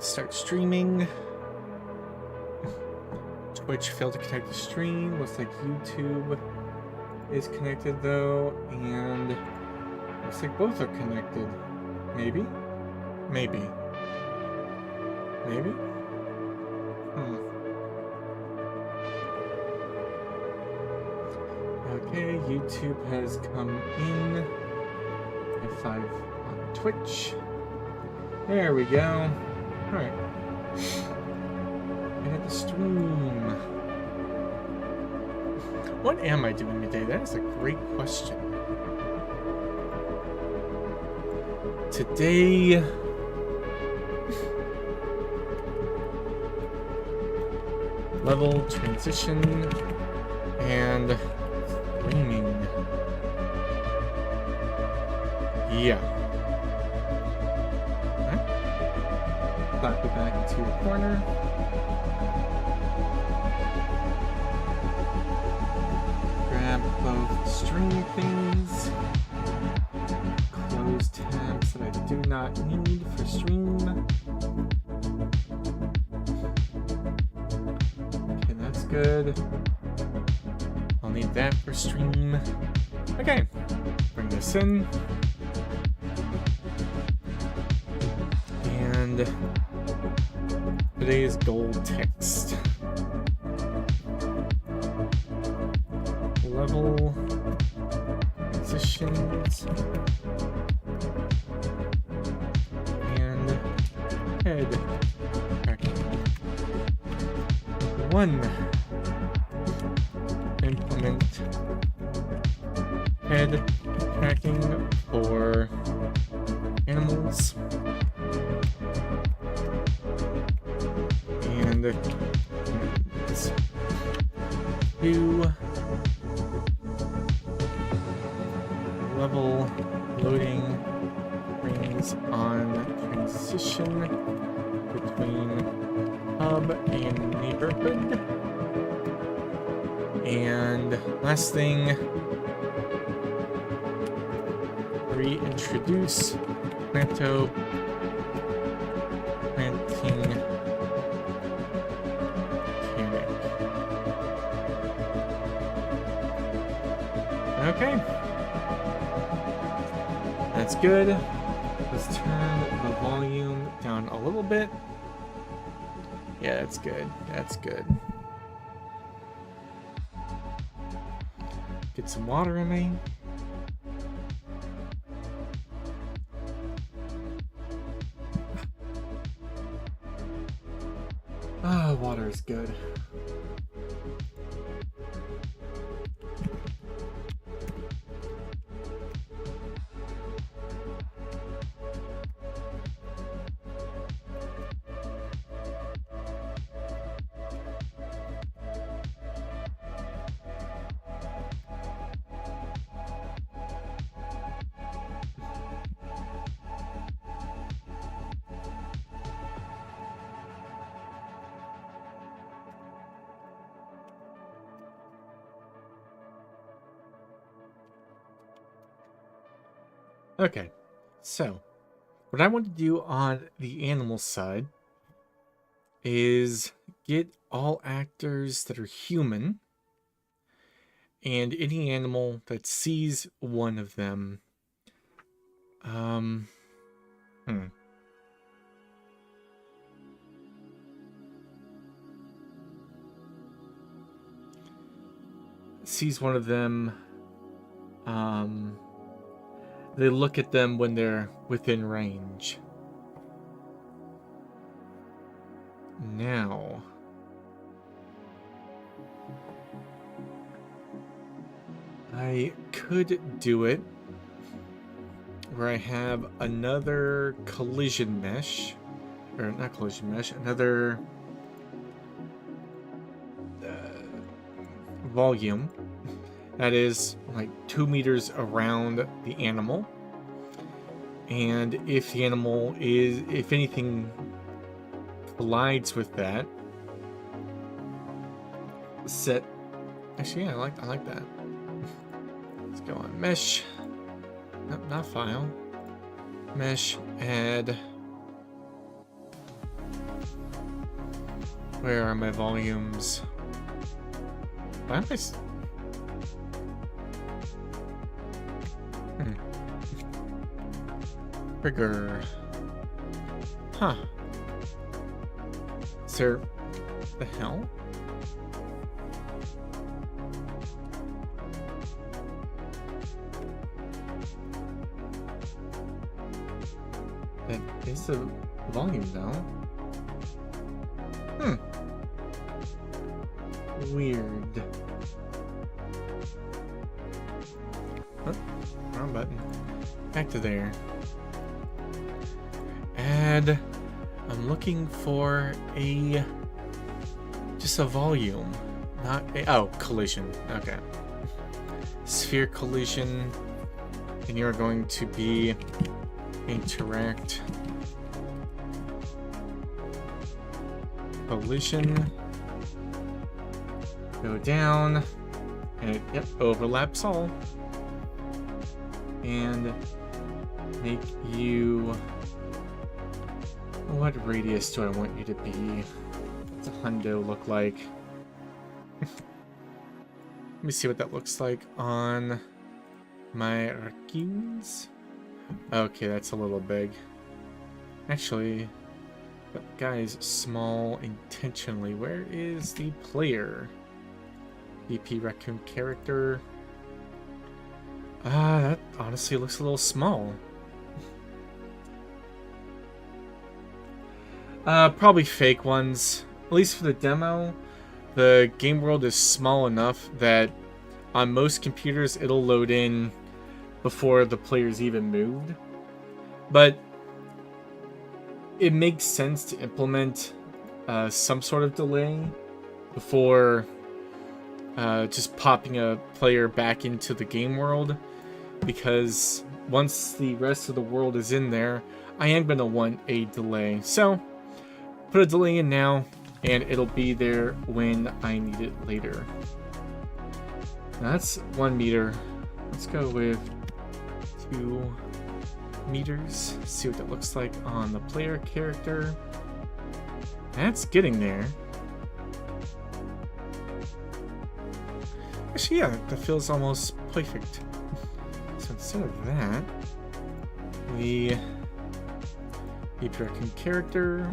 Start streaming. Twitch failed to connect the stream. Looks like YouTube is connected though, and looks like both are connected. Maybe? Maybe. Maybe? Okay, YouTube has come in. F5 on Twitch. There we go. Alright. And at the stream. What am I doing today? That is a great question. Today... level transition and streaming. Yeah. Okay. Clap it back into your corner. Grab both stream things. Close tabs that I do not need for stream. Okay, that's good. I'll need that for stream. Okay, bring this in. And today's goal text. Level positions and head tracking. 1. Implement head tracking for animals. And 2. Level loading rings on transition between hub and neighborhood. And last thing, reintroduce planting mechanic. Okay. That's good. Let's turn the volume down a little bit. Yeah, that's good. That's good. Get some water in me. Ah, water is good. Okay, so what I want to do on the animal side is get all actors that are human and any animal that sees one of them. Sees one of them. They look at them when they're within range. Now, I could do it where I have another collision mesh, or not collision mesh, another volume that is like 2 meters around the animal. And if the animal is, if anything collides with that, set, actually, yeah, I like that. Let's go on mesh, nope, not file, mesh, add Where are my volumes? Why am I... Trigger. Huh. Is there... the hell? That is the volume though. Weird. Oh, wrong button. Back to there. Add. I'm looking for a... just a volume. Not a... oh, collision. Okay. Sphere collision. And you're going to be... interact. Collision. Go down. And it, yep, overlaps all. And make you... what radius do I want you to be? What's a hundo look like? Let me see what that looks like on my raccoons. Okay, that's a little big. Actually, that guy's small intentionally. Where is the player? BP raccoon character. That honestly looks a little small. Probably fake ones. At least for the demo, the game world is small enough that on most computers it'll load in before the player's even moved. But it makes sense to implement some sort of delay before just popping a player back into the game world, because once the rest of the world is in there, I am going to want a delay. So put a delay in now, and it'll be there when I need it later. Now that's 1 meter. Let's go with 2 meters. See what that looks like on the player character. That's getting there. Actually, yeah, that feels almost perfect. So instead of that, we keep raccoon character.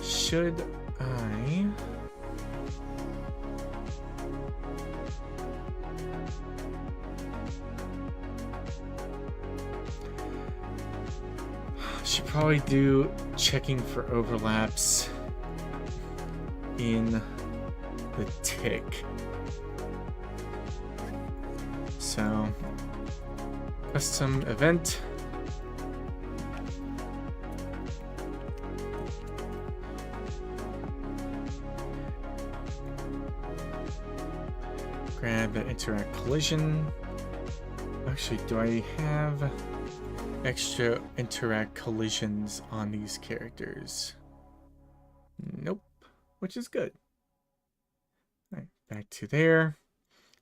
Should I... should probably do checking for overlaps in the tick. So, custom event. Grab that interact collision. Actually, do I have extra interact collisions on these characters? Nope, which is good. All right, back to there.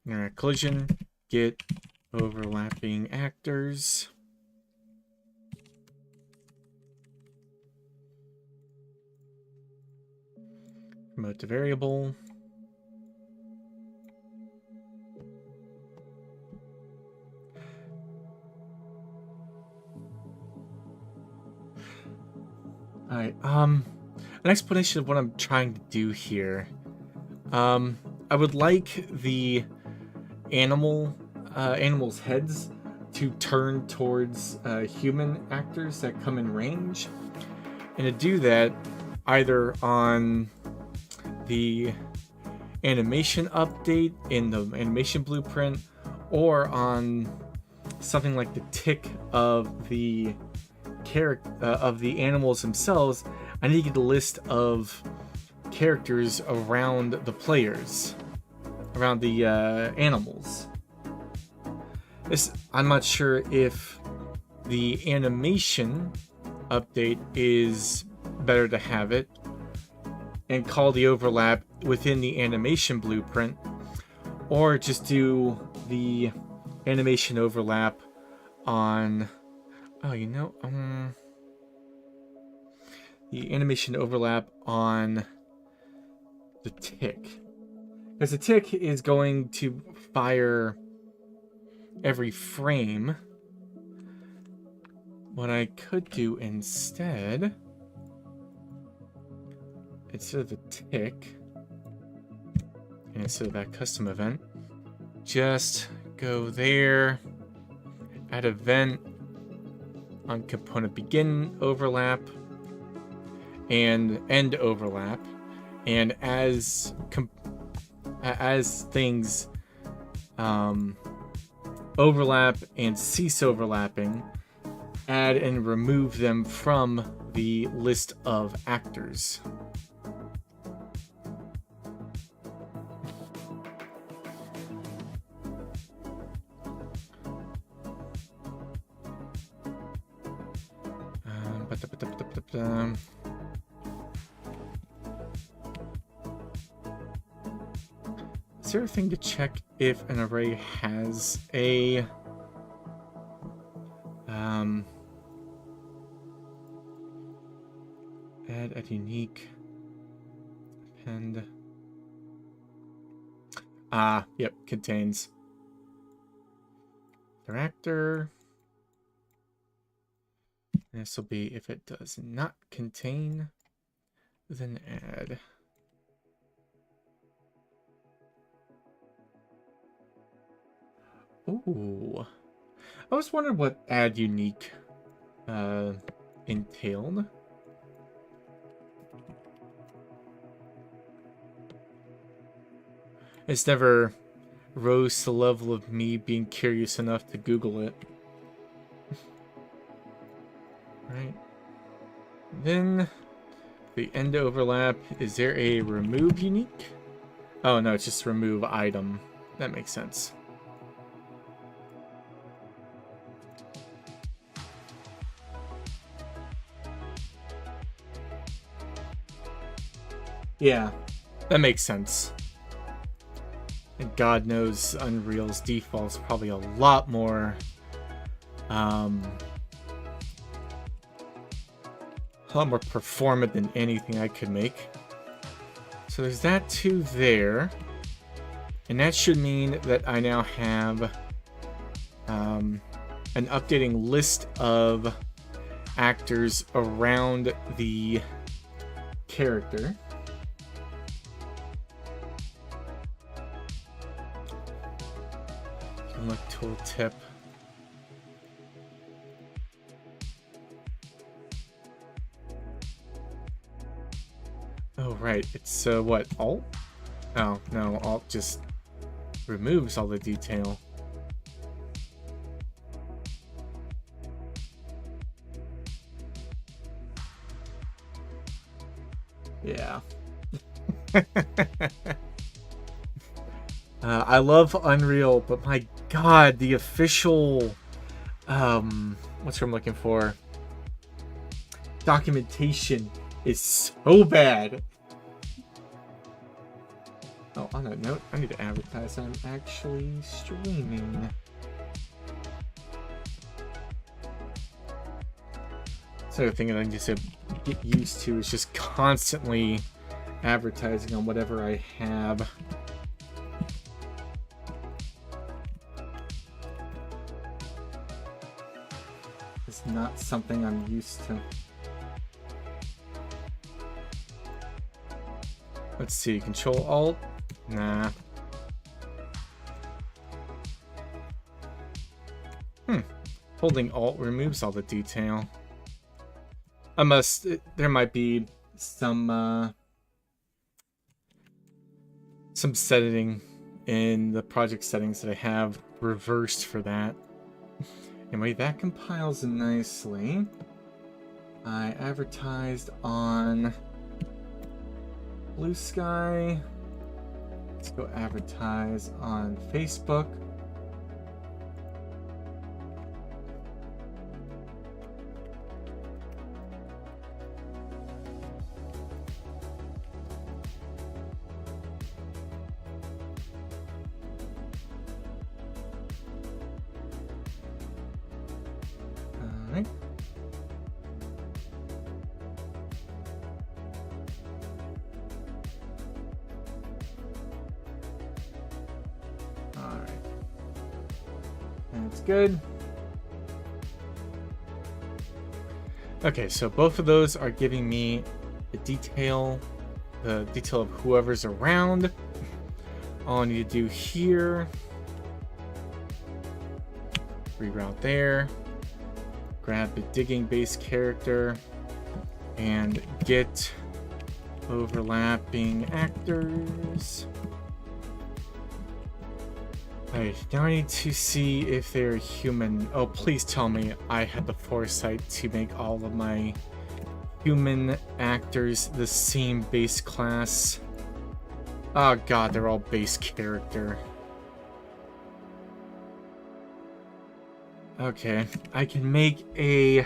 Interact collision, get overlapping actors. Promote to variable. Alright, an explanation of what I'm trying to do here. I would like the animals' heads to turn towards human actors that come in range. And to do that, either on the animation update in the animation blueprint, or on something like the tick of the of the animals themselves, I need to get a list of characters around the players, around the animals. I'm not sure if the animation update is better to have it and call the overlap within the animation blueprint, or just do the animation overlap on... Oh, you know, the animation overlap on the tick. Because the tick is going to fire every frame. What I could do instead of the tick, and instead of that custom event, just go there, add event on component begin overlap and end overlap, and as things overlap and cease overlapping, add and remove them from the list of actors. Is there a thing to check if an array has a add unique append? Yep, contains their actor. This will be if it does not contain, then add. Ooh. I was wondering what add unique entailed. It's never rose to the level of me being curious enough to Google it. Right. Then the end overlap, is there a remove unique? Oh no, it's just remove item. That makes sense. Yeah, that makes sense. And God knows Unreal's default's probably a lot more performant than anything I could make. So there's that too there. And that should mean that I now have an updating list of actors around the character. Look, tooltip. Oh, right. It's, what? Alt? Oh, no. Alt just removes all the detail. Yeah. I love Unreal, but my God, the official, what's what I'm looking for? Documentation is so bad. Oh, on that note, I need to advertise I'm actually streaming. So the thing that I need to get used to is just constantly advertising on whatever I have. It's not something I'm used to. Let's see, Control Alt? Nah. Holding Alt removes all the detail. There might be some setting in the project settings that I have reversed for that. Anyway, that compiles nicely. I advertised on Blue Sky. Let's go advertise on Facebook. Alright. Alright. That's good. Okay, so both of those are giving me the detail of whoever's around. All I need to do here, reroute there, grab the digging base character, and get overlapping actors. Alright, now I need to see if they're human. Oh, please tell me I had the foresight to make all of my human actors the same base class. Oh god, they're all base character. Okay, I can make a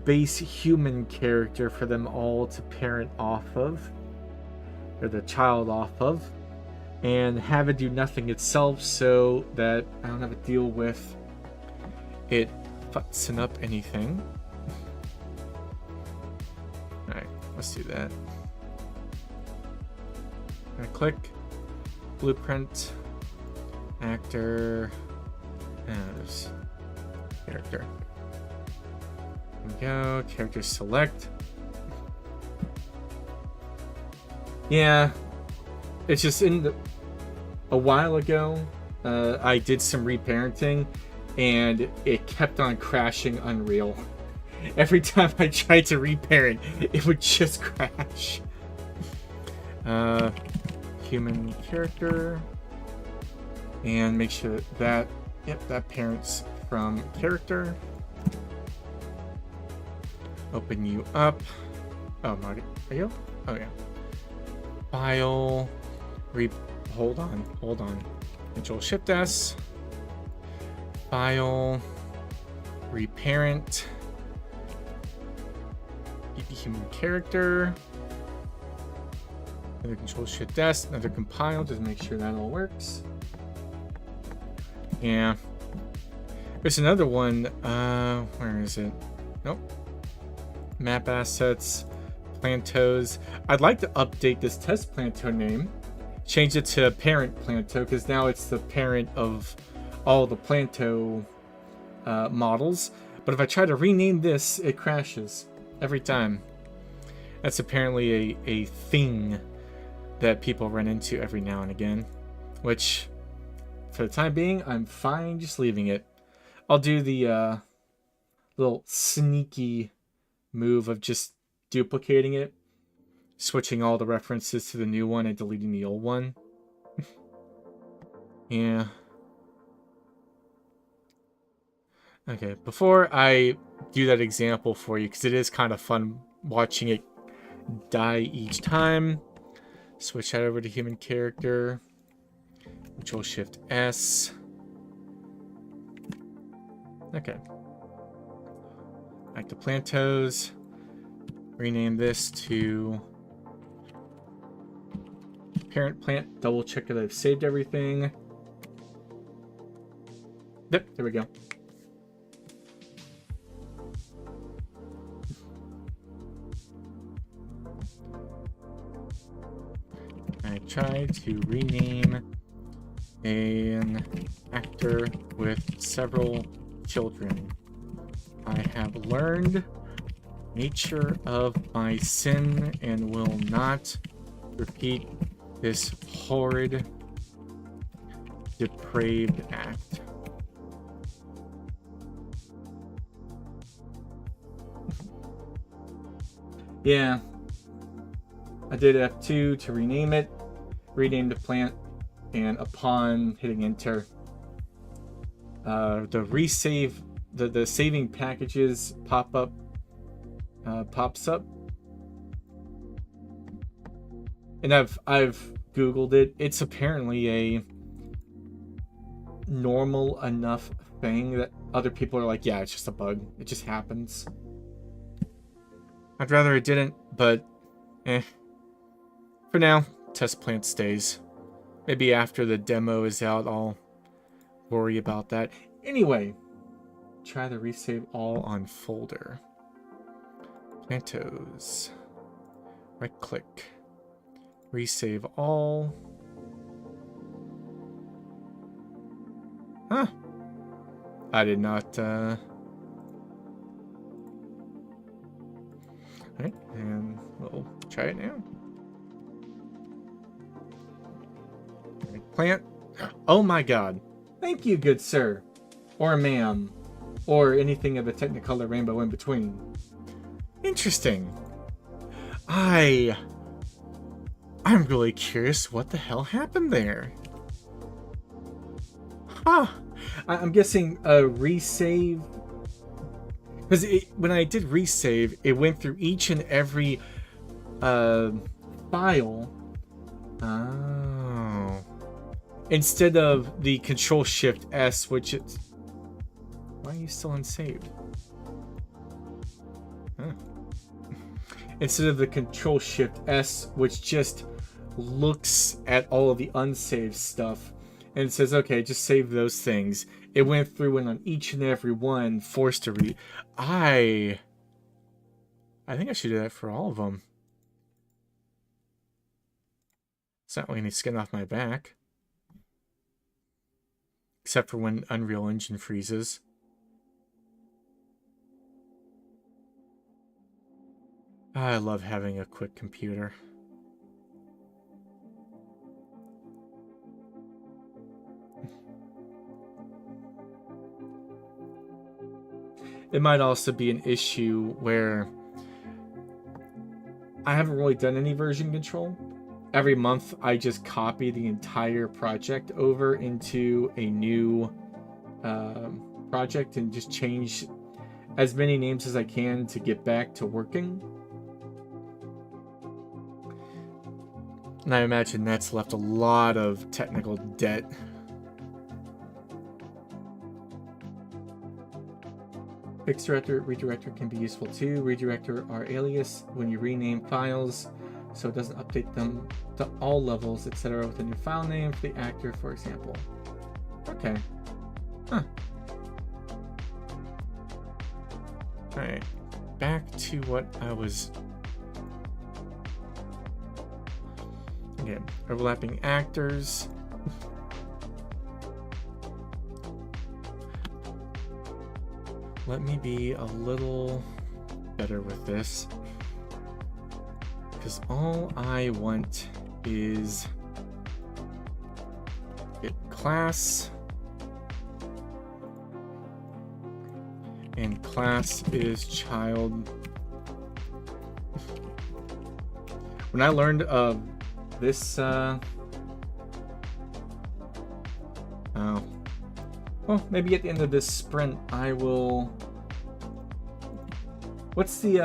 base human character for them all to parent off of, or the child off of, and have it do nothing itself so that I don't have to deal with it futzing up anything. Alright, let's do that. I'm gonna click blueprint, actor, and character. There we go, character select. Yeah, it's just a while ago, I did some reparenting and it kept on crashing Unreal. Every time I tried to reparent, it would just crash. Human character, and make sure that, yep, that parents from character. Open you up. Oh, Marty, are you? Oh yeah. File. Hold on. Control Shift S. File. Reparent. Keep the human character. Another Control Shift S. Another compile. Just make sure that all works. Yeah. There's another one. Where is it? Nope. Map assets. Plantos. I'd like to update this test planto name. Change it to parent planto, because now it's the parent of all the planto models. But if I try to rename this, it crashes every time. That's apparently a thing that people run into every now and again. Which, for the time being, I'm fine just leaving it. I'll do the little sneaky move of just duplicating it, switching all the references to the new one and deleting the old one. Yeah. Okay, before I do that example for you, because it is kind of fun watching it die each time, switch that over to human character. Control Shift S. Okay. Back to Plantos. Rename this to parent plant. Double check that I've saved everything. Yep, there we go. I tried to rename an actor with several children. I have learned nature of my sin and will not repeat this horrid, depraved act. Yeah, I did F2 to rename it, rename the plant, and upon hitting enter, the resave, the saving packages pop-up pops up, and I've googled it. It's apparently a normal enough thing that other people are like, yeah, it's just a bug, it just happens. I'd rather it didn't, but for now, test plant stays. Maybe after the demo is out, I'll worry about that. Anyway, try the resave all on folder. Plantos. Right click. Resave all. Huh. I did not, Alright, and we'll try it now. Plant. Oh my god. Thank you, good sir. Or ma'am. Or anything of a technicolor rainbow in between. Interesting. I'm really curious what the hell happened there. Huh. I'm guessing a resave. Because when I did resave, it went through each and every file. Oh. Instead of the Control-Shift-S, which is... Why are you still unsaved? Huh. Instead of the Control-Shift-S, which just looks at all of the unsaved stuff and says, okay, just save those things. It went through and on each and every one forced to read. I think I should do that for all of them. It's not really any skin off my back. Except for when Unreal Engine freezes. I love having a quick computer. It might also be an issue where I haven't really done any version control. Every month, I just copy the entire project over into a new project and just change as many names as I can to get back to working. And I imagine that's left a lot of technical debt. Fixed director, redirector can be useful too. Redirector are alias when you rename files, so it doesn't update them to all levels, etc. with a new file name for the actor, for example. Okay. Huh. Alright. Back to what I was... Okay. Overlapping actors. Let me be a little better with this. Because all I want is get class, and class is child. When I learned of this, oh, well, maybe at the end of this sprint, I will. What's the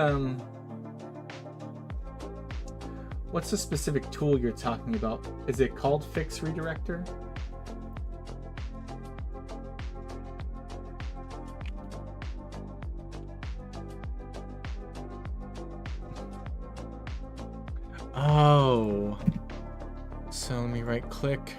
what's the specific tool you're talking about? Is it called Fix Redirector? Oh. So let me right click.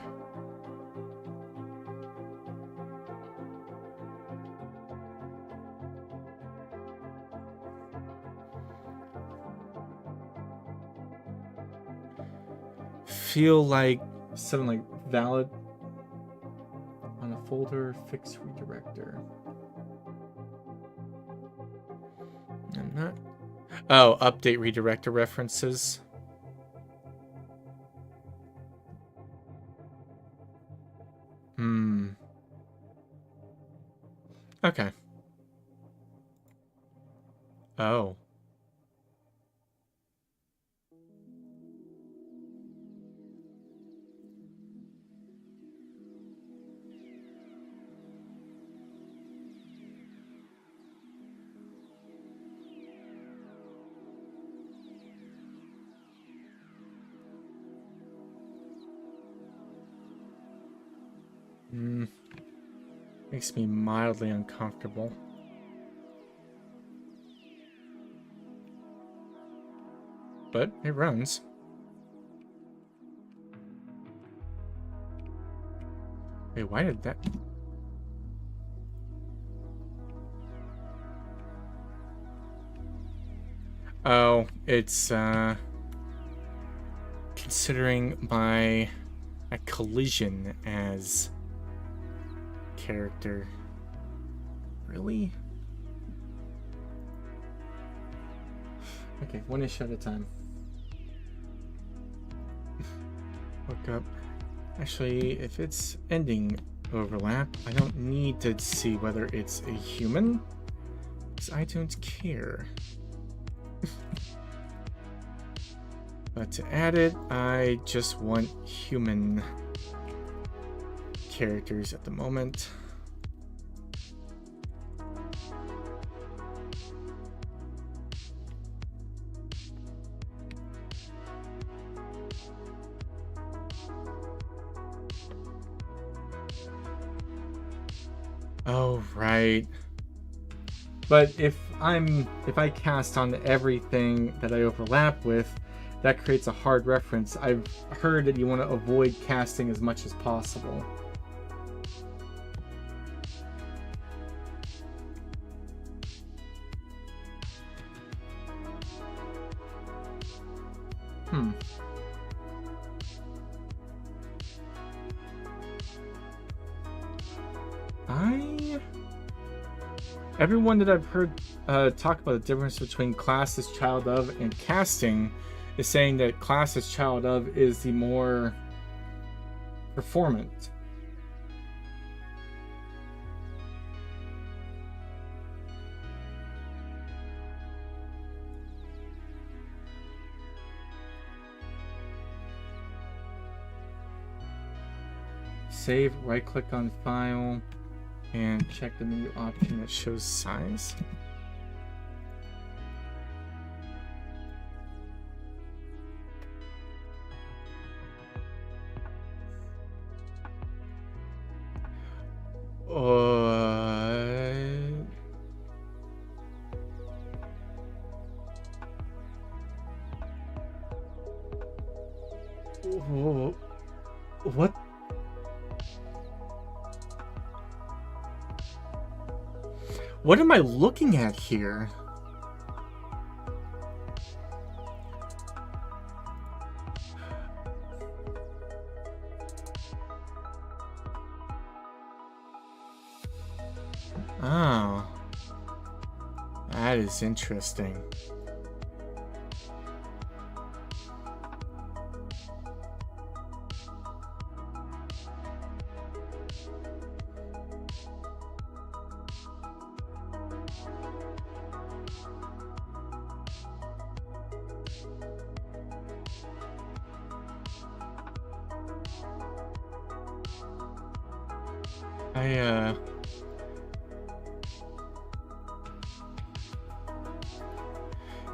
Feel like something like valid on a folder, fix redirector. I'm not. Oh, update redirector references. Okay. Oh. Makes me mildly uncomfortable. But it runs. Wait, why did that... Oh, it's considering a collision as character. Really? Okay, one issue at a time. Look up. Actually, if it's ending overlap, I don't need to see whether it's a human, because I don't care. But to add it, I just want human characters at the moment. Oh, right. But if I cast on everything that I overlap with, that creates a hard reference. I've heard that you want to avoid casting as much as possible. Everyone that I've heard talk about the difference between class as child of and casting is saying that class as child of is the more performant. Save, right click on file, and check the menu option that shows size. What? What am I looking at here? Oh. That is interesting.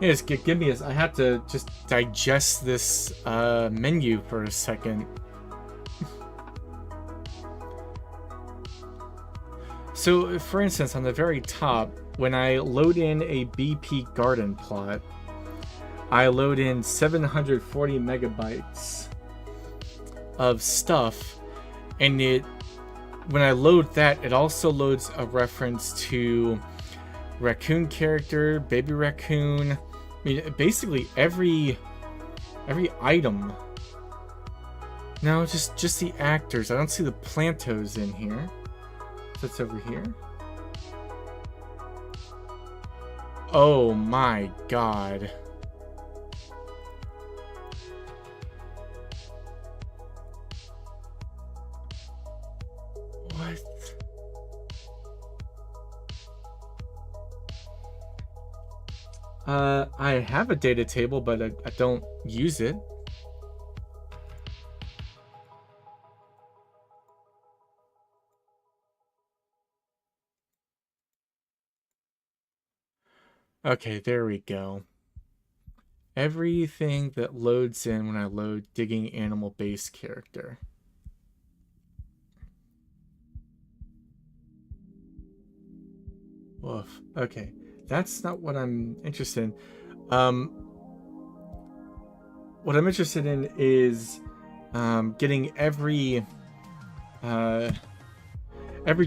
Yes, give me I have to just digest this menu for a second. So, for instance, on the very top, when I load in a BP garden plot, I load in 740 megabytes of stuff, and when I load that, it also loads a reference to raccoon character, baby raccoon. I mean, basically every item. No, just the actors. I don't see the Plantos in here. That's over here. Oh my god. What? I have a data table, but I don't use it. Okay, there we go. Everything that loads in when I load digging animal base character. Woof. Okay, that's not what I'm interested in. What I'm interested in is getting every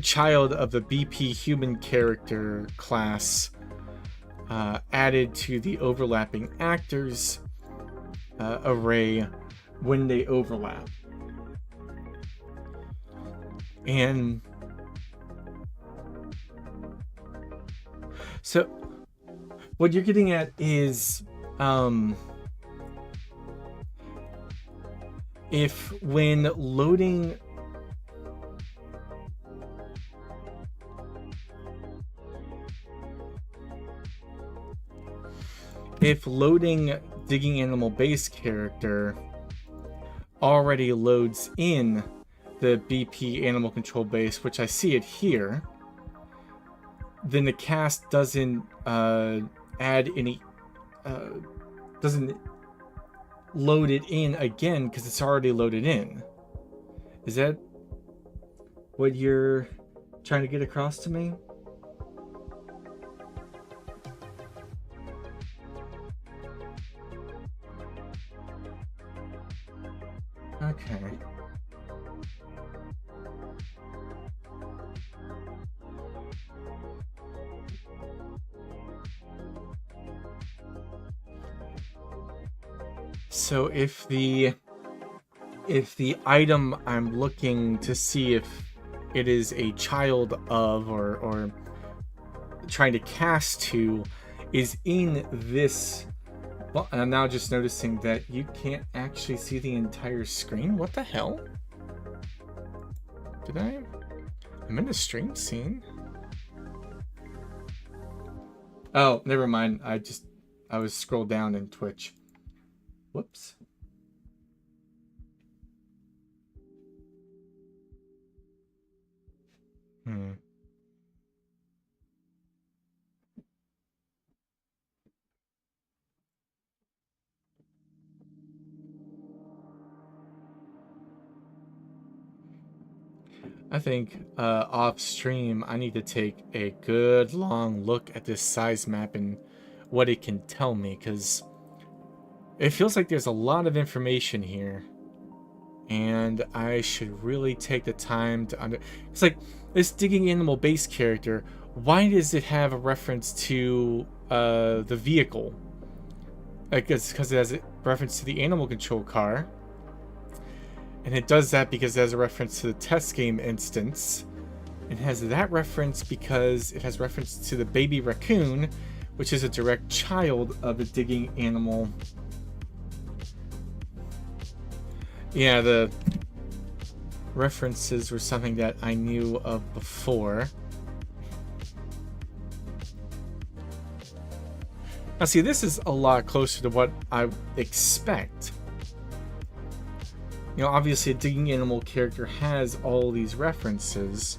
child of the BP human character class added to the overlapping actors array when they overlap. And so what you're getting at is if loading digging animal base character already loads in the BP animal control base, which I see it here, then the cast doesn't add any doesn't load it in again because it's already loaded in. Is that what you're trying to get across to me? Okay. So if the item I'm looking to see if it is a child of or trying to cast to is in this, well, I'm now just noticing that you can't actually see the entire screen. What the hell? I'm in the stream scene. Oh, never mind. I was scrolled down in Twitch. Whoops. I think off stream I need to take a good long look at this size map and what it can tell me, because it feels like there's a lot of information here and I should really take the time to it's like this digging animal base character, why does it have a reference to the vehicle? Like, it's because it has a reference to the animal control car. And it does that because it has a reference to the test game instance. It has that reference because it has reference to the baby raccoon, which is a direct child of the digging animal. Yeah, the references were something that I knew of before. Now see, this is a lot closer to what I expect. You know, obviously a digging animal character has all these references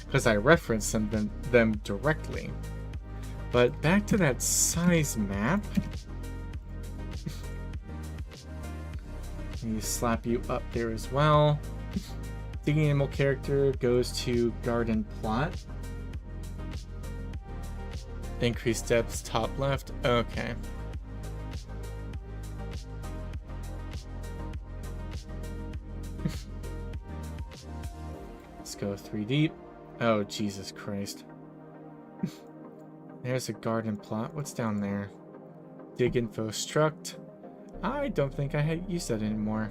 because I reference them directly. But back to that size map. You slap you up there as well. Digging animal character goes to garden plot. Increase depths top left. Okay. Let's go 3 deep. Oh, Jesus Christ. There's a garden plot. What's down there? Dig info struct. I don't think I had used that anymore.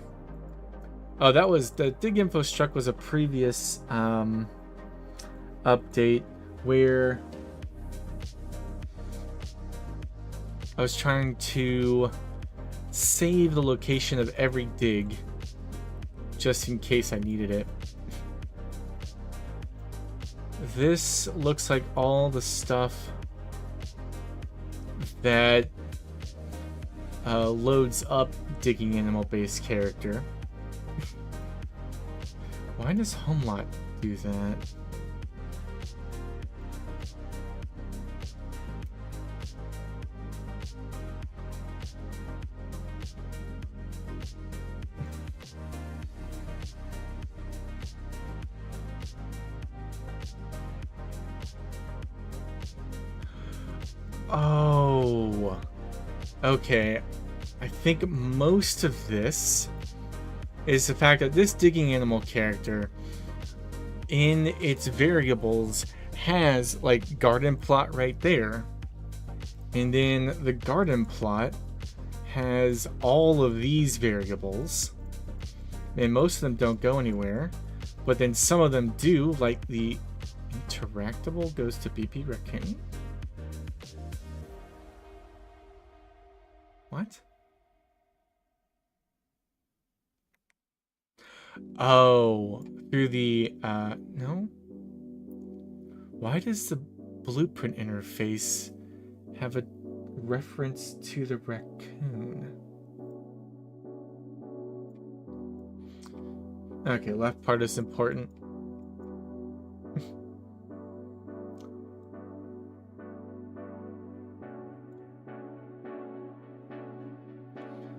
Oh, that was the dig info struct was a previous update where I was trying to save the location of every dig just in case I needed it. This looks like all the stuff that loads up digging animal base character. Why does Homelot do that? Oh, okay. I think most of this is the fact that this digging animal character in its variables has like garden plot right there. And then the garden plot has all of these variables, and most of them don't go anywhere, but then some of them do, like the interactable goes to BP Raccoon. What? Oh, through the, no? Why does the blueprint interface have a reference to the raccoon? Okay, left part is important.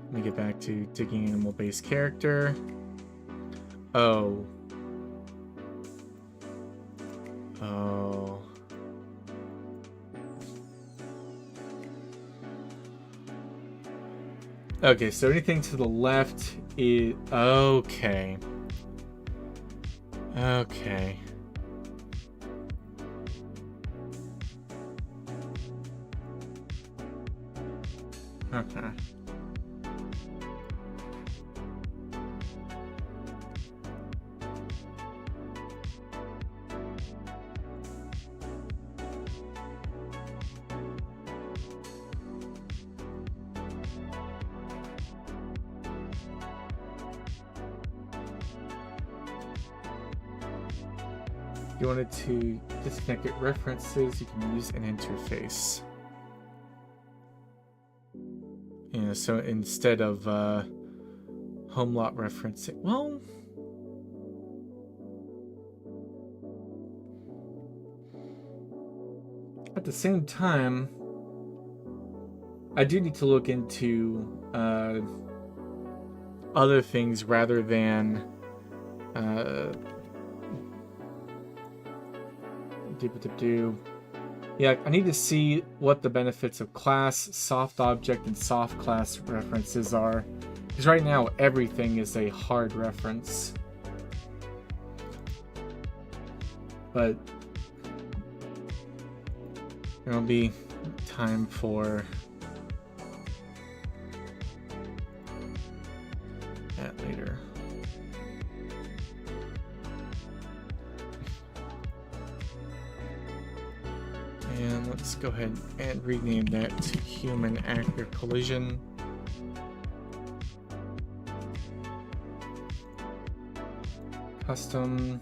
Let me get back to digging animal-based character. Oh. Oh. Okay, so anything to the left is... Okay. Okay. Okay. If you wanted to disconnect it references, you can use an interface. Yeah, so instead of home lot referencing, well, at the same time, I do need to look into other things rather than yeah, I need to see what the benefits of class, soft object, and soft class references are. Because right now, everything is a hard reference. But there'll be time for that later. And let's go ahead and rename that to human actor collision. Custom.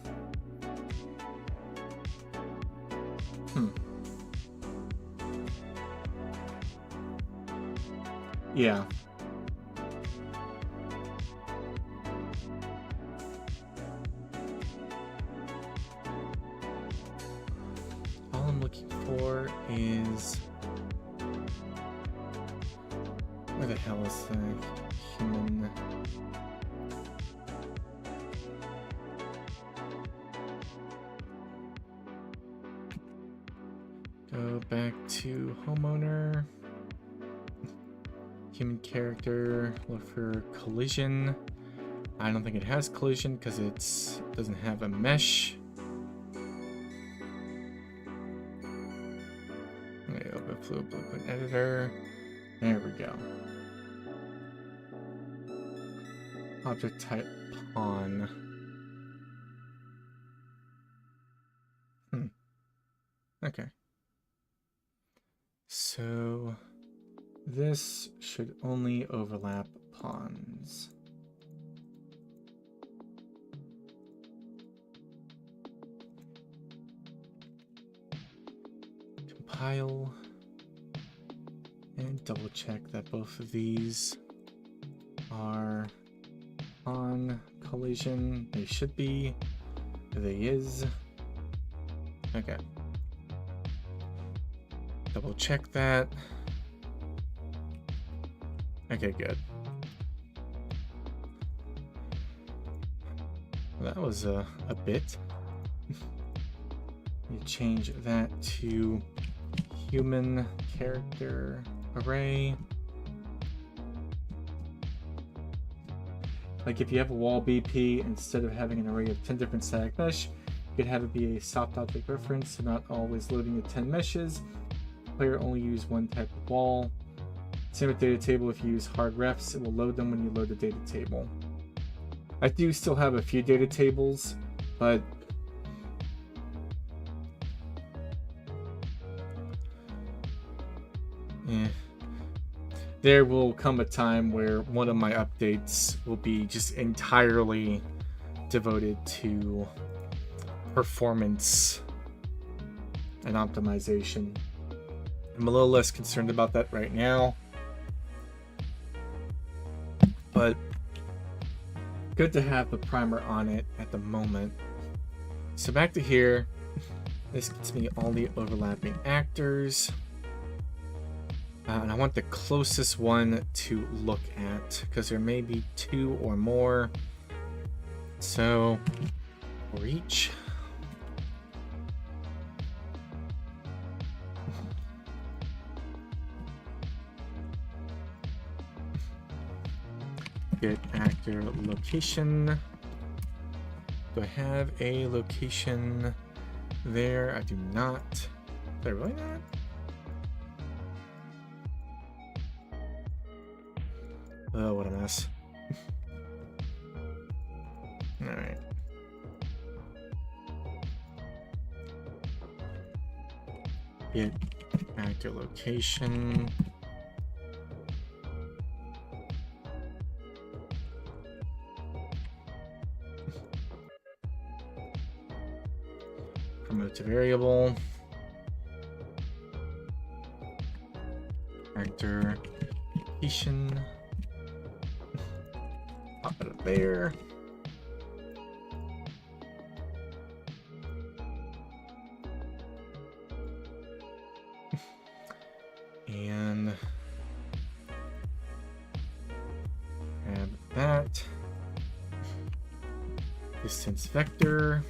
Yeah. All I'm looking for is... Where the hell is the human... Go back to homeowner. Human character, look for collision. I don't think it has collision because it doesn't have a mesh. Okay, open fluid blueprint editor. There we go. Object type pawn. Okay. So this should only overlap pawns. Compile and double check that both of these are on collision. They should be. They is. Okay. Double check that. Okay, good. That was a bit. You change that to human character array. Like if you have a wall BP, instead of having an array of 10 different static mesh, you could have it be a soft object reference, so not always loading the 10 meshes, player only use one type of wall. Same with data table. If you use hard refs, it will load them when you load the data table. I do still have a few data tables, but there will come a time where one of my updates will be just entirely devoted to performance and optimization. I'm a little less concerned about that right now, but good to have the primer on it at the moment. So back to here. This gets me all the overlapping actors. And I want the closest one to look at, because there may be 2 or more. So, for each. Get actor location. Do I have a location there? I do not. Did I really not? Oh, what a mess. Alright. Get actor location. Promote to variable. Actor location. Pop it up there. And add that. Distance vector.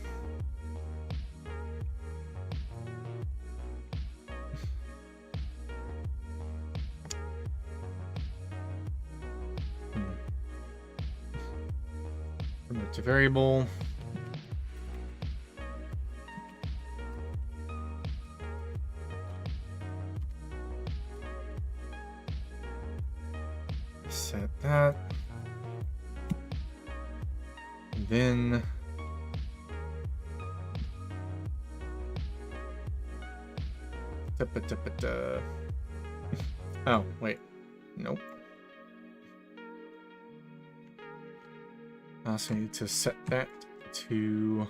To variable. Set that. And then oh, wait. Nope. I also need to set that to...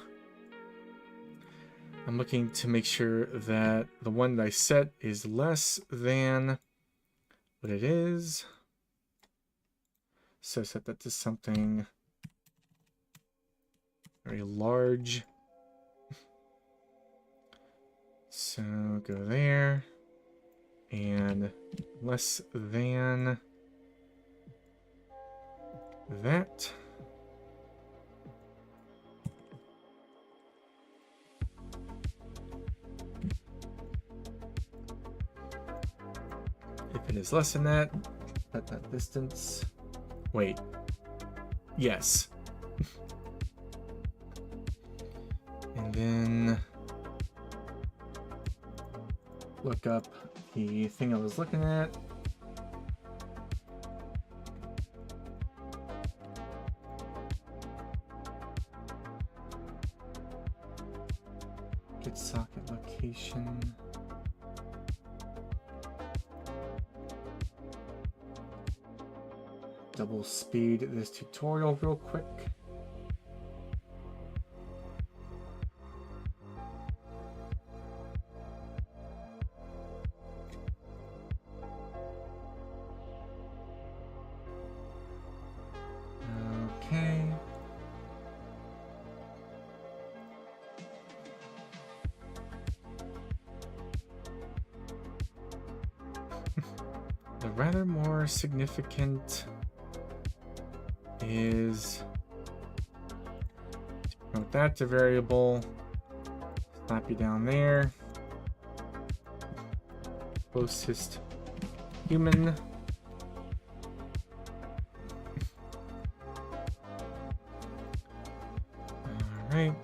I'm looking to make sure that the one that I set is less than what it is. So set that to something very large. So go there. And less than that. If it is less than that, set that distance. Wait. Yes. And then look up the thing I was looking at. Get socket location. Double speed this tutorial real quick. Okay. The rather more significant is promote that to variable, slap you down there, closest human, all right,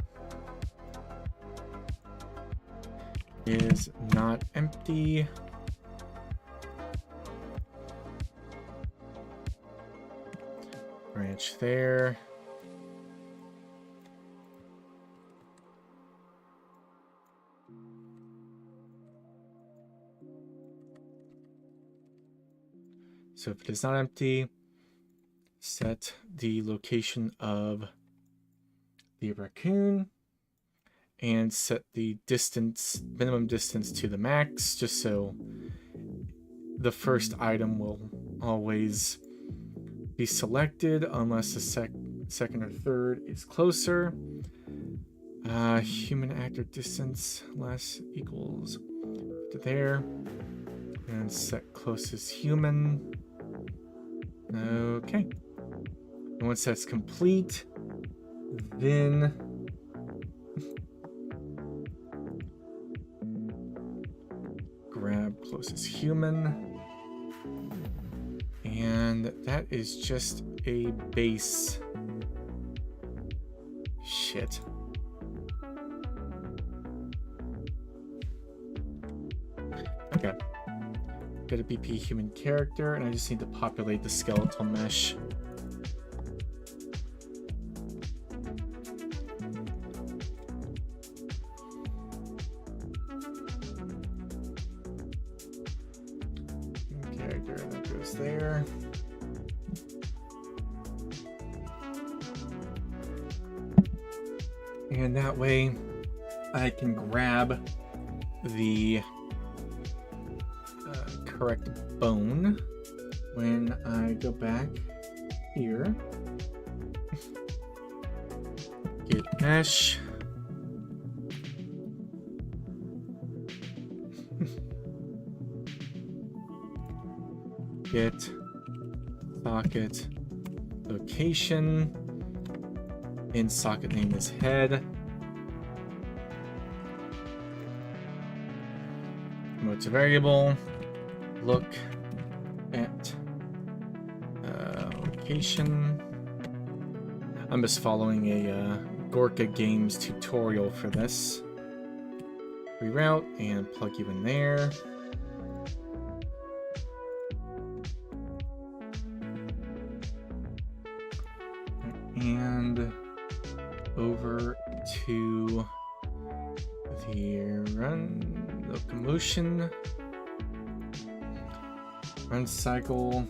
is not empty. much there. So if it is not empty, set the location of the raccoon and set the distance, minimum distance to the max, just so the first item will always be selected unless the second or third is closer. Human actor distance less equals to there, and set closest human. Okay, and once that's complete, then grab closest human, and that is just a base. Shit. Okay. Got a BP human character, and I just need to populate the skeletal mesh. Character, that goes there. And that way I can grab the correct bone when I go back here. Get mesh. Get socket location. In socket name is head. Promote to variable. Look at location. I'm just following a Gorka Games tutorial for this. Reroute and plug you in there. And over to the run locomotion. Run cycle.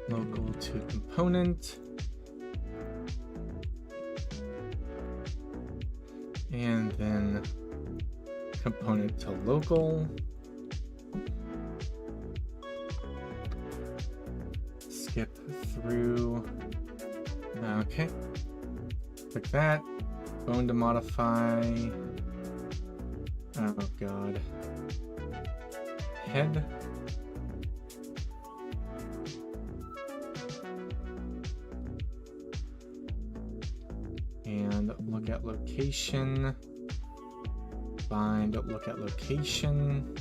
Local to component. And then component to local. Skip through. Okay. Click that. Bone to modify. Oh god. Head. And look at location. Find look at location.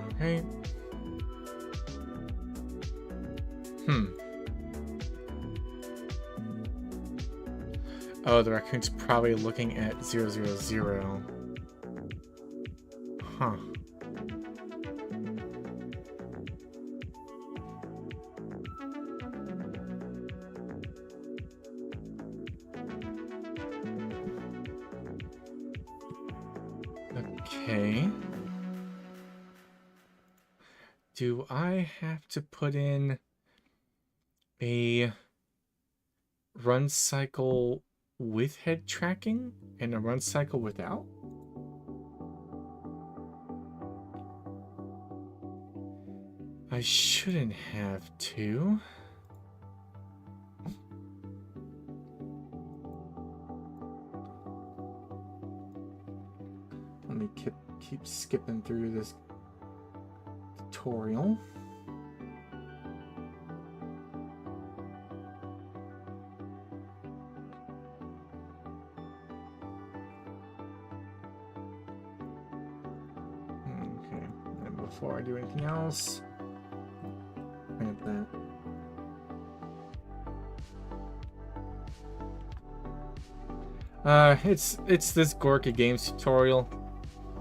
Okay. Oh, the raccoon's probably looking at 000. Huh. Okay. Do I have to put in a run cycle with head tracking and a run cycle without? I shouldn't have to. Let me keep skipping through this tutorial. before I do anything else. Plant that. It's this Gorka Games tutorial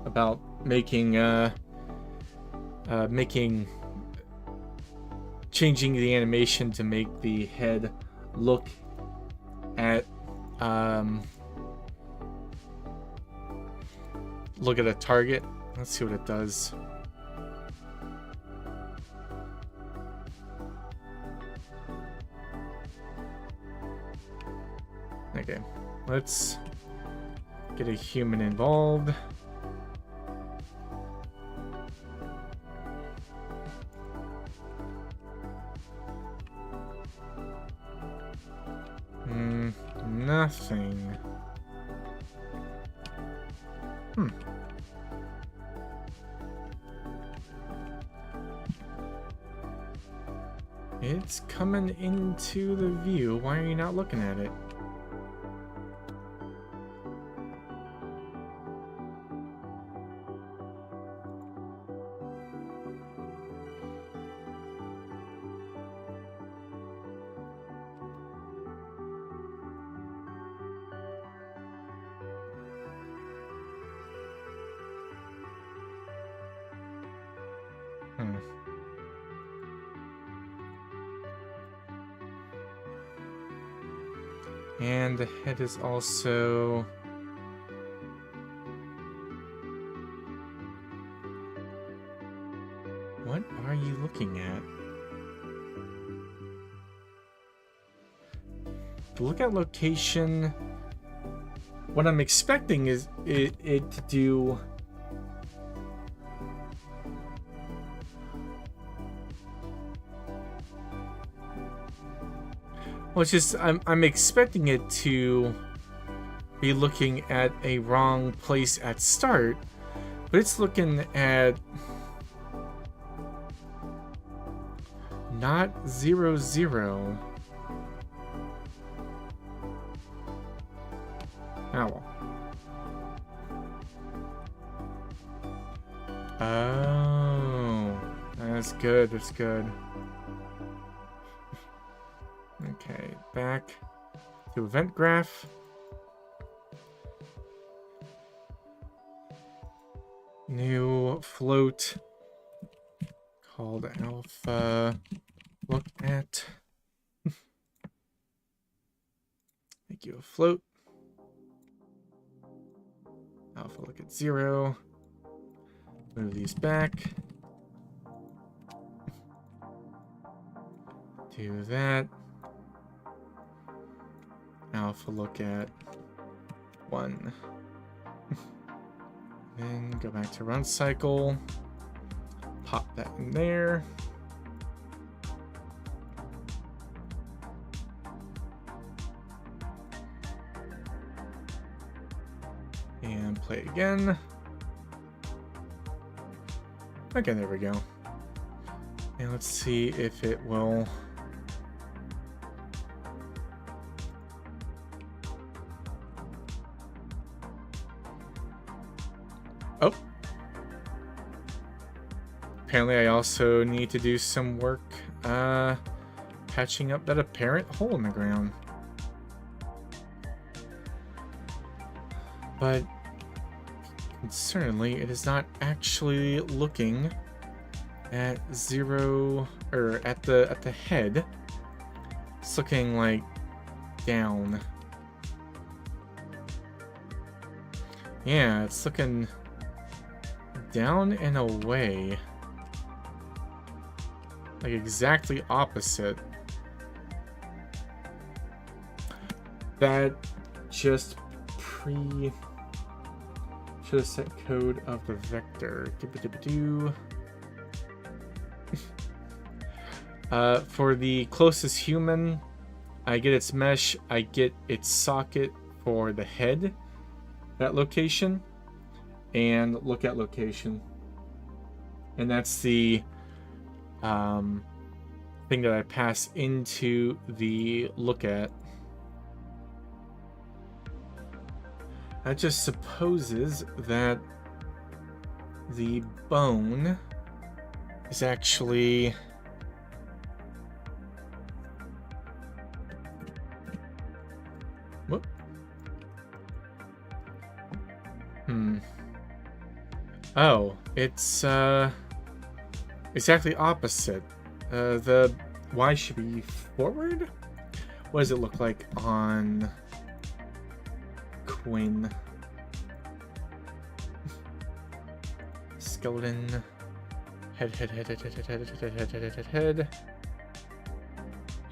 about changing the animation to make the head look at a target. Let's see what it does. Okay, let's get a human involved. Nothing. It's coming into the view. Why are you not looking at it? And the head is also... What are you looking at? The lookout location... What I'm expecting is it to do... Well, it's just I'm expecting it to be looking at a wrong place at start, but it's looking at not 0, 0. Oh. Oh, that's good. That's good. Okay, back to event graph. New float called alpha. Look at. Make you a float. Alpha look at 0. Move these back. Do that. Alpha look at 1. Then go back to run cycle. Pop that in there. And play again. Okay, there we go. And let's see if it will... Oh. Apparently I also need to do some work patching up that apparent hole in the ground. But concerningly, it is not actually looking at 0 or at the head. It's looking like down. Yeah, it's looking down and away. Like exactly opposite. That just should have set code of the vector. For the closest human, I get its mesh, I get its socket for the head, that location, and look at location. And that's the thing that I pass into the look at. That just supposes that the bone is actually... Whoop. Oh, it's exactly opposite. The Y should be forward? What does it look like on Quinn? Skeleton. Head.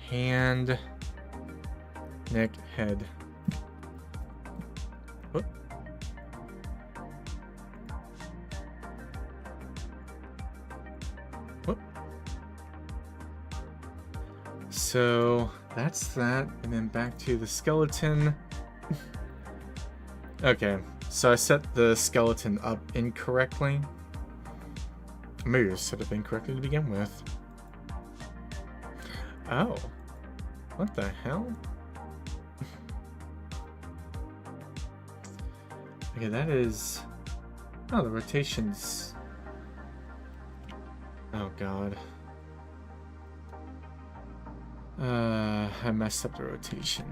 Hand. Neck, head. Whoop. Whoop. So that's that, and then back to the skeleton. Okay, so I set the skeleton up incorrectly. Maybe I set it up incorrectly to begin with. Oh. What the hell? Okay, that is... Oh, the rotation's... Oh, God. I messed up the rotation.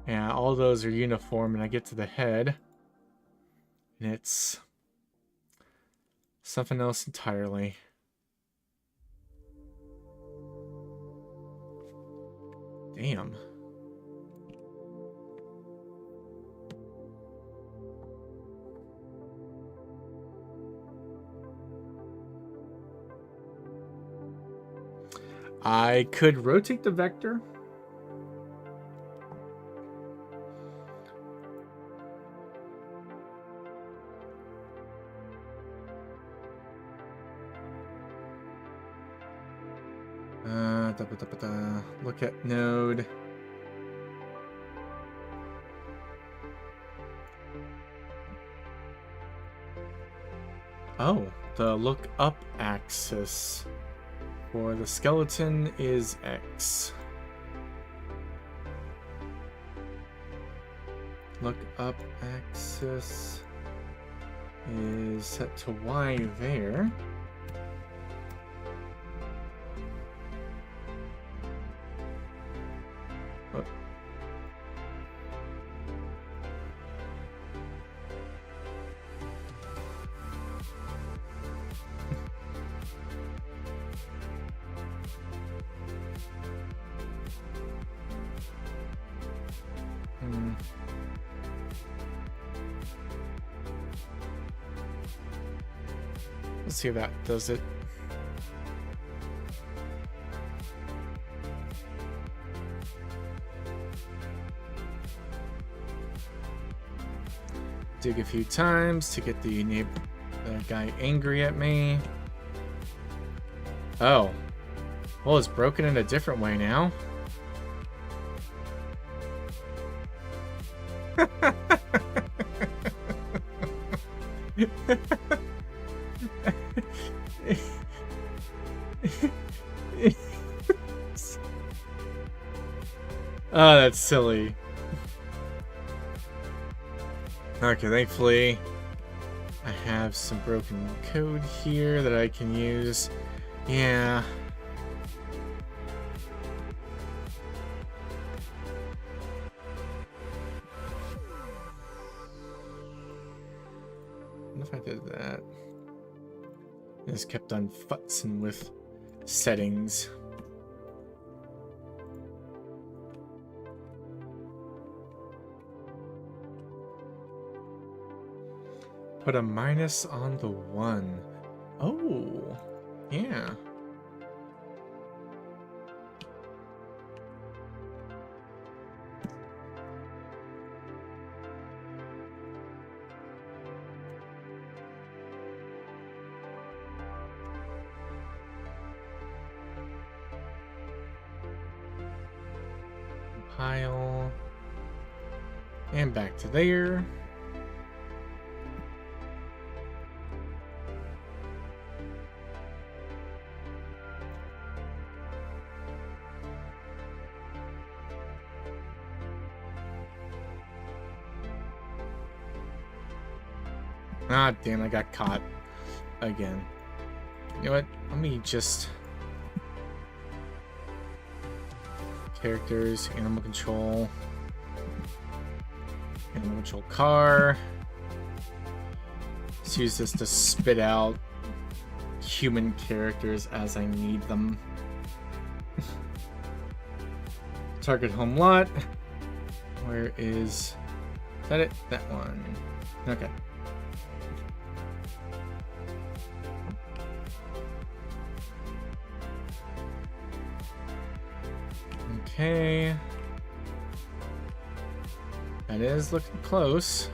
Yeah, all those are uniform, and I get to the head, and it's something else entirely. Damn. I could rotate the vector. Look at node. Oh, the look up axis for the skeleton is X. Look up axis is set to Y there. Let's see if that does it. Dig a few times to get the guy angry at me. Oh. Well, it's broken in a different way now. Oh, that's silly. Okay, thankfully I have some broken code here that I can use. Yeah. What if I did that? I just kept on futzing with settings. Put a minus on the 1. Oh, yeah. Compile. And back to there. Ah, damn, I got caught again. You know what? Let me just... Characters, animal control. Animal control car. Let's use this to spit out human characters as I need them. Target home lot. Where is that it? That one. Okay. Okay. That is looking close.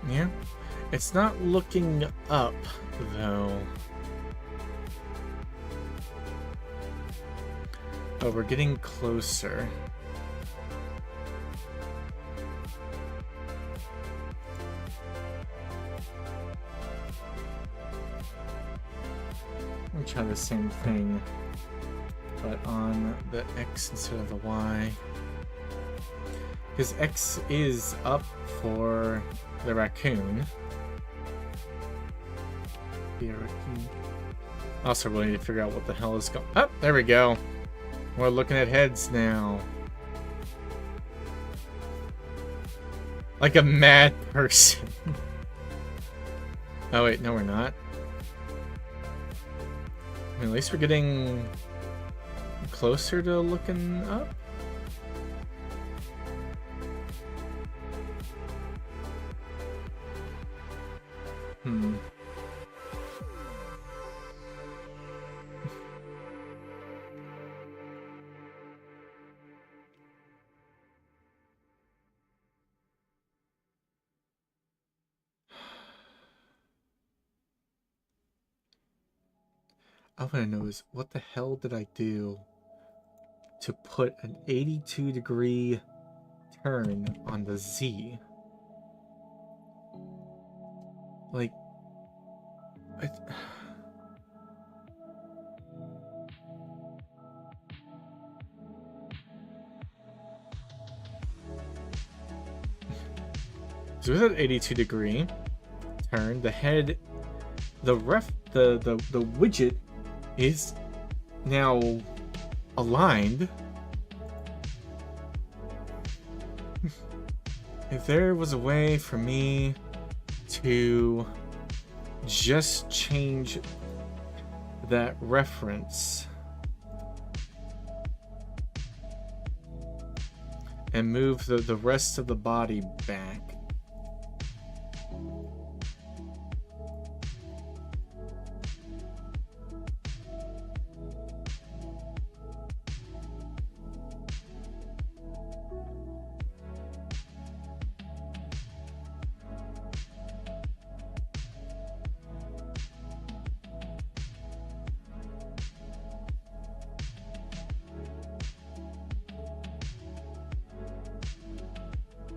Yeah. It's not looking up, though. Oh, we're getting closer. Let me try the same thing, but on the X instead of the Y. Because X is up for the raccoon. The raccoon. Also, really need to figure out what the hell is going. Oh, there we go. We're looking at heads now. Like a mad person. Oh wait, no we're not. I mean, at least we're getting closer to looking up. I want to know is what the hell did I do to put an 82-degree turn on the Z? Like, so with that 82-degree turn, the head, the widget is now aligned. If there was a way for me to just change that reference and move the rest of the body back.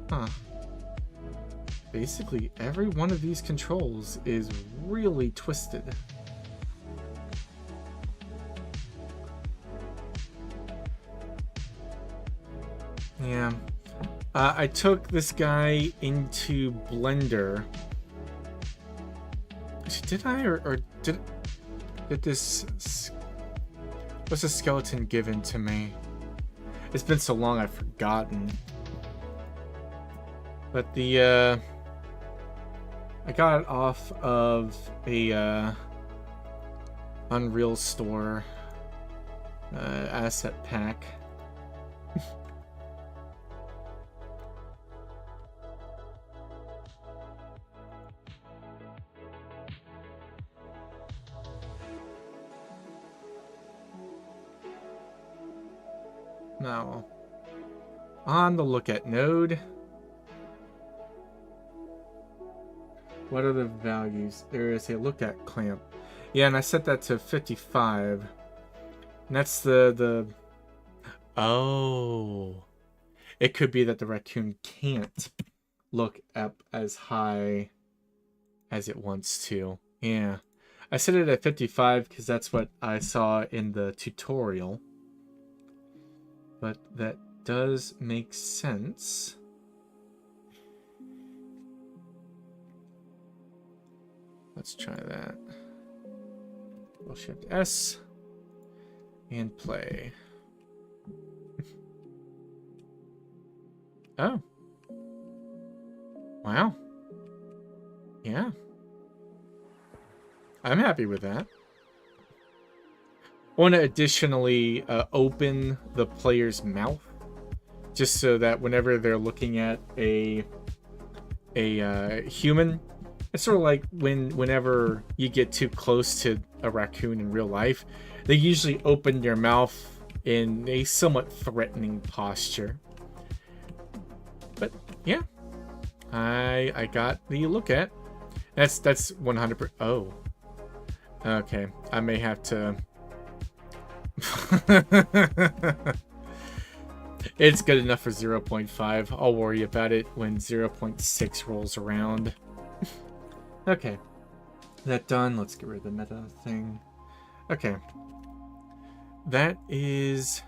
Huh. Basically, every one of these controls is really twisted. Yeah. I took this guy into Blender. Did I, or did this... Was a skeleton given to me? It's been so long I've forgotten. But the, I got it off of a, Unreal Store, asset pack. Now, on the look at node. What are the values? There is a look at clamp. Yeah, and I set that to 55. And that's the... Oh. It could be that the raccoon can't look up as high as it wants to. Yeah. I set it at 55 because that's what I saw in the tutorial. but that does make sense. Let's try that. We'll shift S and play. Oh. Wow. Yeah. I'm happy with that. I want to additionally open the player's mouth, just so that whenever they're looking at a human, it's sort of like whenever you get too close to a raccoon in real life, they usually open their mouth in a somewhat threatening posture. But yeah, I got the look at. That's 100%. Oh, okay. I may have to. It's good enough for 0.5. I'll worry about it when 0.6 rolls around. Okay, that done. Let's get rid of the meta thing. Okay, that is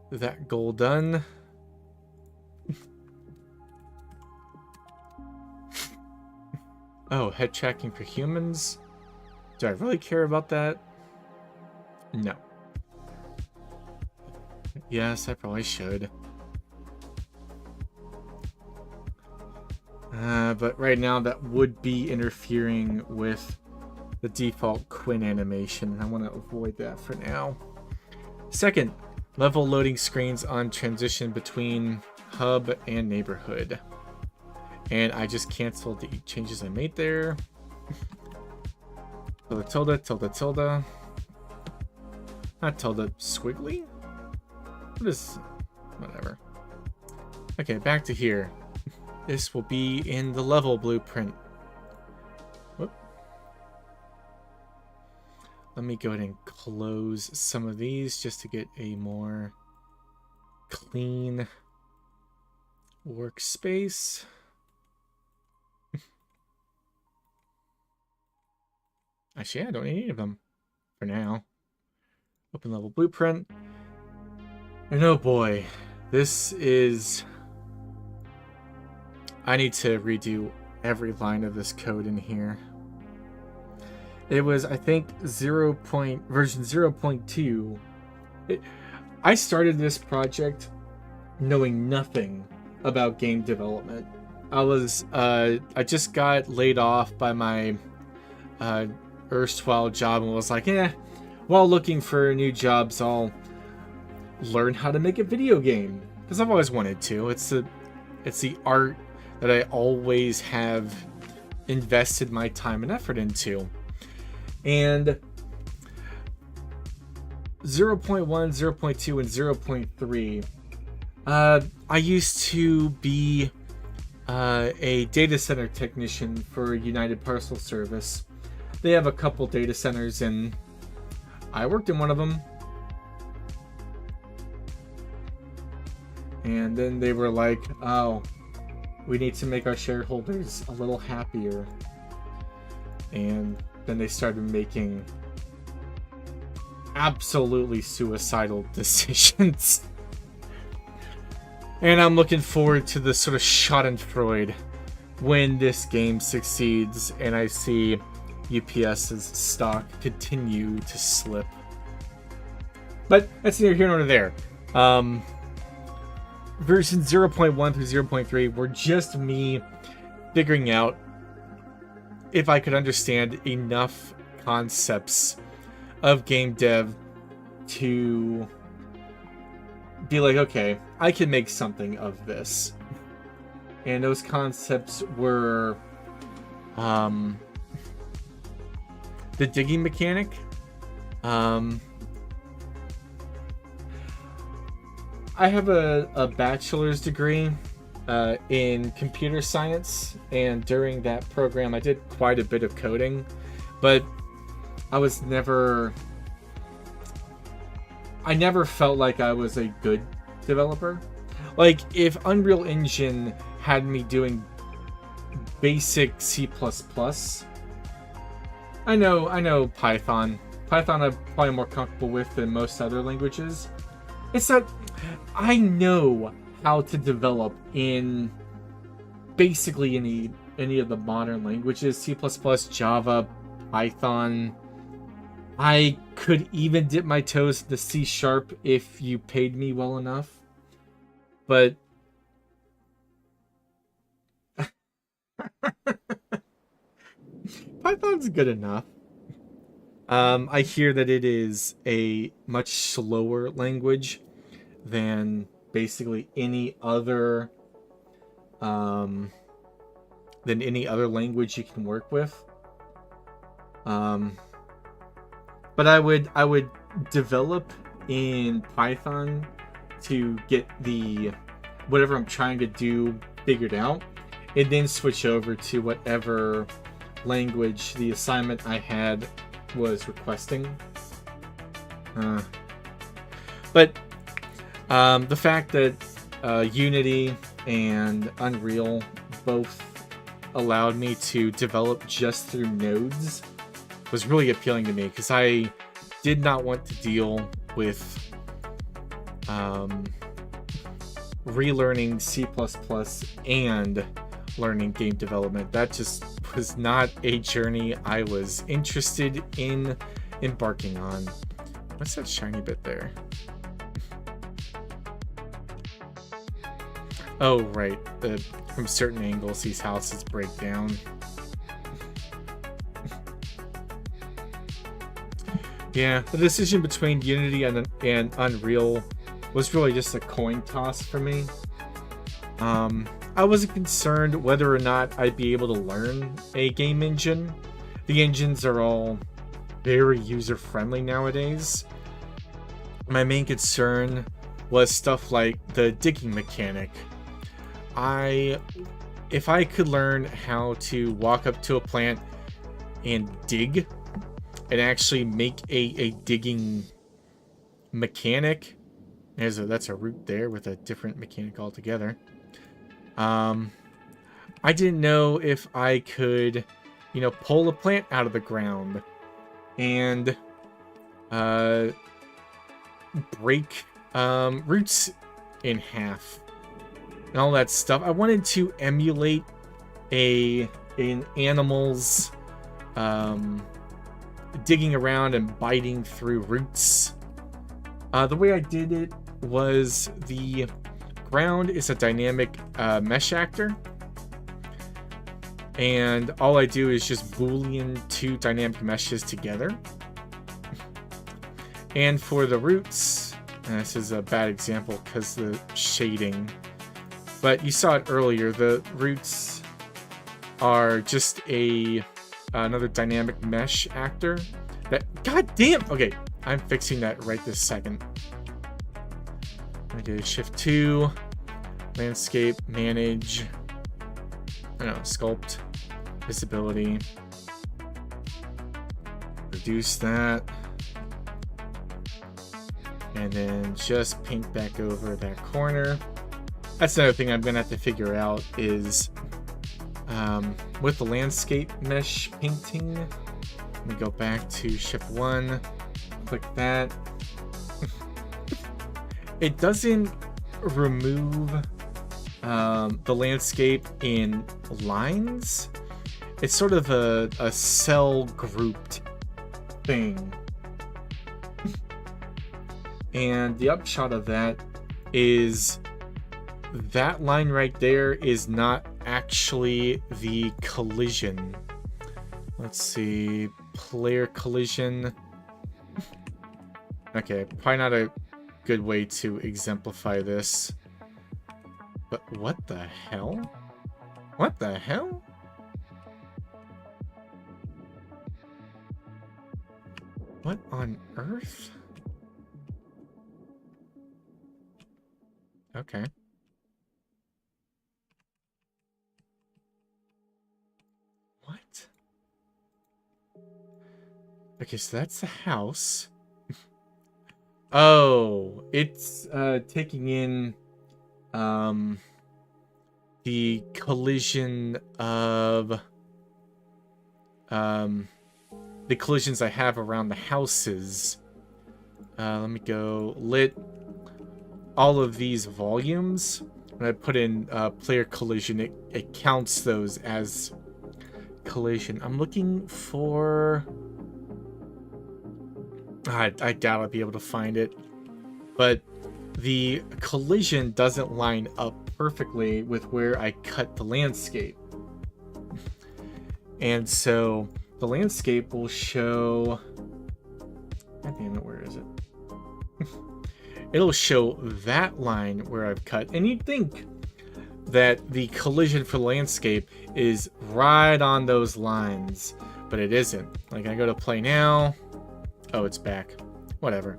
that goal done. Oh, head tracking for humans. Do I really care about that? No. Yes, I probably should. But right now that would be interfering with the default quaint animation. I want to avoid that for now. Second, level loading screens on transition between hub and neighborhood. And I just canceled the changes I made there. Tilde, tilde, tilde. Not tilde, squiggly? What is... whatever. Okay, back to here. This will be in the level blueprint. Whoop. Let me go ahead and close some of these just to get a more clean workspace. Actually, I don't need any of them for now. Open level blueprint. And oh boy, this is... I need to redo every line of this code in here. It was, I think, version 0.2. I started this project knowing nothing about game development. I just got laid off by my erstwhile job and was like, while looking for new jobs, I'll learn how to make a video game, because I've always wanted to. It's the art that I always have invested my time and effort into. And 0.1, 0.2, and 0.3, I used to be a data center technician for United Parcel Service. They have a couple data centers, and I worked in one of them. And then they were like, oh, we need to make our shareholders a little happier. And then they started making absolutely suicidal decisions. And I'm looking forward to the sort of schadenfreude when this game succeeds and I see UPS's stock continue to slip. But that's neither here nor there. Version 0.1 through 0.3 were just me figuring out if I could understand enough concepts of game dev to be like, okay, I can make something of this. And those concepts were the digging mechanic. I have a bachelor's degree in computer science, and during that program I did quite a bit of coding, but I never felt like I was a good developer. Like, if Unreal Engine had me doing basic C++, I know Python, Python I'm probably more comfortable with than most other languages. It's that I know how to develop in basically any of the modern languages. C++, Java, Python. I could even dip my toes into C# if you paid me well enough. But Python's good enough. I hear that it is a much slower language than basically any other language you can work with. But I would develop in Python to get the whatever I'm trying to do figured out, and then switch over to whatever language the assignment I had was requesting. But the fact that Unity and Unreal both allowed me to develop just through nodes was really appealing to me, because I did not want to deal with relearning C++ and learning game development. That just was not a journey I was interested in embarking on. What's that shiny bit there? Oh, right. From certain angles, these houses break down. Yeah, the decision between Unity and Unreal was really just a coin toss for me. I wasn't concerned whether or not I'd be able to learn a game engine. The engines are all very user-friendly nowadays. My main concern was stuff like the digging mechanic. If I could learn how to walk up to a plant and dig, and actually make a digging mechanic. That's a root there with a different mechanic altogether. I didn't know if I could, pull a plant out of the ground and break roots in half and all that stuff. I wanted to emulate an animal's digging around and biting through roots. The way I did it was the ground is a dynamic mesh actor, and all I do is just boolean two dynamic meshes together. And for the roots, and this is a bad example because the shading, but you saw it earlier, the roots are just another dynamic mesh actor that, god damn, okay, I'm fixing that right this second. I do shift 2, landscape, manage, sculpt, visibility, reduce that, and then just paint back over that corner. That's another thing I'm gonna have to figure out is with the landscape mesh painting, let me go back to shift 1, click that. It doesn't remove the landscape in lines. It's sort of a cell grouped thing. And the upshot of that is that line right there is not actually the collision. Let's see, player collision. Okay, probably not a good way to exemplify this. But what the hell? What the hell? What on earth? Okay. What? Okay, so that's the house. Oh, it's taking in the collision of the collisions I have around the houses. Let me go lit. All of these volumes, when I put in player collision, it counts those as collision. I'm looking for... I doubt I'll be able to find it. But the collision doesn't line up perfectly with where I cut the landscape. And so the landscape will show... God damn it, where is it? It'll show that line where I've cut. And you'd think that the collision for the landscape is right on those lines, but it isn't. Like, I go to play now. Oh, it's back. Whatever.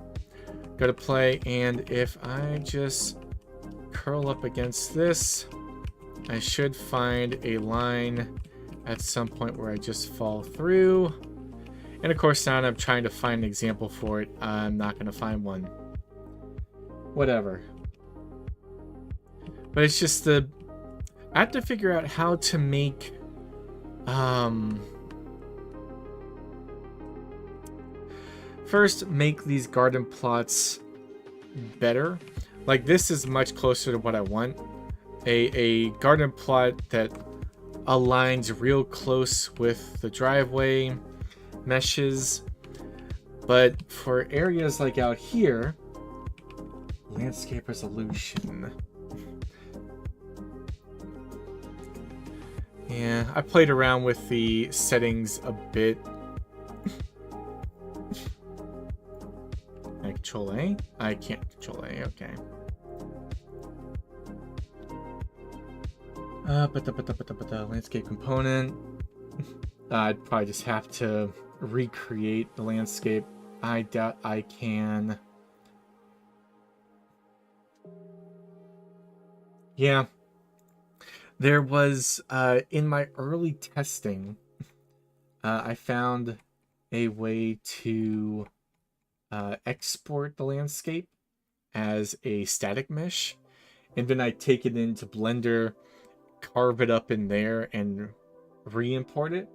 Go to play, and if I just curl up against this, I should find a line at some point where I just fall through. And of course, now I'm trying to find an example for it. I'm not going to find one. Whatever. But it's just I have to figure out how to make first make these garden plots better. Like, this is much closer to what I want. A garden plot that aligns real close with the driveway meshes. But for areas like out here, landscape resolution. Yeah, I played around with the settings a bit. I control A? I can't control A, okay. But the landscape component. I'd probably just have to recreate the landscape. I doubt I can. Yeah. There was, in my early testing, I found a way to export the landscape as a static mesh, and then I take it into Blender, carve it up in there, and re-import it.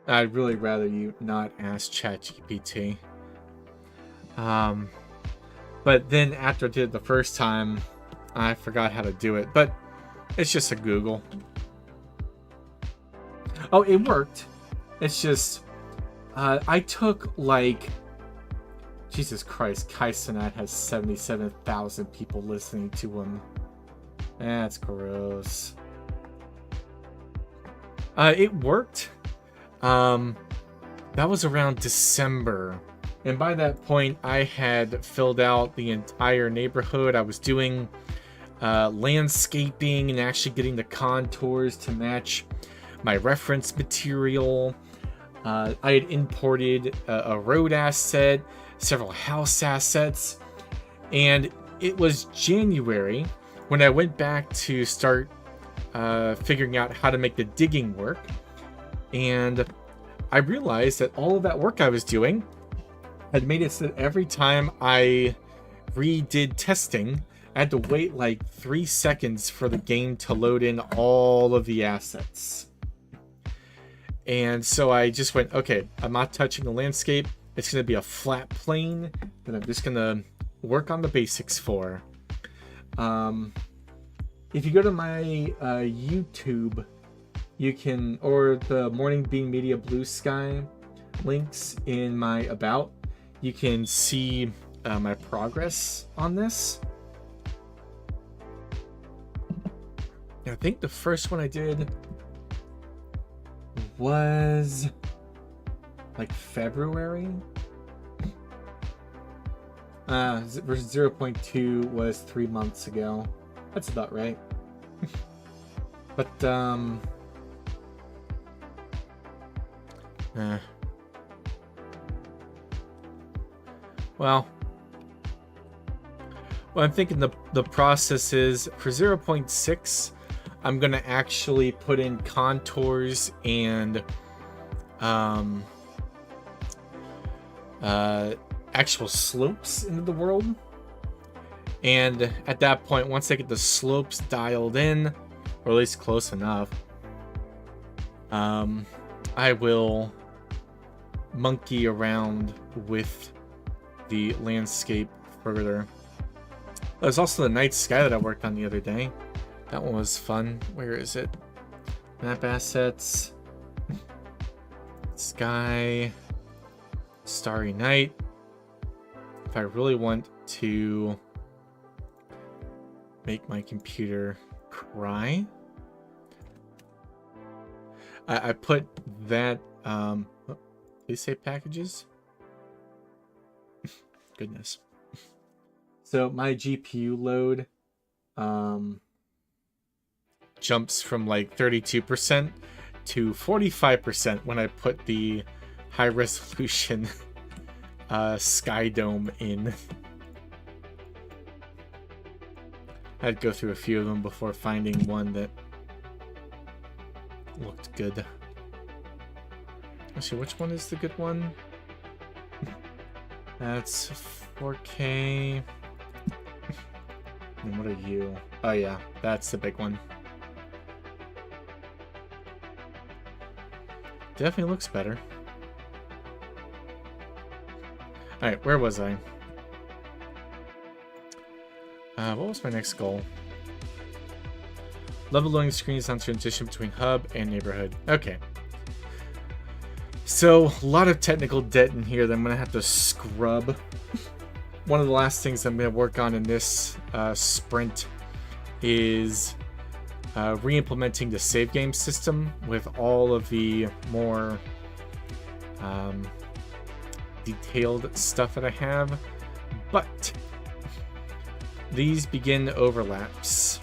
I'd really rather you not ask ChatGPT. But then after I did it the first time, I forgot how to do it. But it's just a Google. Oh, it worked. It's just... I took, like... Jesus Christ, Kai Cenat has 77,000 people listening to him. That's gross. It worked. That was around December, and by that point I had filled out the entire neighborhood. I was doing landscaping and actually getting the contours to match my reference material. I had imported a road asset, several house assets, and it was January when I went back to start figuring out how to make the digging work. And I realized that all of that work I was doing had made it so that every time I redid testing, I had to wait like 3 seconds for the game to load in all of the assets. And so I just went, okay, I'm not touching the landscape. It's going to be a flat plane that I'm just going to work on the basics for. If you go to my YouTube, you can, or the Morning Bean Media Blue Sky links in my About, you can see my progress on this. I think the first one I did was like February. Version 0.2 was 3 months ago. That's about right. But well, I'm thinking the process is for 0.6, I'm gonna actually put in contours and actual slopes into the world, And at that point, once I get the slopes dialed in, or at least close enough, I will monkey around with the landscape further. There's also the night sky that I worked on the other day. That one was fun. Where is it? Map assets. Sky. Starry night. If I really want to make my computer cry, I put that, please say packages. Goodness. So my GPU load jumps from like 32% to 45% when I put the high resolution sky dome in. I'd go through a few of them before finding one that looked good. Actually, which one is the good one? That's 4K. And what are you? Oh yeah, that's the big one. Definitely looks better. Alright, where was I? What was my next goal? Level loading screens on transition between hub and neighborhood. Okay. So, a lot of technical debt in here that I'm going to have to scrub. One of the last things I'm going to work on in this sprint is re-implementing the save game system with all of the more detailed stuff that I have. But these begin overlaps.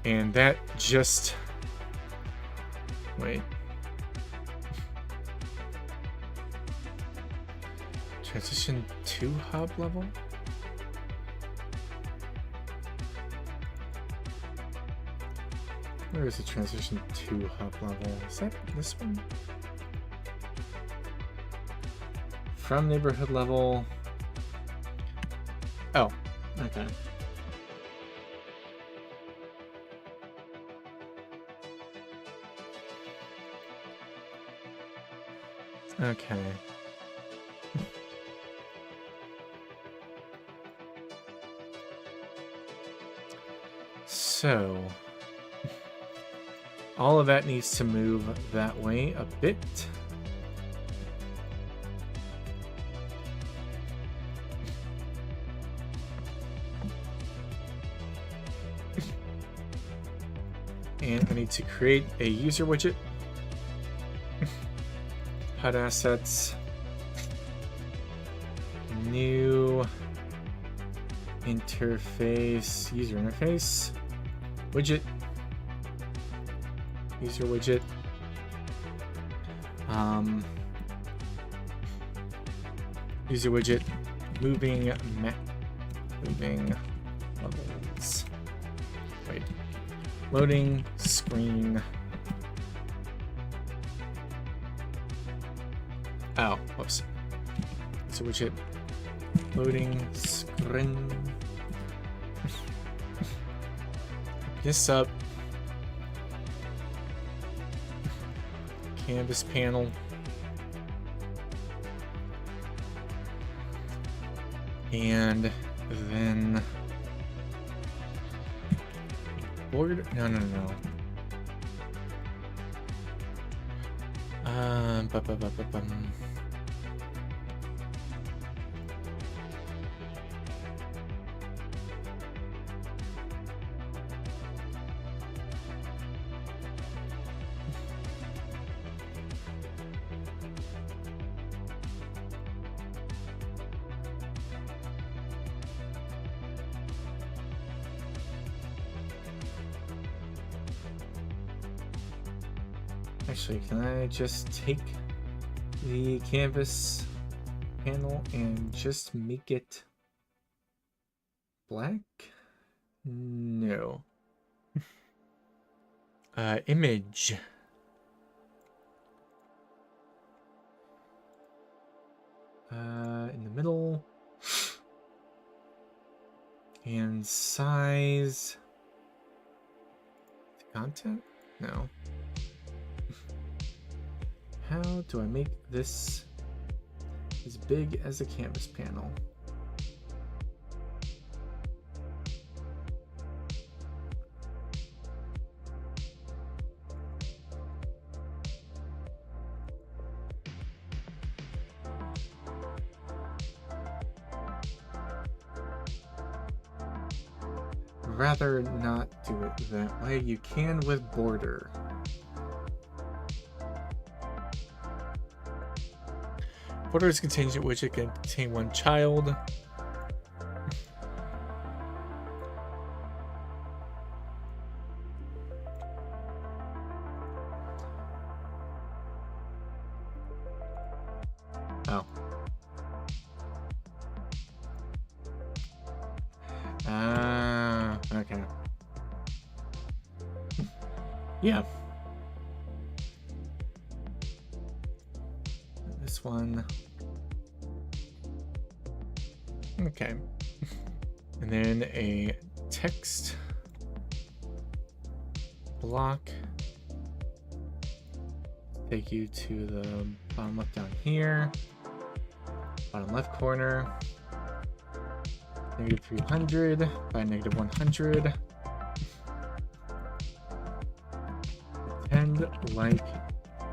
And that just... Wait. Transition to hub level? Where is the transition to hub level? Is that this one? From neighborhood level... Oh, okay. Okay. So, all of that needs to move that way a bit. And I need to create a user widget. HUD assets. New interface, user interface. Widget. User widget. User widget. Moving map. Moving levels. Wait. Loading screen. Oh, whoops. So widget. Loading screen. This up. Canvas panel. And then border. No. Actually, can I just take the canvas panel and just make it black? No. Image. In the middle. And size. Content? No. How do I make this as big as a canvas panel? Rather not do it that way. You can with border. Border is a contingent which it can contain one child. Oh. Okay. Yeah. This one. Okay. And then a text block. Take you to the bottom left down here. Bottom left corner. Negative 300 by negative 100. Pretend like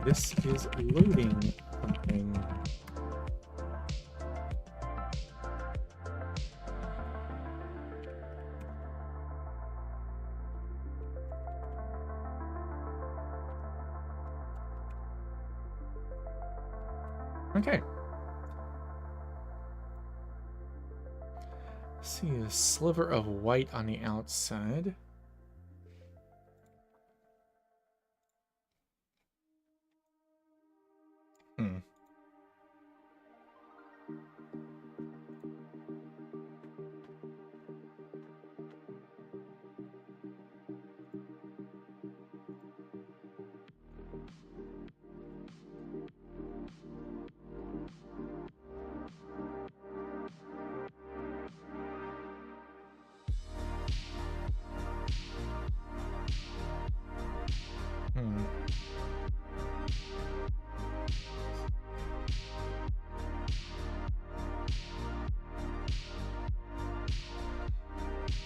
this is loading something. Okay. See a sliver of white on the outside.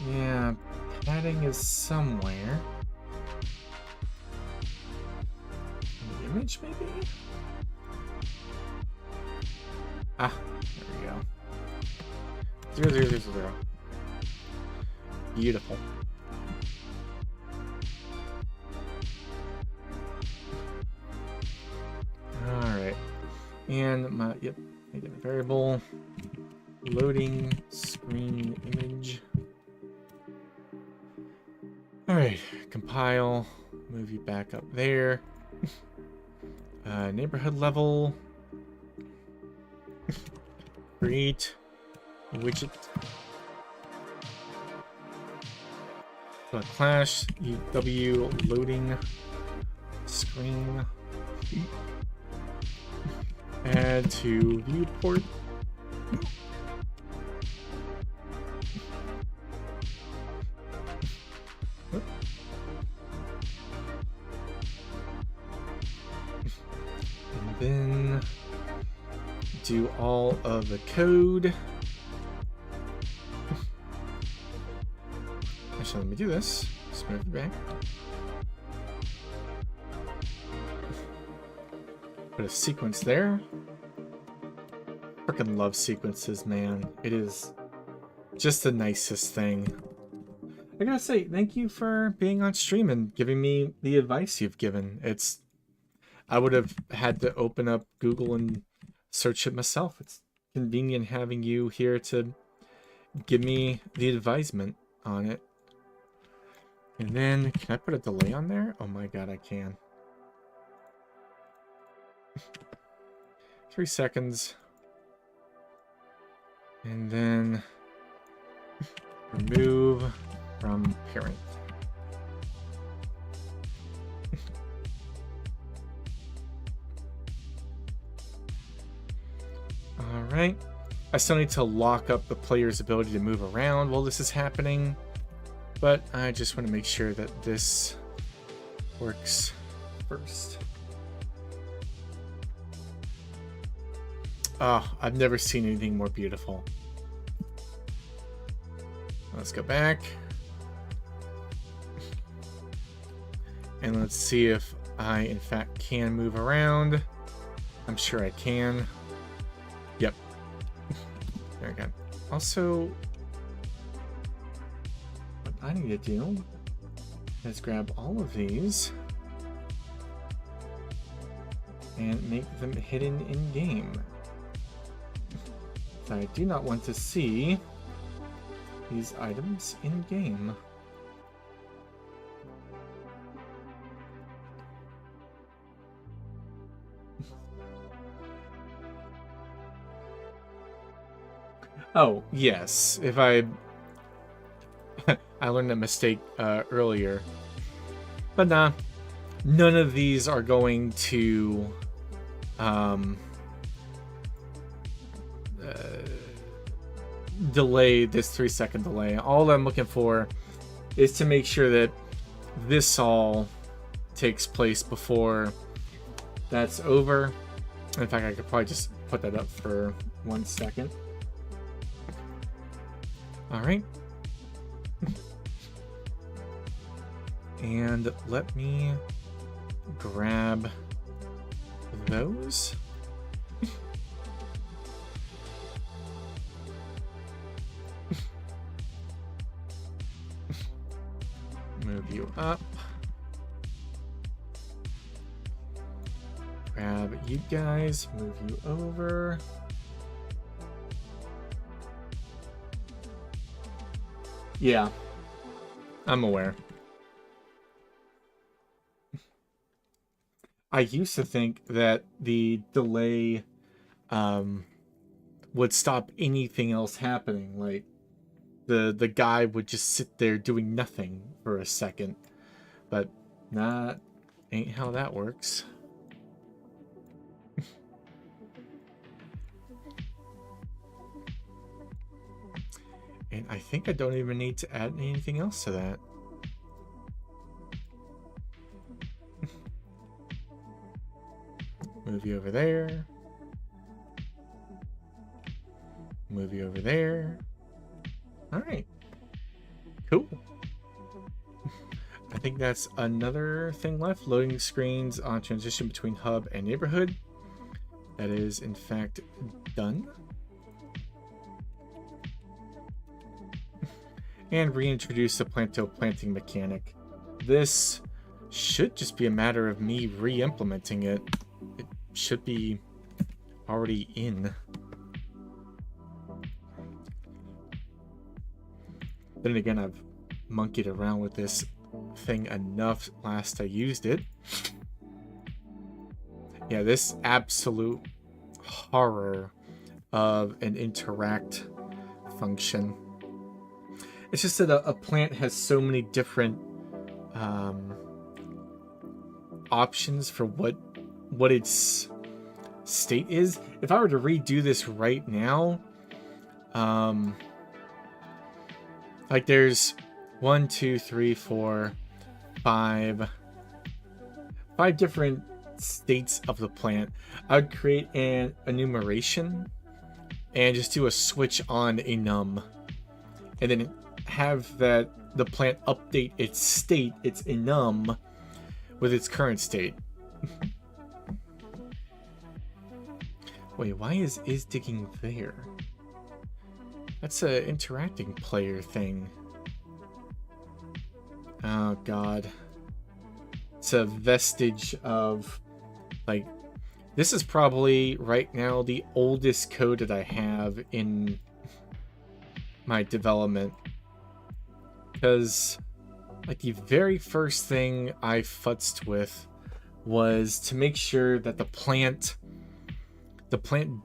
Yeah, padding is somewhere. The image, maybe? Ah, there we go. 0, 0, 0, 0. Beautiful. Alright. And my, yep, make it a variable. Loading screen image. Alright, compile, move you back up there. Neighborhood level. Create widget. Clash UW loading screen. Add to viewport. And then do all of the code. Actually, let me do this. Just move it back. Put a sequence there. Freaking love sequences, man. It is just the nicest thing. I gotta say, thank you for being on stream and giving me the advice you've given. I would have had to open up Google and search it myself. It's convenient having you here to give me the advisement on it. And then, can I put a delay on there? Oh my god, I can. 3 seconds. And then remove from parent. Alright. I still need to lock up the player's ability to move around while this is happening, but I just want to make sure that this works first. Oh, I've never seen anything more beautiful. Let's go back. And let's see if I, in fact, can move around. I'm sure I can. Yep. There we go. Also, what I need to do is grab all of these and make them hidden in-game. I do not want to see these items in-game. Oh, yes. If I learned a mistake earlier. But nah, none of these are going to delay this 3-second delay. All I'm looking for is to make sure that this all takes place before that's over. In fact, I could probably just put that up for 1 second. All right. And let me grab those. Move you up. Grab you guys, move you over. Yeah, I'm aware. I used to think that the delay would stop anything else happening. Like the guy would just sit there doing nothing for a second. But that ain't how that works. And I think I don't even need to add anything else to that. Move you over there. Move you over there. All right. Cool. I think that's another thing left. Loading screens on transition between hub and neighborhood. That is, in fact, done. And reintroduce the Planto planting mechanic. This should just be a matter of me re-implementing it. It should be already in. Then again, I've monkeyed around with this thing enough last I used it. Yeah, this absolute horror of an interact function. It's just that a plant has so many different options for what its state is. If I were to redo this right now, like there's 1, 2, 3, 4, 5 different states of the plant. I would create an enumeration and just do a switch on a num, and then have the plant update its state, its enum, with its current state. Wait, why is digging there? That's a interacting player thing. Oh god. It's a vestige of, like, this is probably right now the oldest code that I have in my development. Because, like, the very first thing I futzed with was to make sure that the plant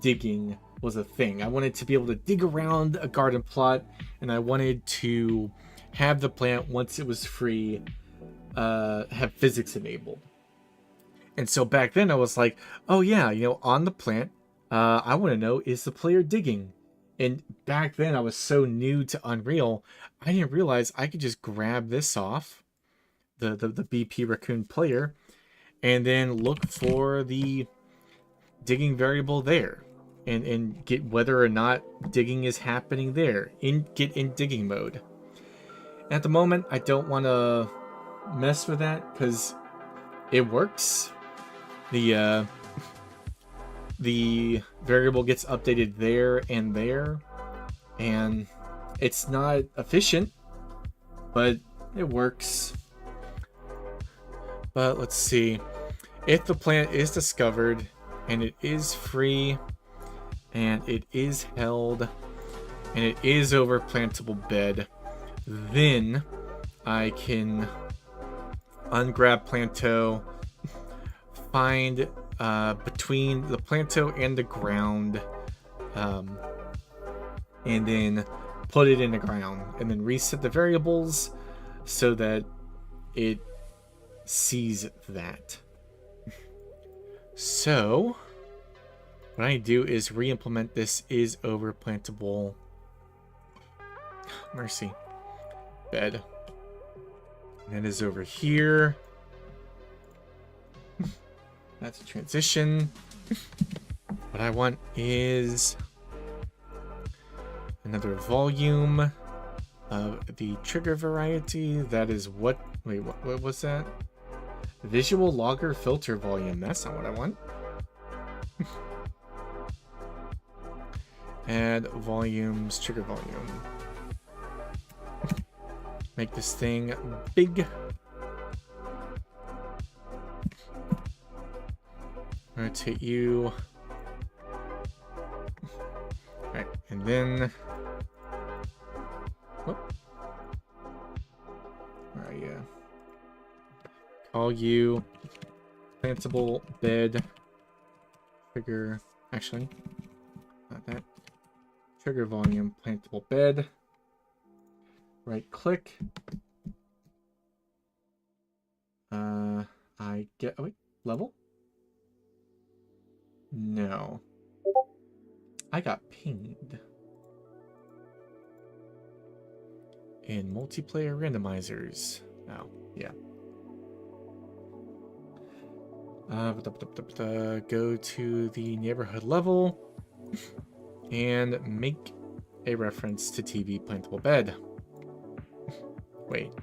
digging was a thing. I wanted to be able to dig around a garden plot, and I wanted to have the plant, once it was free, have physics enabled. And so back then I was like, oh yeah, on the plant, I want to know, is the player digging? And back then I was so new to Unreal, I didn't realize I could just grab this off the BP Raccoon player and then look for the digging variable there and get whether or not digging is happening there. Get in digging mode. And at the moment, I don't want to mess with that because it works. The variable gets updated there, and it's not efficient, but it works. But let's see. If the plant is discovered, and it is free, and it is held, and it is over plantable bed, then I can ungrab Planto, find between the Planto and the ground, and then put it in the ground, and then reset the variables so that it sees that. So what I do is re-implement this is over plantable bed. And that is over here. That's a transition. What I want is another volume of the trigger variety. That is what was that? Visual logger filter volume. That's not what I want. Add volumes, trigger volume. Make this thing big. Rotate you. Alright, and then call you plantable bed trigger. Actually, not that. Trigger volume plantable bed. Right click. I get level? No. I got pinged. In multiplayer randomizers. Oh, yeah. Go to the neighborhood level and make a reference to TV plantable bed. Wait.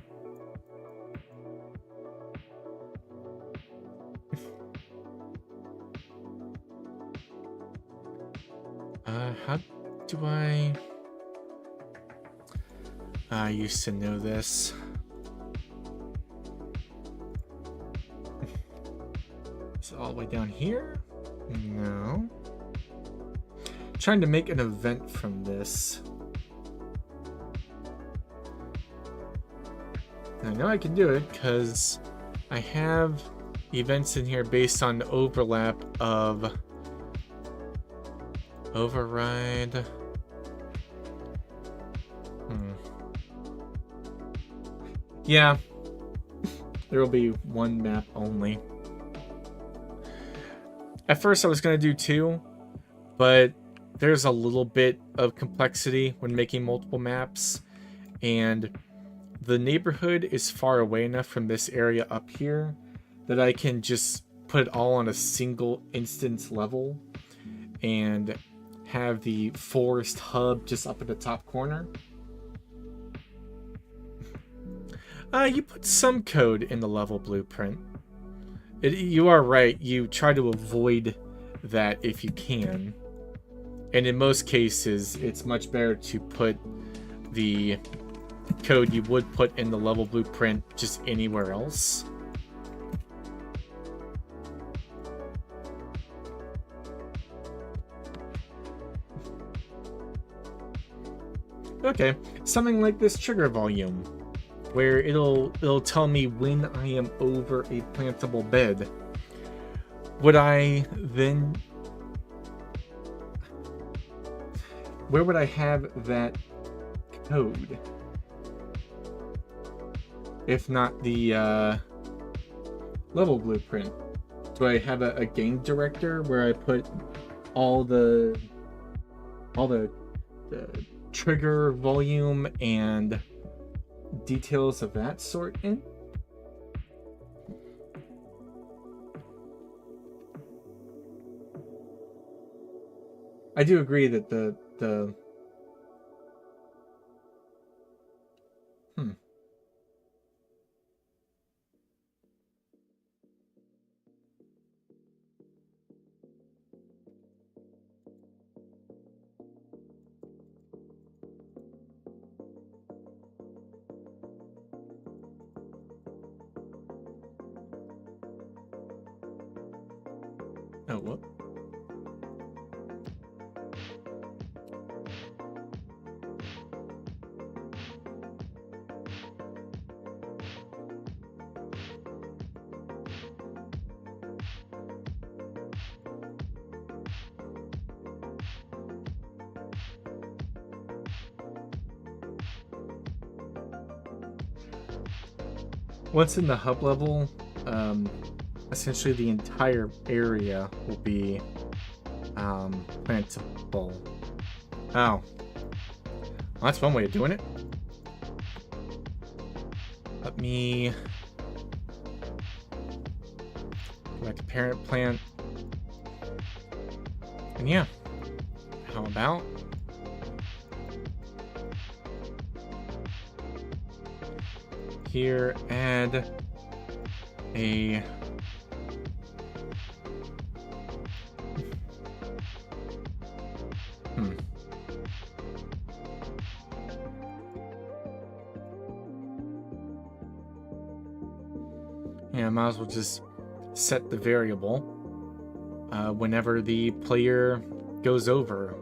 How do I used to know this. Is it all the way down here? No. Trying to make an event from this. I know I can do it because I have events in here based on overlap of override. Yeah, there will be one map only. At first I was going to do two, but there's a little bit of complexity when making multiple maps, and the neighborhood is far away enough from this area up here that I can just put it all on a single instance level and have the forest hub just up at the top corner. You put some code in the level blueprint. You are right, you try to avoid that if you can. And in most cases, it's much better to put the code you would put in the level blueprint just anywhere else. Okay, something like this trigger volume, where it'll tell me when I am over a plantable bed. Would I then... Where would I have that code? If not the level blueprint. Do I have a game director where I put all the the trigger volume and details of that sort in. I do agree that the oh, what? Once in the hub level, essentially the entire area will be plantable. Oh, well, that's one way of doing it. Let me go back to parent plant. And yeah, how about here add a yeah, might as well just set the variable whenever the player goes over.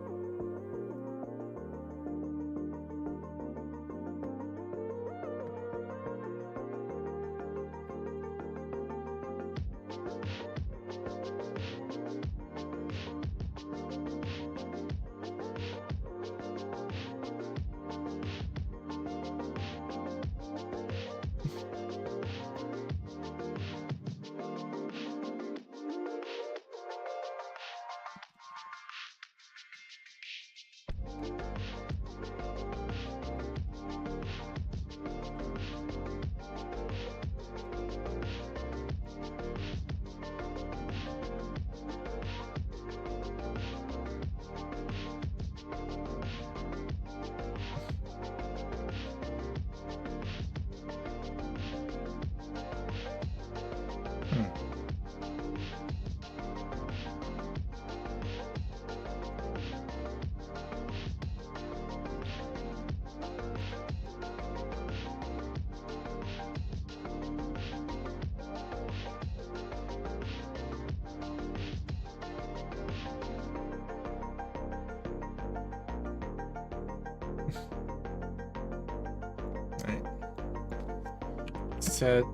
Set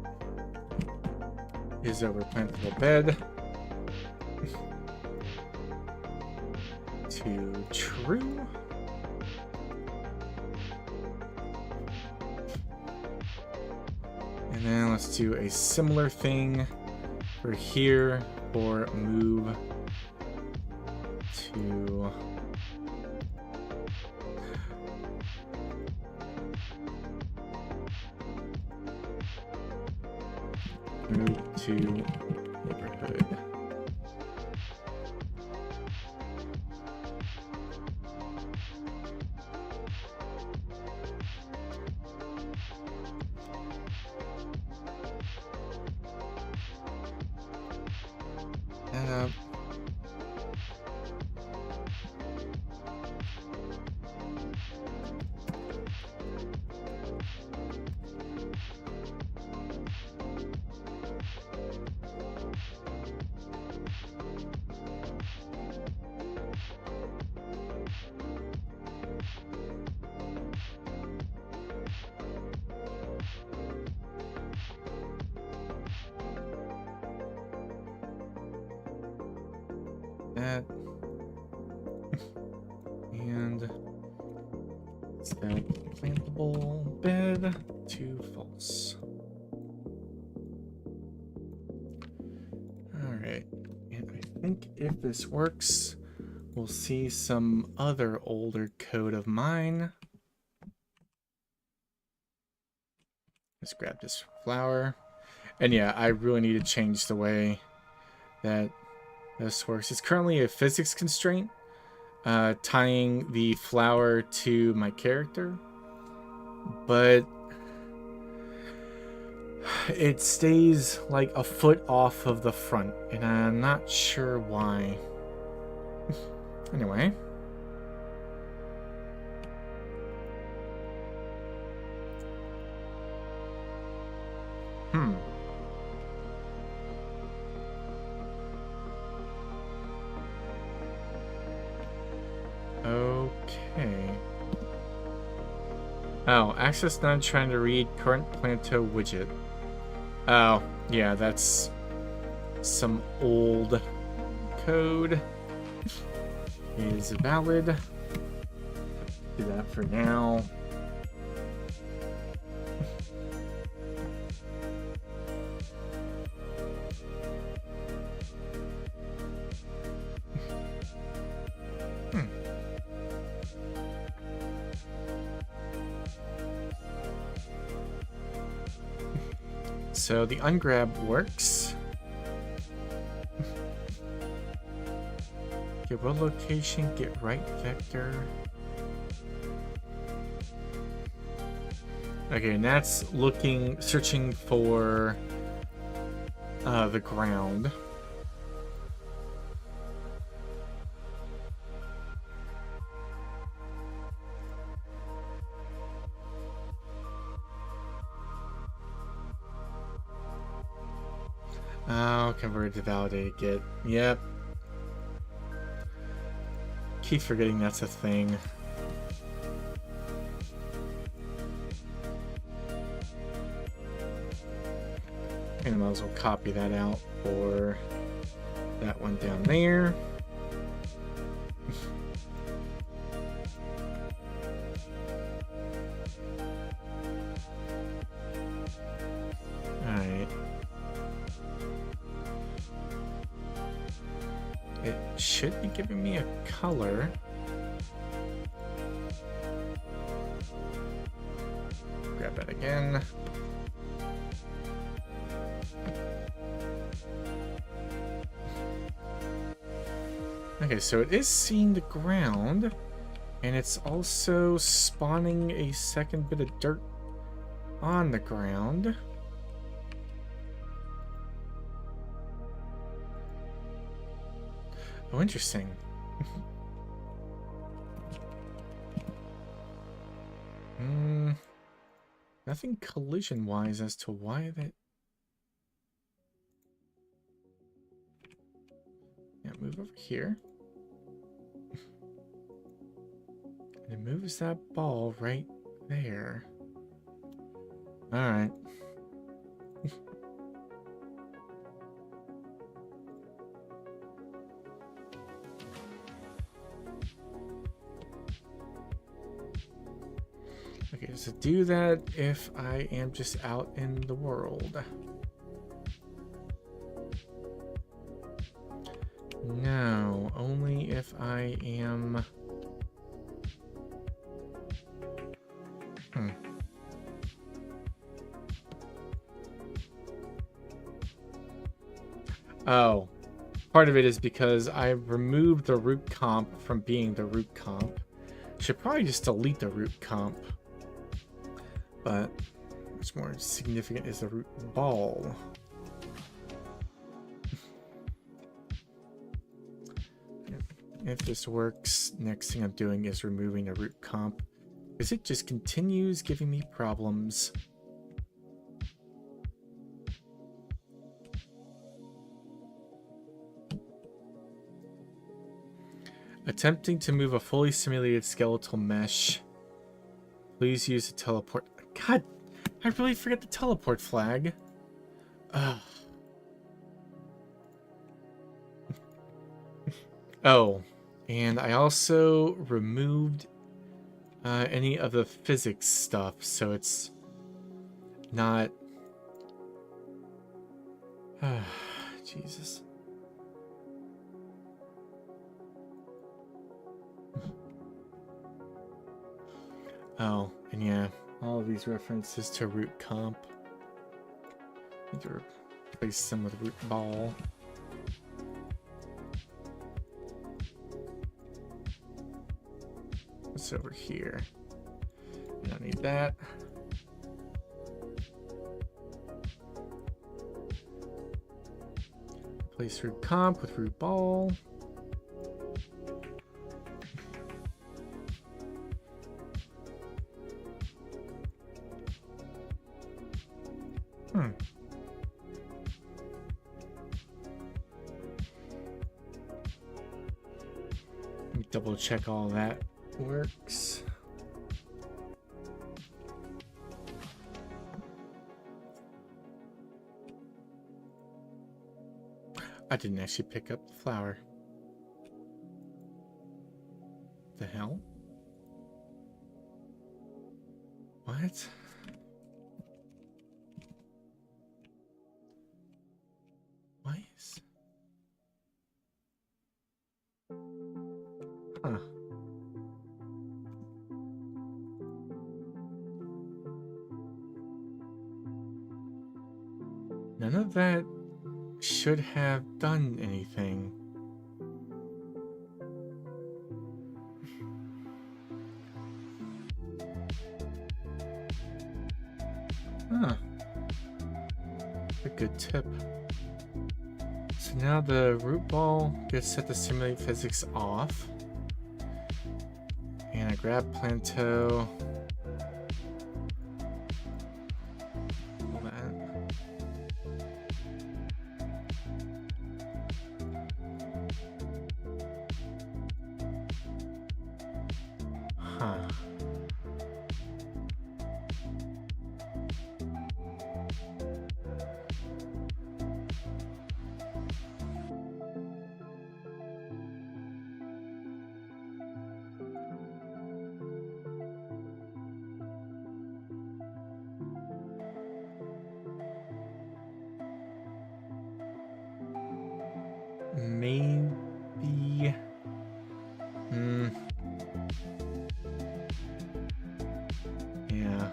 is over plantable bed to true. And then let's do a similar thing for here, or move to neighborhood. That and set plantable bed to false. All right, and I think if this works, we'll see some other older code of mine. Let's grab this flower. And yeah, I really need to change the way that this works. It's currently a physics constraint, tying the flower to my character, but it stays like a foot off of the front, and I'm not sure why. Anyway. Okay. Oh, access not trying to read current Planto widget. Oh, yeah, that's some old code. Is valid. Do that for now. So the ungrab works. Get road location, get right vector. Okay, and that's searching for the ground. Oh, converted to validated get. Yep. Keep forgetting that's a thing. And I might as well copy that out for that one down there. Alright. It should be giving me a color. Grab that again. Okay, so it is seeing the ground, and it's also spawning a second bit of dirt on the ground. Oh, interesting. Nothing collision-wise as to why that... Yeah, move over here. And it moves that ball right there. Alright. Okay, does it do that if I am just out in the world? No, only if I am... Oh, part of it is because I removed the root comp from being the root comp. Should probably just delete the root comp. But what's more significant is the root ball. If this works, next thing I'm doing is removing the root comp, because it just continues giving me problems. Attempting to move a fully simulated skeletal mesh. Please use the teleport. God, I really forget the teleport flag. Ugh. Oh, and I also removed any of the physics stuff, so it's not... Jesus. Oh, and yeah, all of these references to root comp. Need to replace them with root ball. What's over here? I don't need that. Replace root comp with root ball. Double check all that works. I didn't actually pick up the flower. The hell? What? Why is... Huh. None of that should have done anything. Huh. A good tip. So now the root ball gets set to simulate physics off. And I grab Planto. Hold that. Huh. Maybe. Yeah.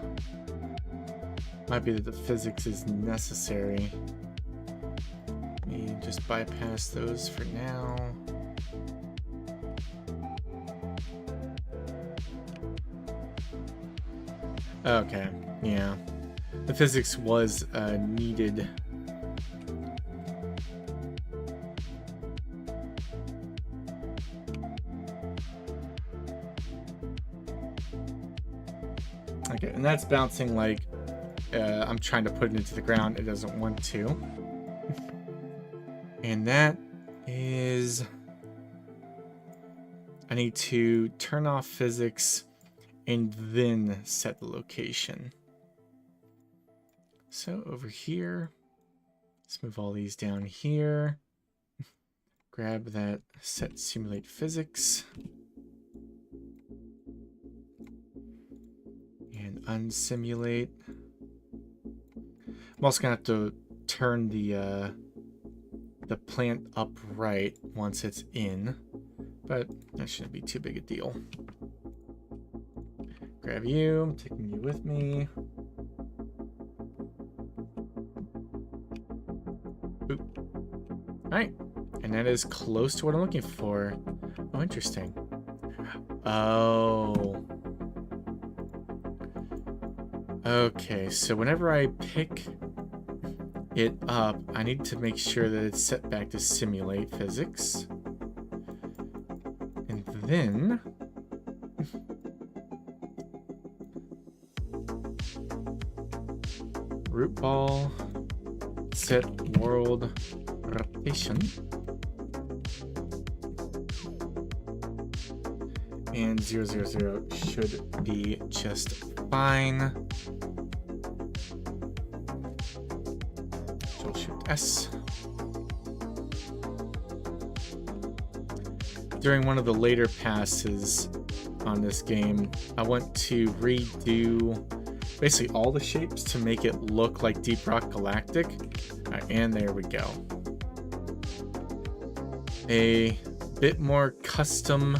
Might be that the physics is necessary. Maybe just bypass those for now. Okay, yeah. The physics was needed. Okay, and that's bouncing like I'm trying to put it into the ground. It doesn't want to. And that is... I need to turn off physics and then set the location. So over here, let's move all these down here. Grab that set simulate physics. And unsimulate. I'm also gonna have to turn the plant upright once it's in, but that shouldn't be too big a deal. Grab you, I'm taking you with me. Boop. All right, and that is close to what I'm looking for. Oh, interesting. Oh. Okay, so whenever I pick it up, I need to make sure that it's set back to simulate physics. And then... root ball, set world rotation. And 0, 0, 0 should be just fine. Control Shift S. During one of the later passes on this game, I want to redo basically all the shapes to make it look like Deep Rock Galactic. And there we go. A bit more custom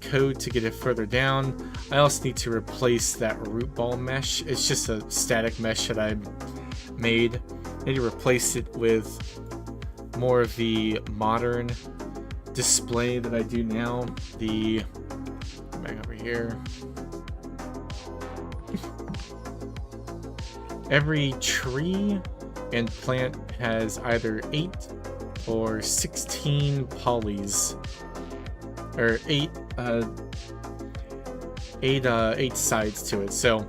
code to get it further down. I also need to replace that root ball mesh. It's just a static mesh that I made. I need to replace it with more of the modern display that I do now. The back over here. Every tree and plant has either 8 or 16 polys, or 8 sides to it. So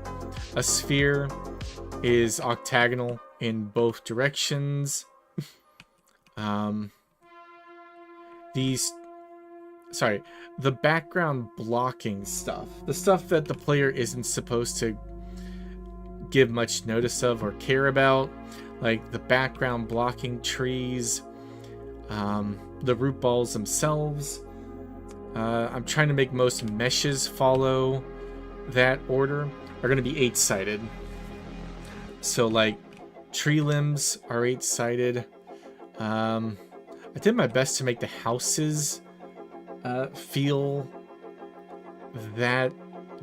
a sphere is octagonal in both directions. The background blocking stuff, the stuff that the player isn't supposed to give much notice of or care about, like the background blocking trees, the root balls themselves. I'm trying to make most meshes follow that order, are going to be 8-sided. So like tree limbs are 8-sided. I did my best to make the houses feel that,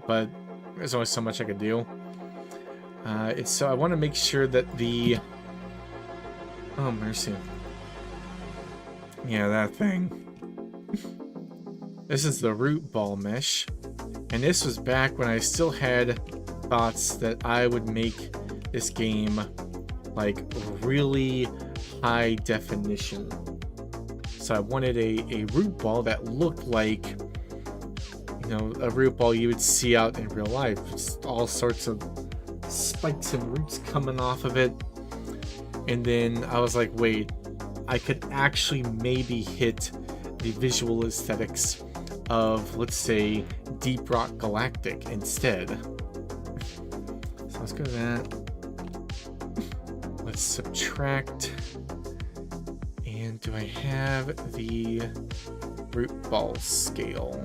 but there's only so much I could do. So I want to make sure that the... Oh, mercy. Yeah, that thing. This is the root ball mesh. And this was back when I still had thoughts that I would make this game like really high definition. So I wanted a root ball that looked like, you know, a root ball you would see out in real life. Just all sorts of spikes and roots coming off of it. And then I was like, wait, I could actually maybe hit the visual aesthetics of, let's say, Deep Rock Galactic instead. So let's go to that. Let's subtract. And do I have the root ball scale?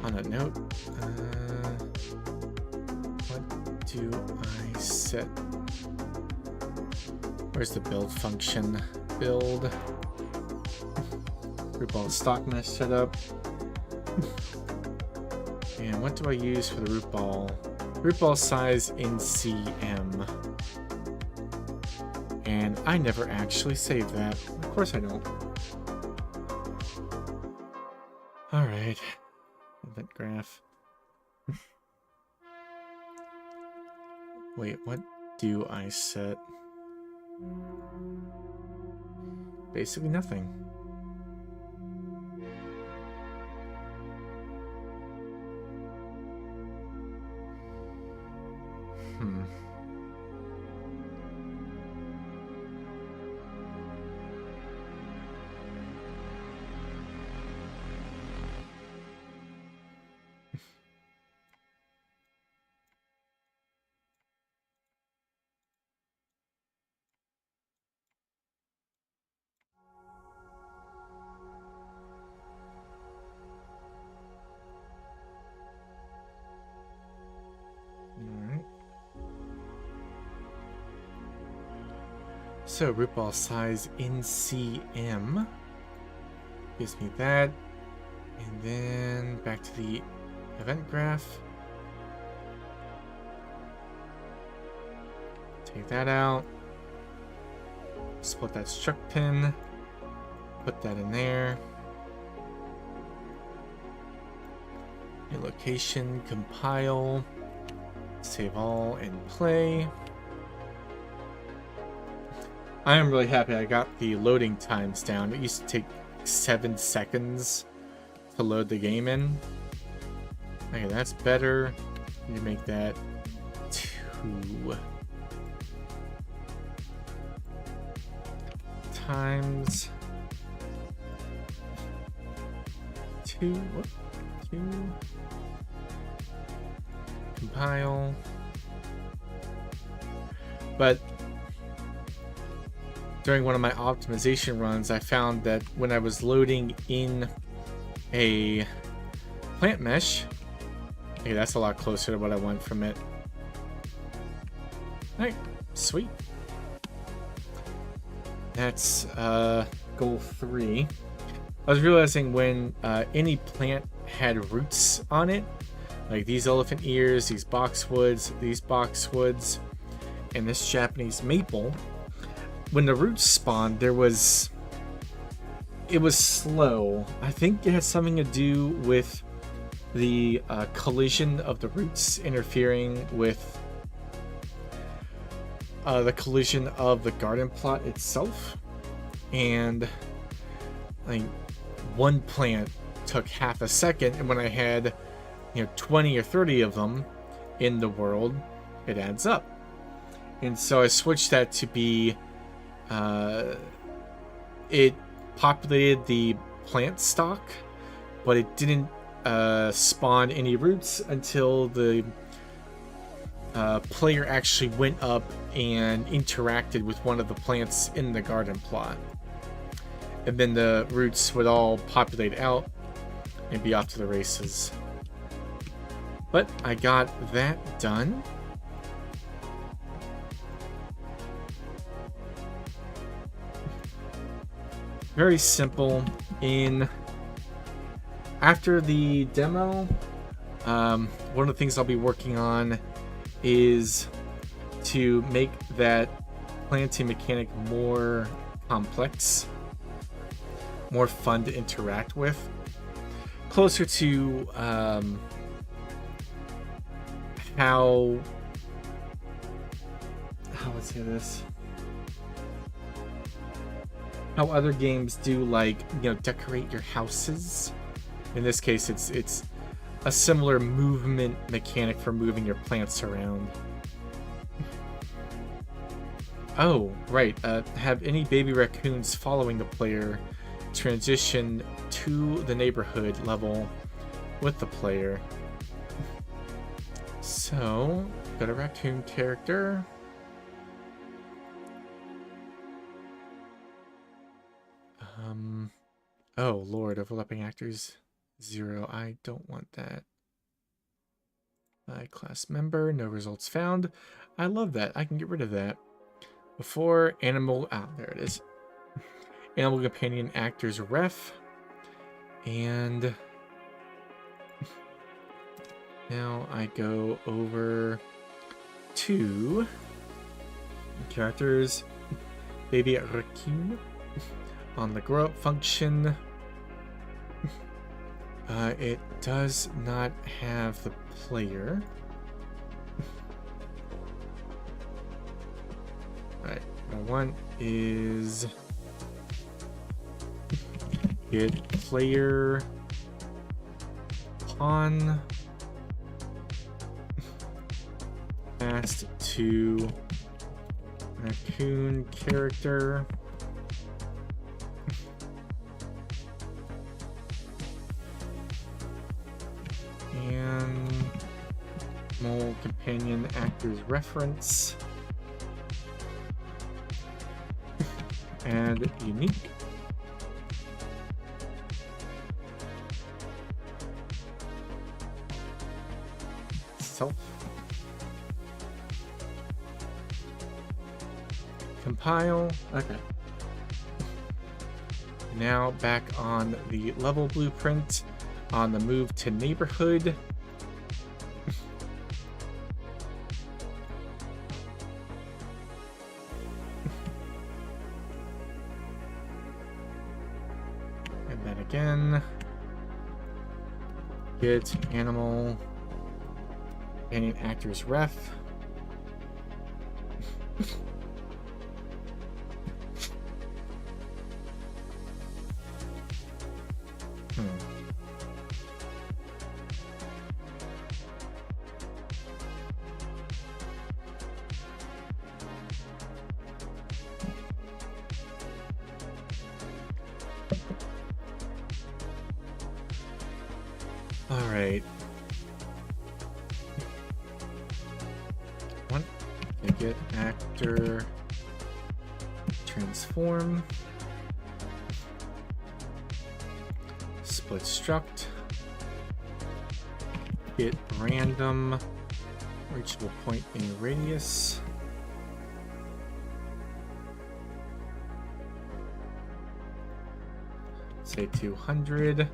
On a note, what do I set? Where's the build function? Build. Root ball stock mesh setup. And what do I use for the root ball? Root ball size in cm. And I never actually saved that. Of course I don't. Alright. Event graph. Wait, what do I set? Basically nothing. So root ball size in cm gives me that, and then back to the event graph. Take that out. Split that struct pin. Put that in there. New location, compile, save all, and play. I am really happy I got the loading times down. It used to take 7 seconds to load the game in. Okay, that's better. You make that 2 times 2. 2. Compile. But during one of my optimization runs, I found that when I was loading in a plant mesh, okay, that's a lot closer to what I want from it. Alright, sweet. that's goal 3. I was realizing when any plant had roots on it, like these elephant ears, these boxwoods, and this Japanese maple, when the roots spawned, it was slow. I think it had something to do with the collision of the roots interfering with the collision of the garden plot itself. And like one plant took half a second, and when I had 20 or 30 of them in the world, it adds up. And so I switched that to be it populated the plant stock, but it didn't spawn any roots until the player actually went up and interacted with one of the plants in the garden plot. And then the roots would all populate out and be off to the races. But I got that done. Very simple. After the demo, one of the things I'll be working on is to make that planting mechanic more complex, more fun to interact with, closer to how let's say this, how other games do, like, decorate your houses. In this case, it's a similar movement mechanic for moving your plants around. Oh, right. Have any baby raccoons following the player transition to the neighborhood level with the player. So, got a raccoon character. Oh, Lord, overlapping actors 0. I don't want that. Class member, no results found. I love that. I can get rid of that. Before animal, there it is. Animal companion actors ref. And now I go over to characters. Baby raccoon on the grow up function. It does not have the player. Alright, what I want is get player pawn passed to raccoon character. And mole companion actors reference. And unique. Self. Compile. Okay. Now back on the level blueprint. On the move to neighborhood. And then again, get animal companion actors ref. Alright. One. Get actor transform. Split struct. Get random reachable point in radius. Say 200.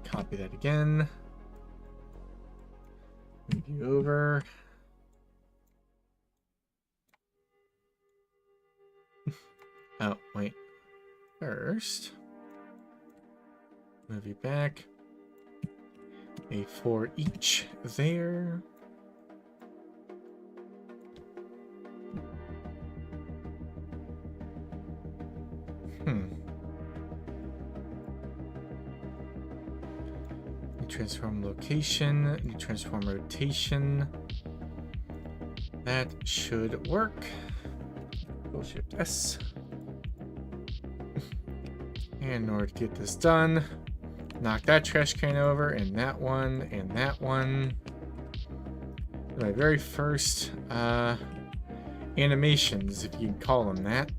Copy that again. Move you over. Oh, wait. First, move you back. A 4 each there. New transform location, new transform rotation. That should work. Shift S. And in order to get this done, knock that trash can over, and that one, and that one. My very first animations, if you can call them that.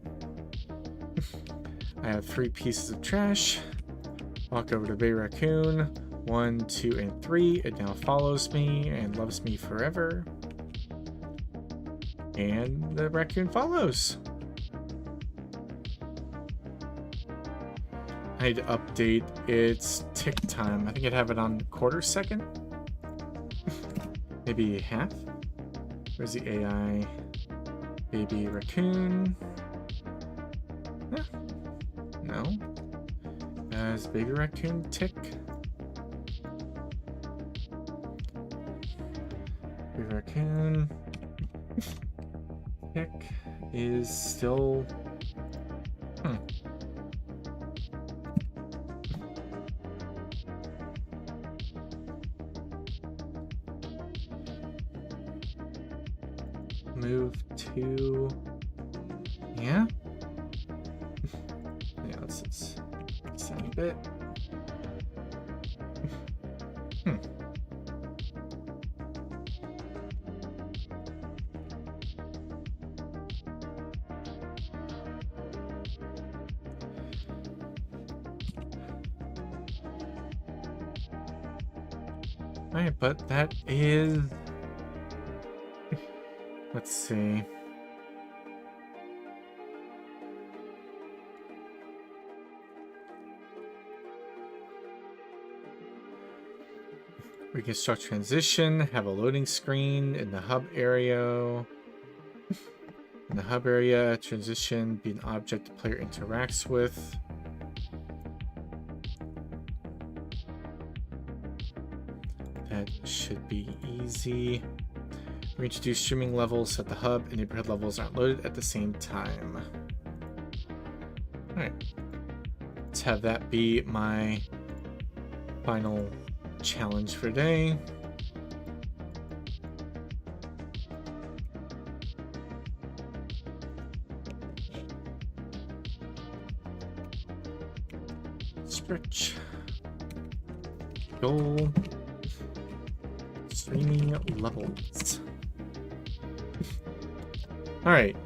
I have 3 pieces of trash. Walk over to Baby Raccoon. 1, 2, and 3. It now follows me and loves me forever. And the raccoon follows. I need to update its tick time. I think I'd have it on quarter second. Maybe half. Where's the AI? Baby Raccoon. Huh? No. Does Baby Raccoon tick? Baby Raccoon. Tick is still... Move to... Yeah? Yeah, let's extend a bit. Alright, but that is... Let's see. Reconstruct transition, have a loading screen in the hub area. In the hub area, transition, be an object the player interacts with. That should be easy. Reintroduce streaming levels so that the hub and neighborhood levels aren't loaded at the same time. Alright. Let's have that be my final challenge for today. Stretch. Goal. Streaming levels. Alright.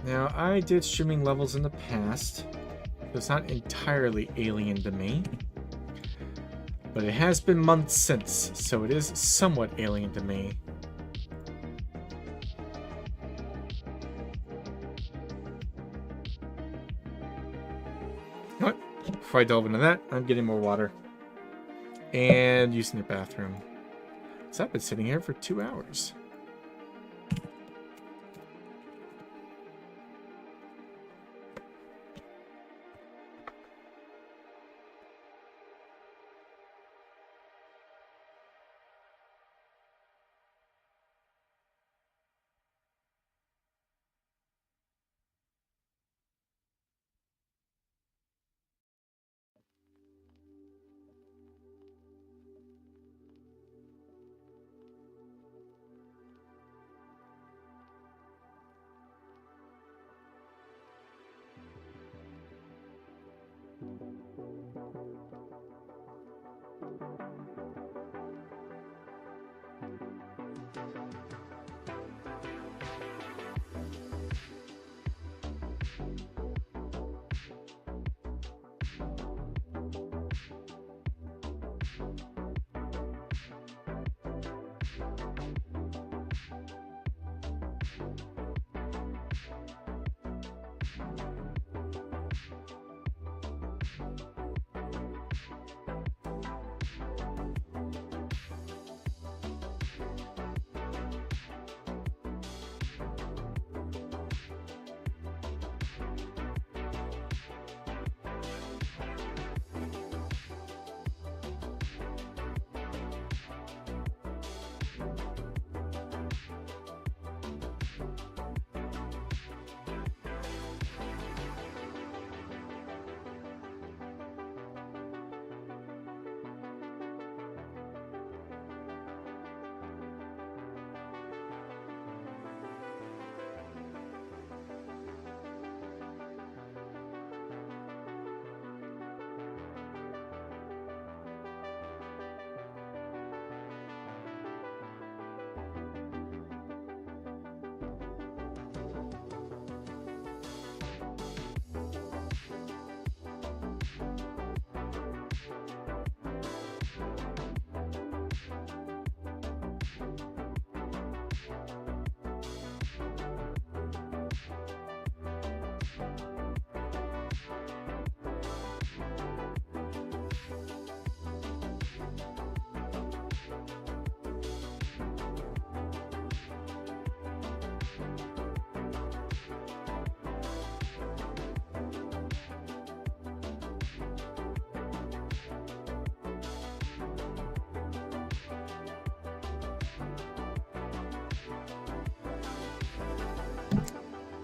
Now, I did streaming levels in the past, so it's not entirely alien to me. But it has been months since, so it is somewhat alien to me. You know what? Before I delve into that, I'm getting more water. And using the bathroom. So I've been sitting here for 2 hours.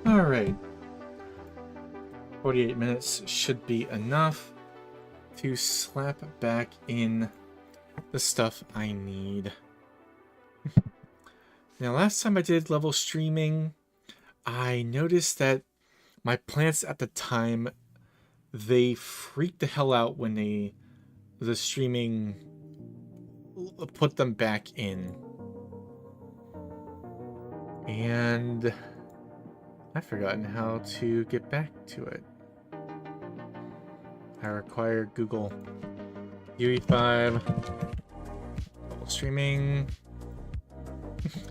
Alright. 48 minutes should be enough to slap back in the stuff I need. Now, last time I did level streaming, I noticed that my plants at the time, they freaked the hell out when the streaming put them back in. And I've forgotten how to get back to it. I require Google UE5 level streaming.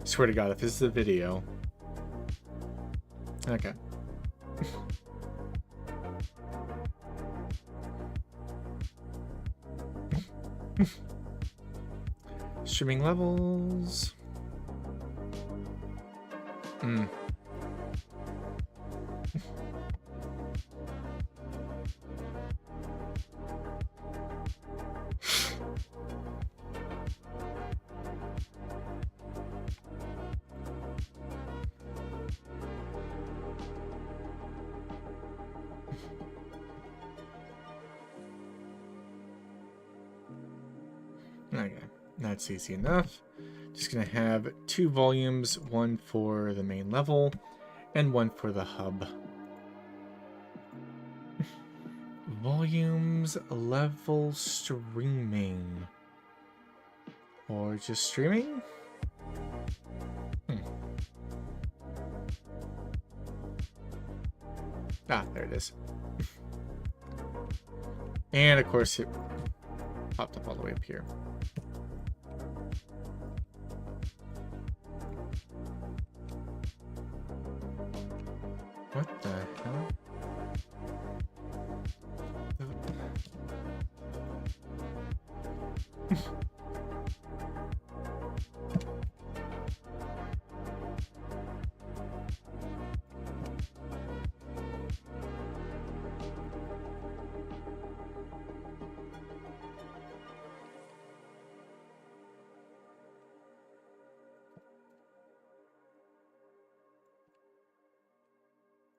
Swear to God, if this is a video. Okay. Streaming levels. Okay, that's easy enough. Just gonna have 2 volumes, one for the main level and one for the hub. Volumes, level, streaming. Or just streaming? Ah, there it is. And of course it popped up all the way up here. What the hell?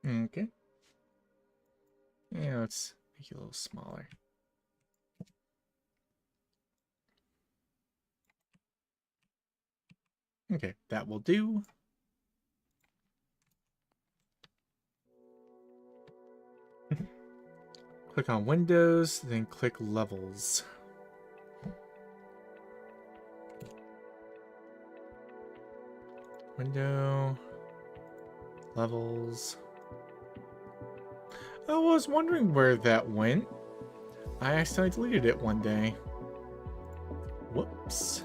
Okay. Yeah, let's make it a little smaller. Okay, that will do. Click on Windows, then click Levels. Window, Levels. I was wondering where that went. I accidentally deleted it one day. Whoops.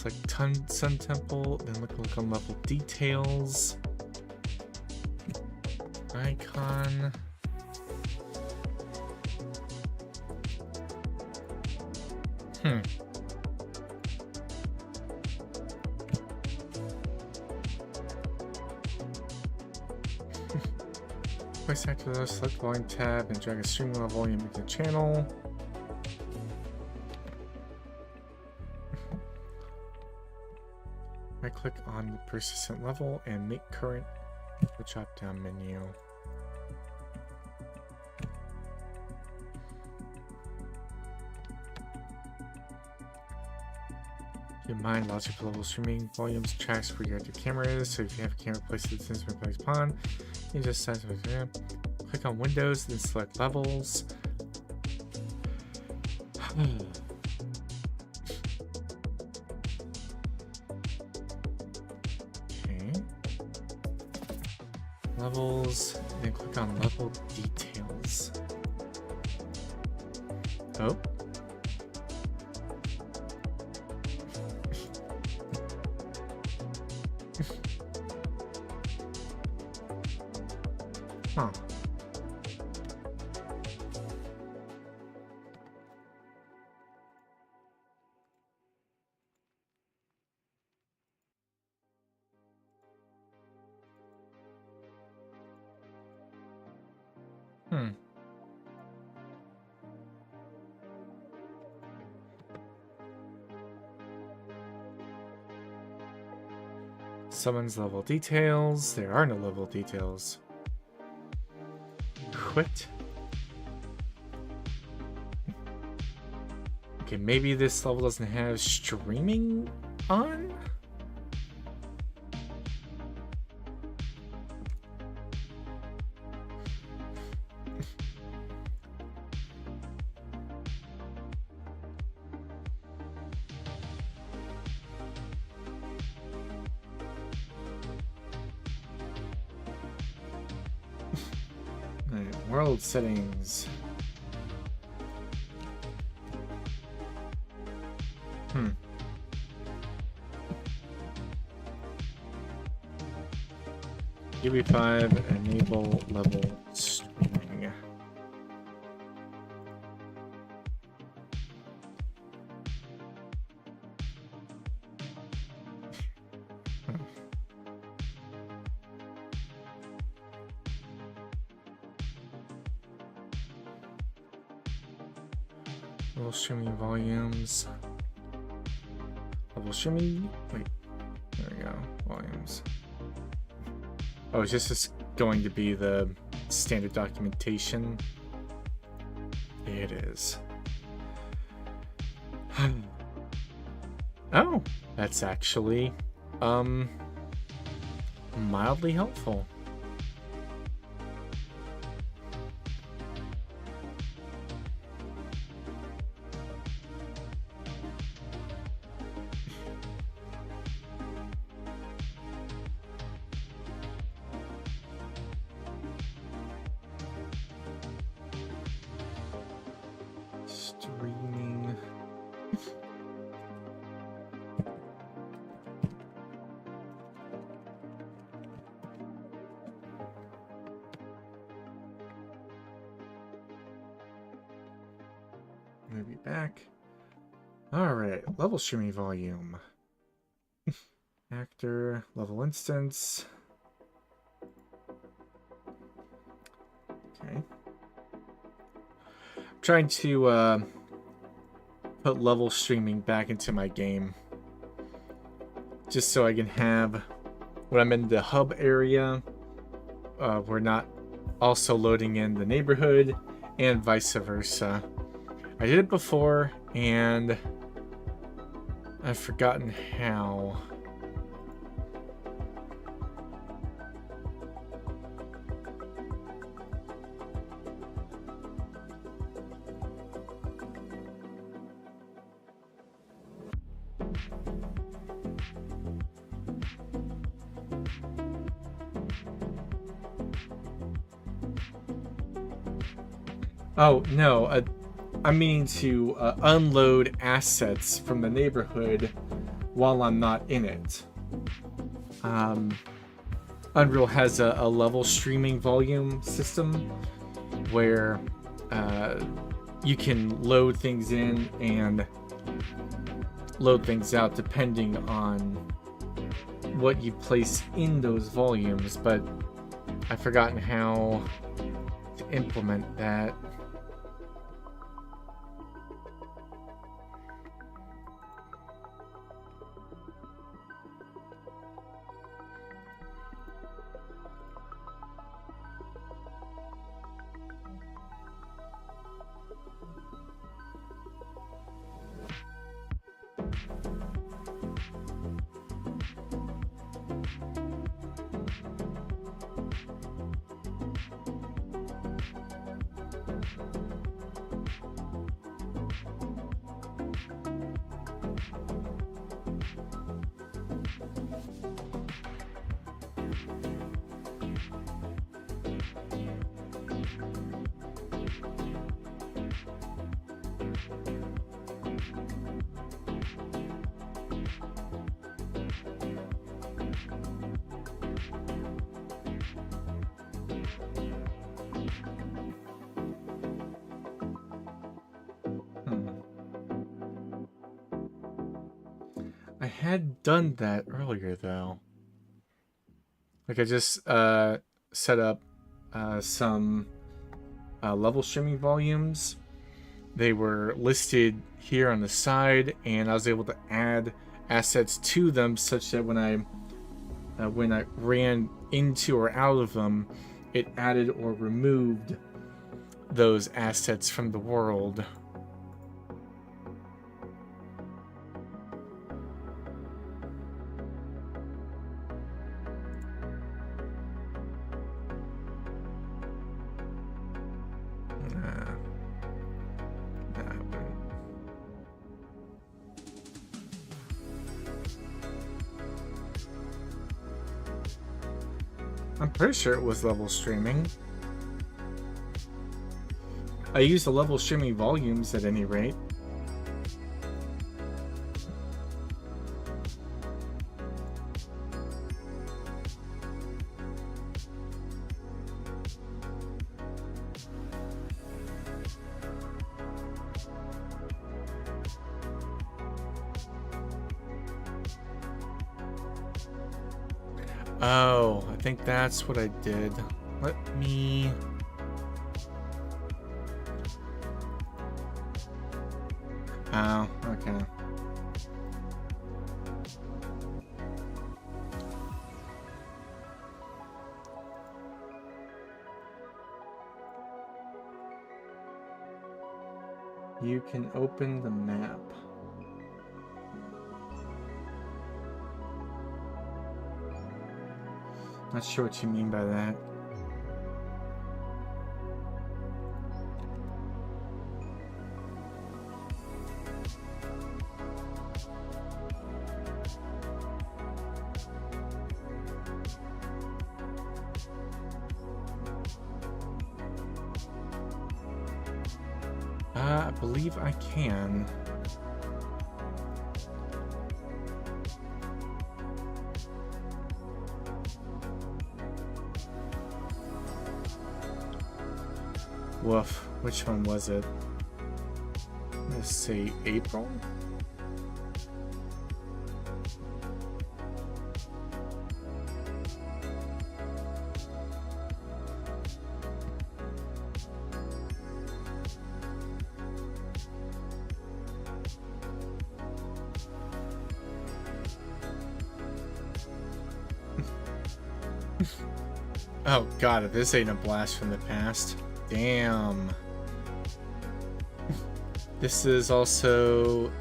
Like Sun Temple, then look on level details. Icon. Voice actor, select volume tab and drag a stream level volume into the channel. Right click on the persistent level and make current the drop down menu. Keep in mind, logic for level streaming volumes tracks where your active camera is, so if you have a camera placed at the sensor placed upon, you just click on Windows, then select levels. Okay. Levels, then click on level details. Oh. Huh. Summons level details. There are no level details. Quit. Okay, maybe this level doesn't have streaming on? Alright, world settings. UB5 enable level streaming. Level streaming volumes. Level streaming. Wait, there we go. Volumes. Oh, is this just going to be the standard documentation? It is. Oh, that's actually mildly helpful. Streaming. Maybe back. All right, level streaming volume. Actor, level instance. Okay. Trying to put level streaming back into my game, just so I can have, when I'm in the hub area, we're not also loading in the neighborhood, and vice versa. I did it before, and I've forgotten how. Oh, no, I'm meaning to unload assets from the neighborhood while I'm not in it. Unreal has a level streaming volume system where you can load things in and load things out depending on what you place in those volumes, but I've forgotten how to implement that. I had done that earlier, though. Like, I just set up some level streaming volumes. They were listed here on the side, and I was able to add assets to them such that when I ran into or out of them, it added or removed those assets from the world. I'm pretty sure it was level streaming. I used the level streaming volumes at any rate. Oh, I think that's what I did. Let me... Oh, okay. You can open the map. Not sure what you mean by that. I believe I can. Woof. Which one was it? Let's say April? Oh god, if this ain't a blast from the past. Damn. This is also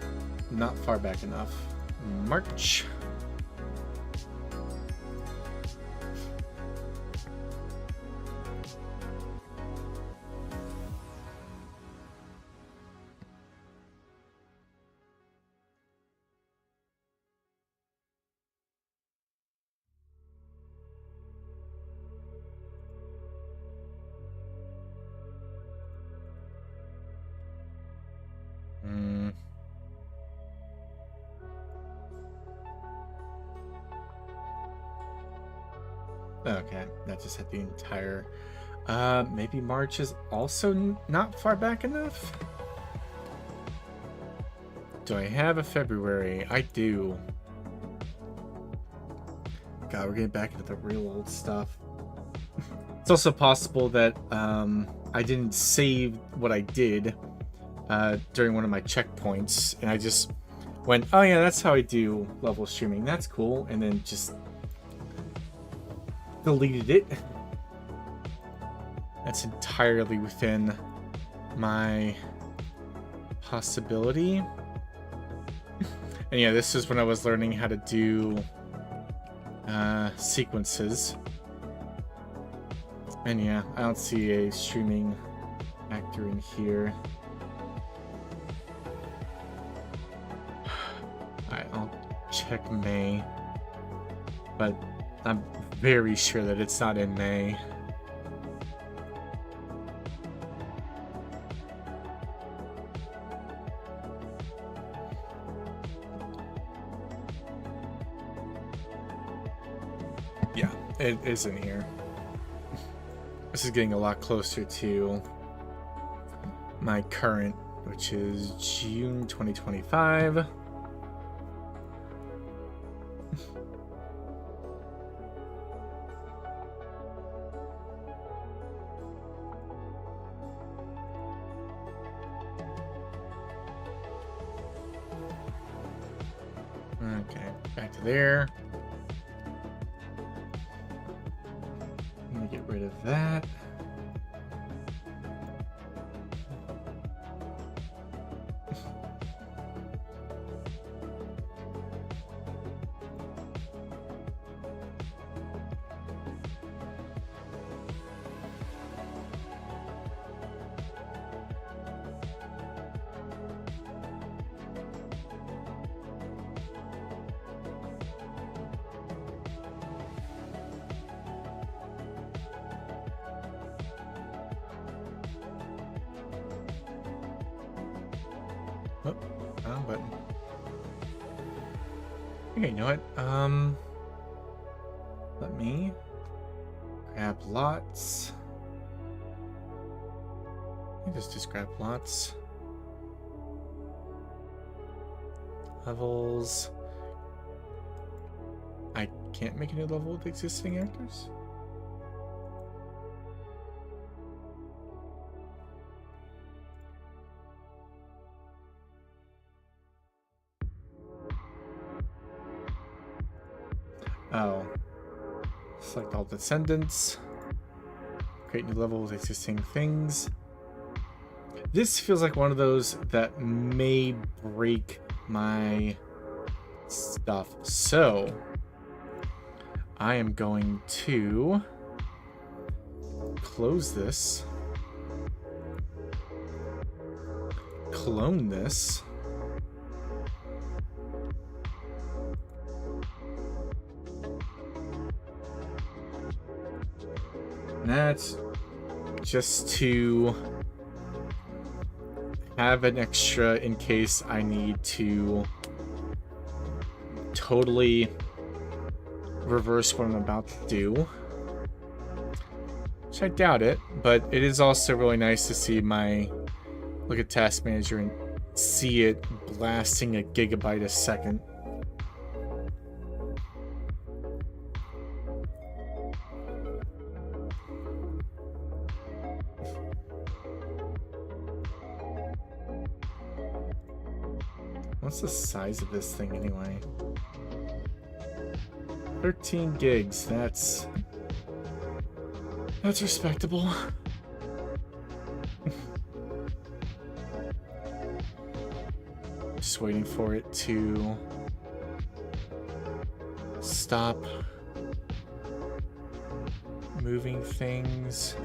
not far back enough. March. Okay, that just had the entire... maybe March is also not far back enough? Do I have a February? I do. God, we're getting back into the real old stuff. It's also possible that I didn't save what I did during one of my checkpoints, and I just went, oh yeah, that's how I do level streaming. That's cool, and then just deleted it. That's entirely within my possibility. And yeah, this is when I was learning how to do sequences. And yeah, I don't see a streaming actor in here. Alright, I'll check May. But I'm very sure that it's not in May. Yeah, it is in here. This is getting a lot closer to my current, which is June 2025. Back to there. Let me get rid of that. Oh, wrong button. Okay, you know what? Let me grab lots. I just grab lots. Levels. I can't make a new level with existing actors? Oh. Select all descendants. Create new level with existing things. This feels like one of those that may break my stuff. So, I am going to close this. Clone this. That's just to have an extra in case I need to totally reverse what I'm about to do. Which I doubt it, but it is also really nice to see my look at Task Manager and see it blasting a gigabyte a second. What's the size of this thing anyway? 13 gigs. That's respectable. Just waiting for it to stop moving things.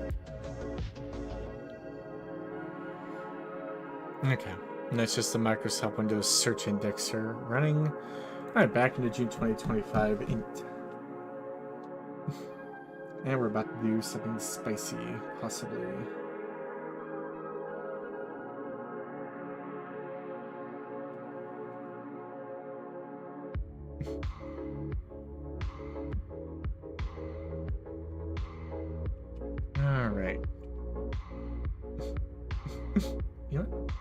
Okay. And that's just the Microsoft Windows search indexer running. Alright, back into June 2025 int. And we're about to do something spicy, possibly. Alright. You know what?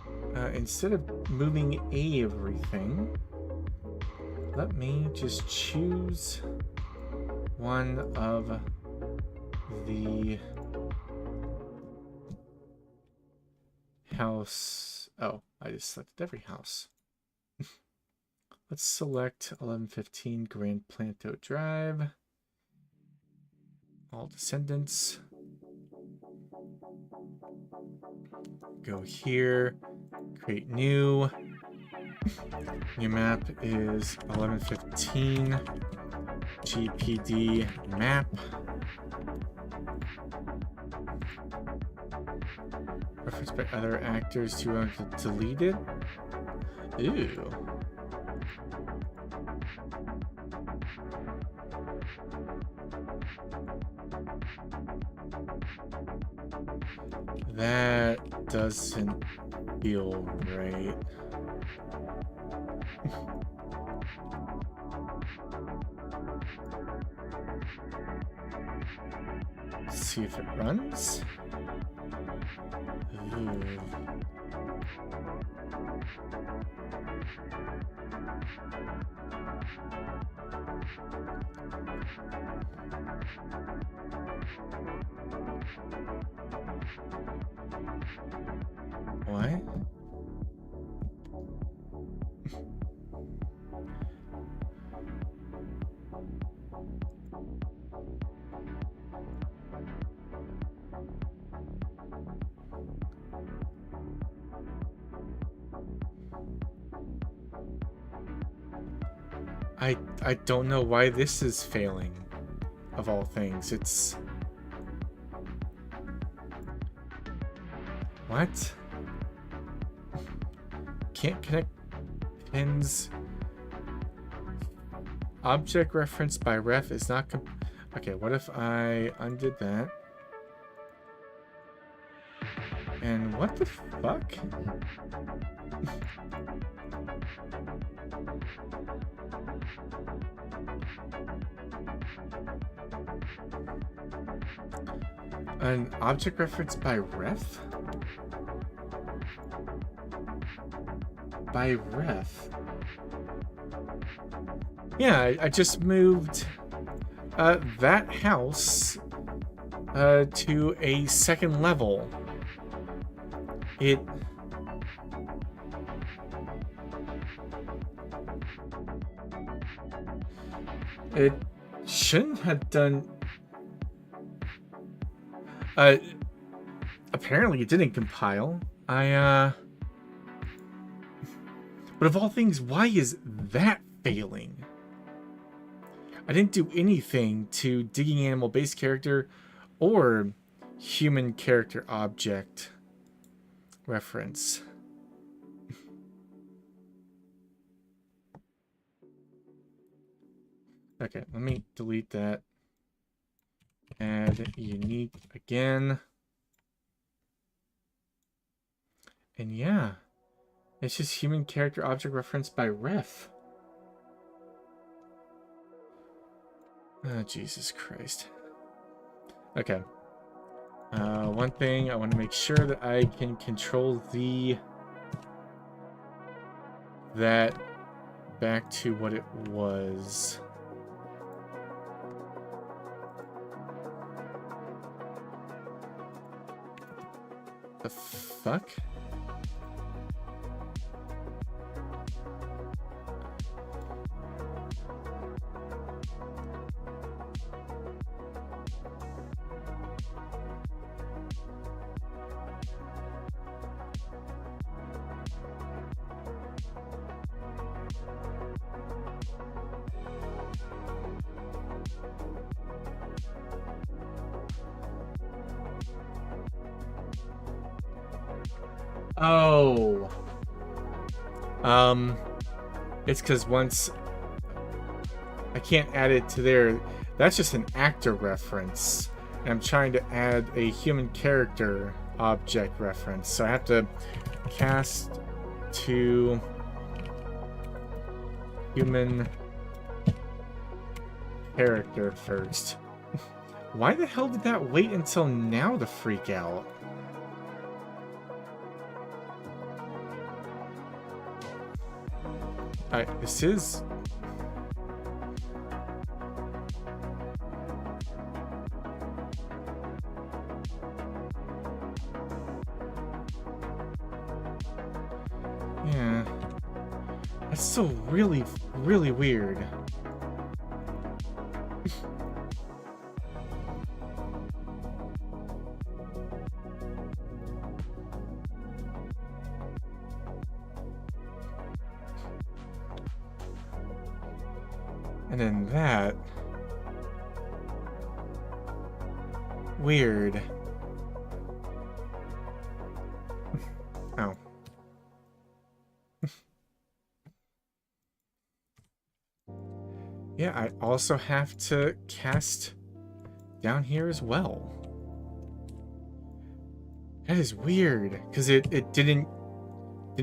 Instead of moving everything, let me just choose one of the house. Oh, I just selected every house. Let's select 1115 Grand Planto Drive. All descendants. Go here. Create new. New map is 1115 GPD map. Reference by other actors. Do you want to delete it? Ooh. That doesn't feel right. See if it runs. Ooh. What? I don't know why this is failing, of all things. It's... What? Can't connect pins. Object reference by ref is not... Okay, what if I undid that? And what the fuck? An object reference by ref? By ref? Yeah, I just moved that house to a second level. It shouldn't have done. Apparently it didn't compile. But of all things, why is that failing? I didn't do anything to digging animal base character or human character object reference. Okay, let me delete that. Add unique again. And yeah, it's just human character object reference by ref. Oh, Jesus Christ. Okay. One thing, I want to make sure that I can control that back to what it was. The fuck? Oh. It's because once I can't add it to there, that's just an actor reference. And I'm trying to add a human character object reference. So I have to cast to human character first. Why the hell did that wait until now to freak out? This is... Yeah. That's so really, really weird. And then that... Weird. Oh. Yeah, I also have to cast down here as well. That is weird, because it didn't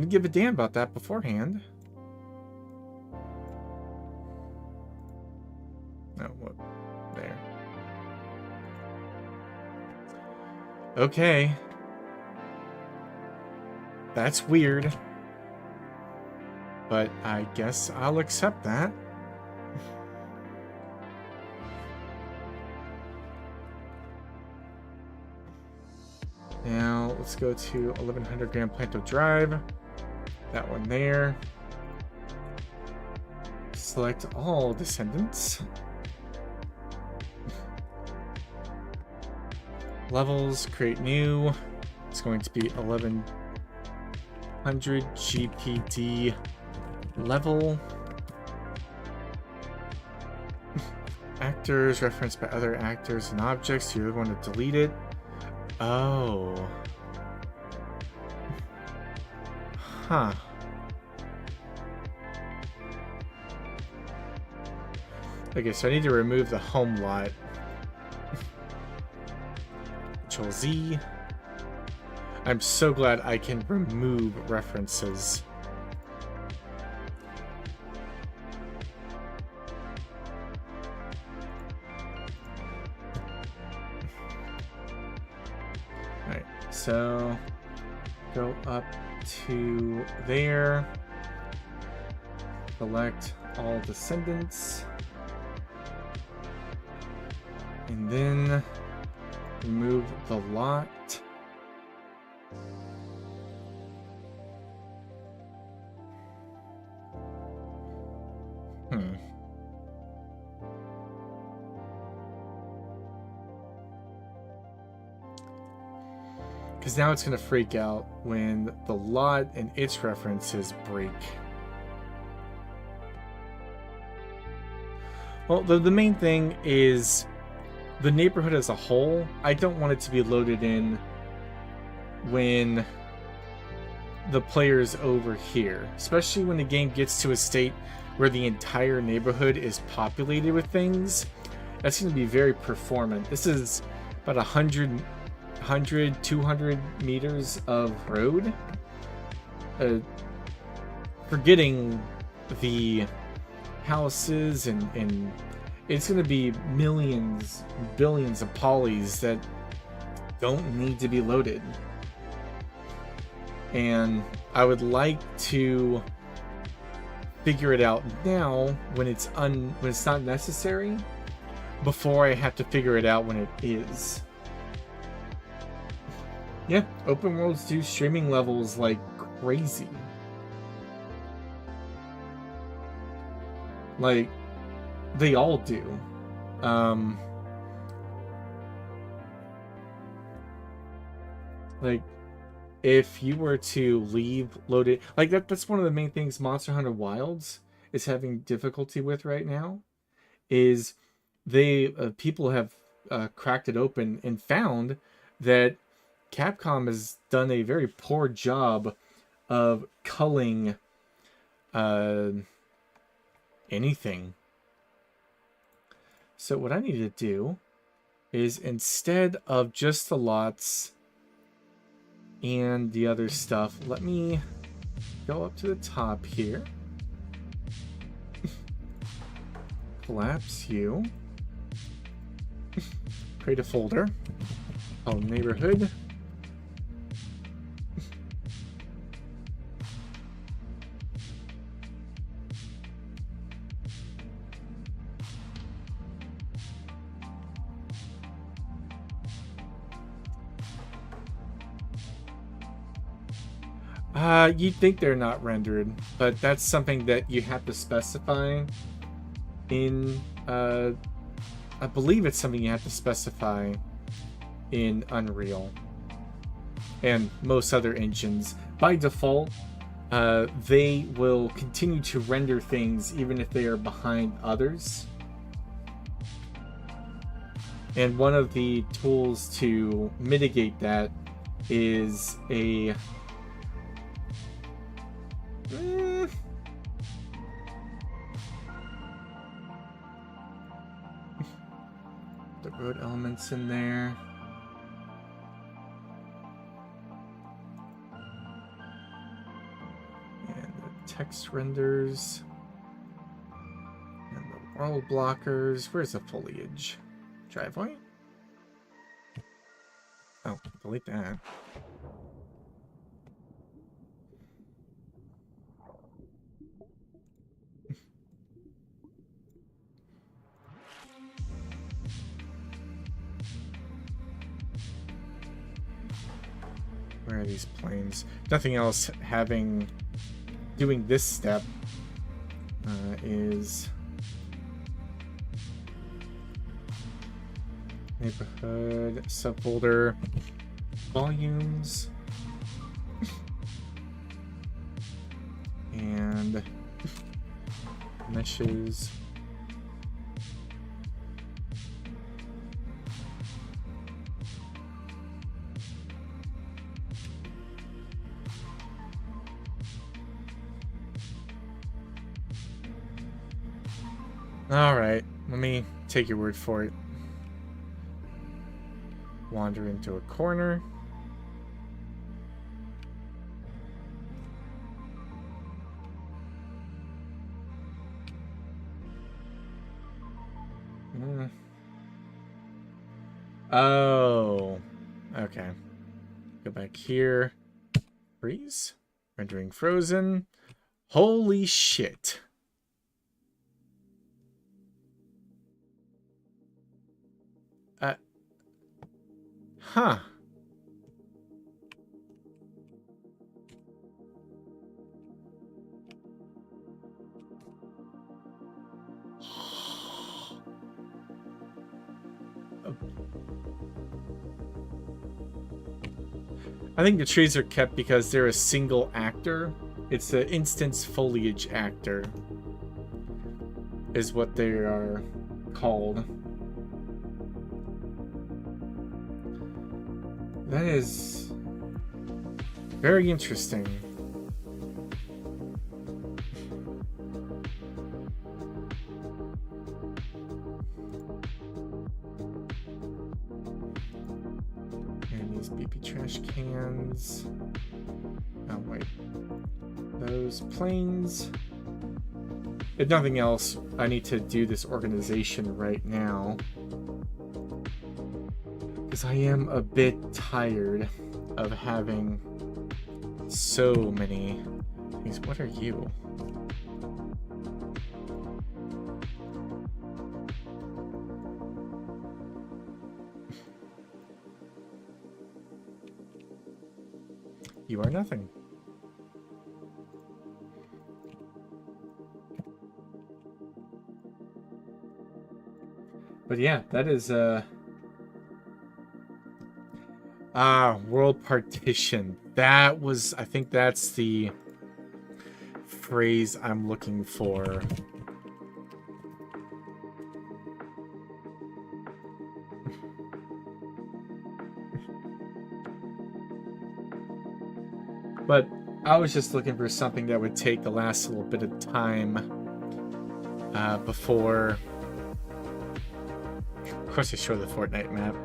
give a damn about that beforehand. No, what? There. Okay. That's weird. But I guess I'll accept that. Now, let's go to 1100 Grand Planto Drive. That one there. Select all descendants. Levels, create new. It's going to be 1100 GPD level. Actors referenced by other actors and objects. You want to delete it? Oh. Huh. Okay, so I need to remove the home lot. Control Z. I'm so glad I can remove references. Alright, so go up to there. Select all descendants. And then remove the lot. Because now it's going to freak out when the lot and its references break. Well, the main thing is the neighborhood as a whole. I don't want it to be loaded in when the player's over here. Especially when the game gets to a state where the entire neighborhood is populated with things. That's going to be very performant. This is about 200 meters of road. Forgetting the houses and it's going to be millions, billions of polys that don't need to be loaded. And I would like to figure it out now when it's not necessary, before I have to figure it out when it is. Yeah, open worlds do streaming levels like crazy. Like, they all do. Like, if you were to leave loaded, like that's one of the main things Monster Hunter Wilds is having difficulty with right now, is they people have cracked it open and found that Capcom has done a very poor job of culling anything. So what I need to do is, instead of just the lots and the other stuff, let me go up to the top here. Collapse you. Create a folder called neighborhood. You'd think they're not rendered, but that's something that you have to specify in, I believe it's something you have to specify in Unreal and most other engines. By default, they will continue to render things even if they are behind others. And one of the tools to mitigate that is a the road elements in there. And the text renders. And the world blockers. Where's the foliage? Driveway? Oh, delete that. Where are these planes? Nothing else doing this step is neighborhood subfolder volumes and meshes Alright, let me take your word for it. Wander into a corner. Oh, okay. Go back here. Freeze. Rendering frozen. Holy shit. Huh. I think the trees are kept because they're a single actor. It's an instance foliage actor is what they are called. That is very interesting. And these BP trash cans. Oh wait. Those planes. If nothing else, I need to do this organization right now. Because I am a bit tired of having so many things. What are you? You are nothing. But yeah, that is world partition. That was, I think that's the phrase I'm looking for. But I was just looking for something that would take the last little bit of time before. Of course, I show the Fortnite map.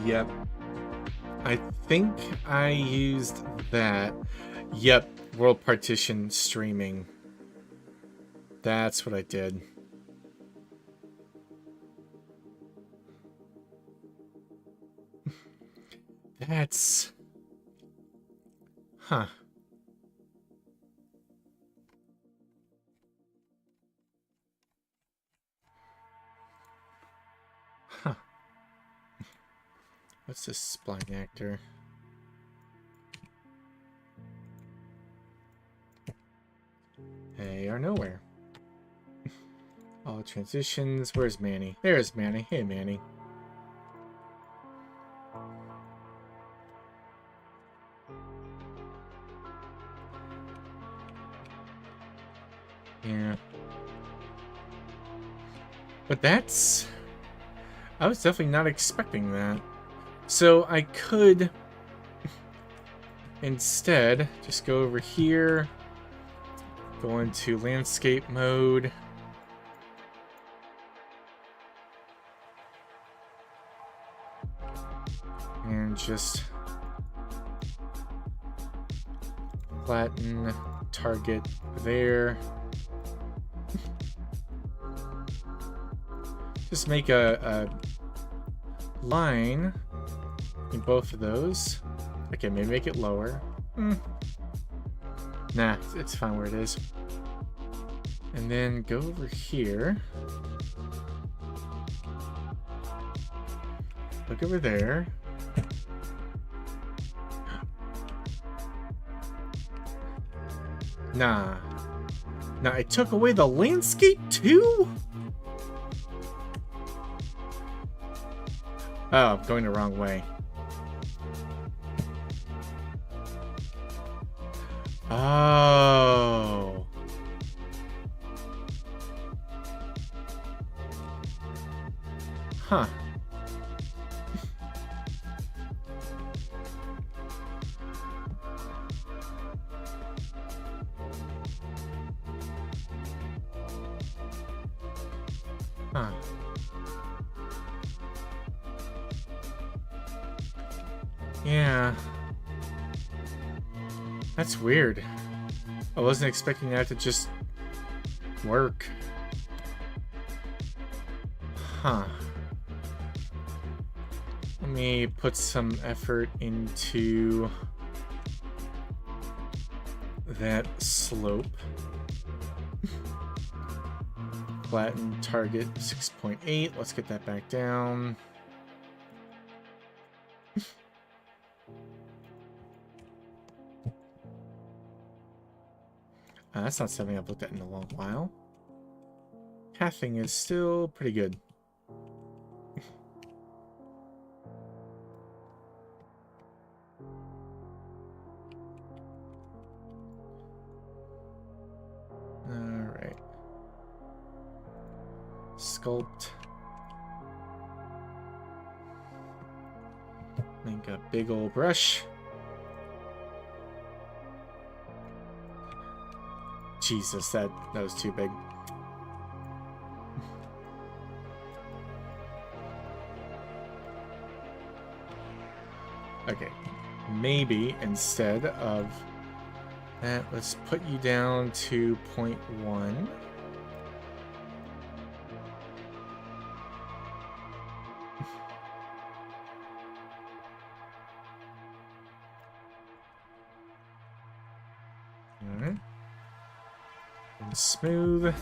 Yep. I think I used that. Yep. World partition streaming. That's what I did. That's... Huh. Huh. What's this spline actor? They are nowhere. All transitions. Where's Manny? There's Manny. Hey, Manny. Yeah. But that's... I was definitely not expecting that. So I could instead just go over here, go into landscape mode. And just flatten target there. Just make a line in both of those. Okay, maybe make it lower. Nah, it's fine where it is. And then go over here. Look over there. Nah. Now, I took away the landscape too? Oh, I'm going the wrong way. Oh. Huh. Huh. Yeah. That's weird. I wasn't expecting that to just work. Huh. Let me put some effort into that slope. Flatten target 6.8. Let's get that back down. That's not something I've looked at in a long while. Pathing is still pretty good. Alright. Sculpt. Make a big old brush. Jesus, that was too big. Okay, maybe instead of that, let's put you down to 0.1. Alright. And smooth.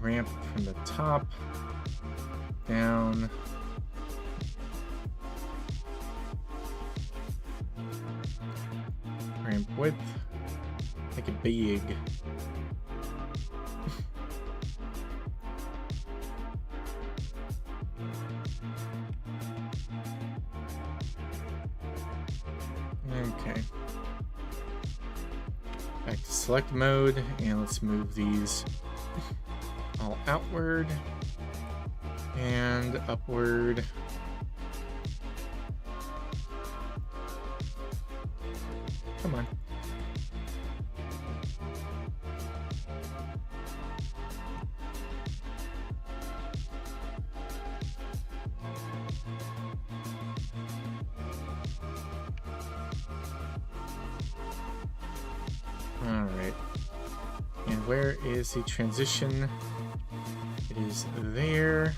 Ramp from the top down. Ramp width. Make it big. Okay. Back to select mode, and let's move these all outward and upward. Come on. All right. And where is the transition? It is there.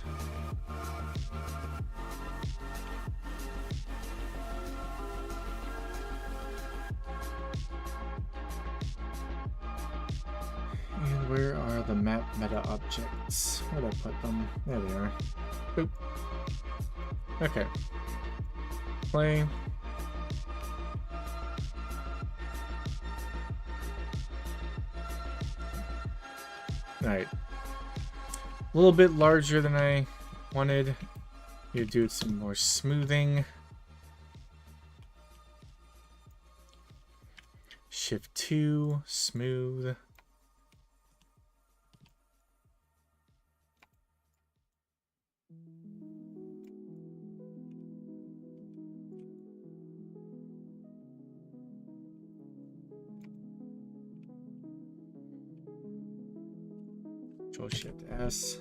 And where are the map meta objects? Where did I put them? There they are. Boop. Okay. Play. Alright. A little bit larger than I wanted. Here, do some more smoothing. Shift 2, smooth. Control Shift S.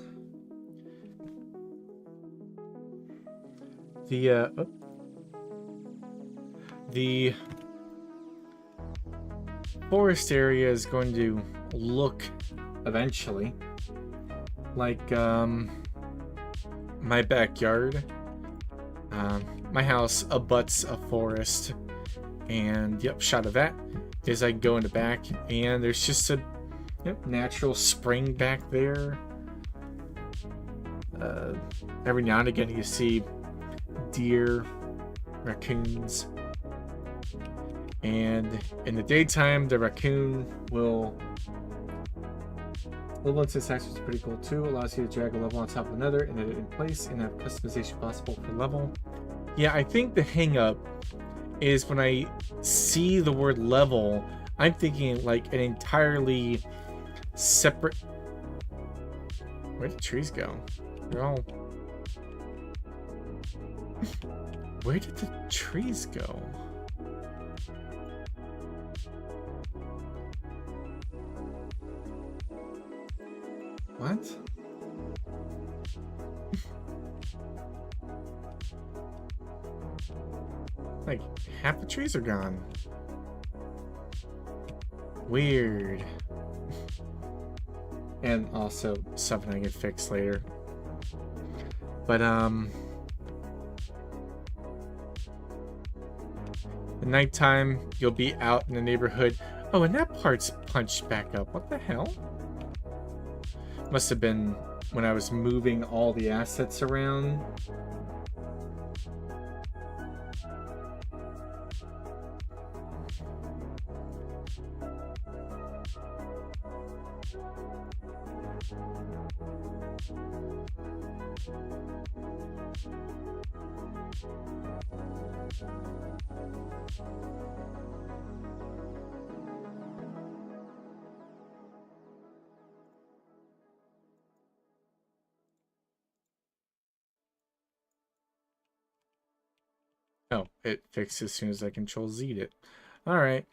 The forest area is going to look eventually like my backyard. My house abuts a forest, and yep, shot of that is I go in the back, and there's just a natural spring back there. Every now and again you see deer, raccoons, And in the daytime, the raccoon will level into this action is pretty cool too. Allows you to drag a level on top of another and edit in place and have customization possible per level. Yeah, I think the hang up is when I see the word level, I'm thinking like an entirely separate. Where did trees go? They're all. Where did the trees go? What? Like, half the trees are gone. Weird. And also something I can fix later. But, at nighttime, you'll be out in the neighborhood. Oh, and that part's punched back up. What the hell? Must have been when I was moving all the assets around. Oh, it fixed as soon as I Control Z'd it. All right.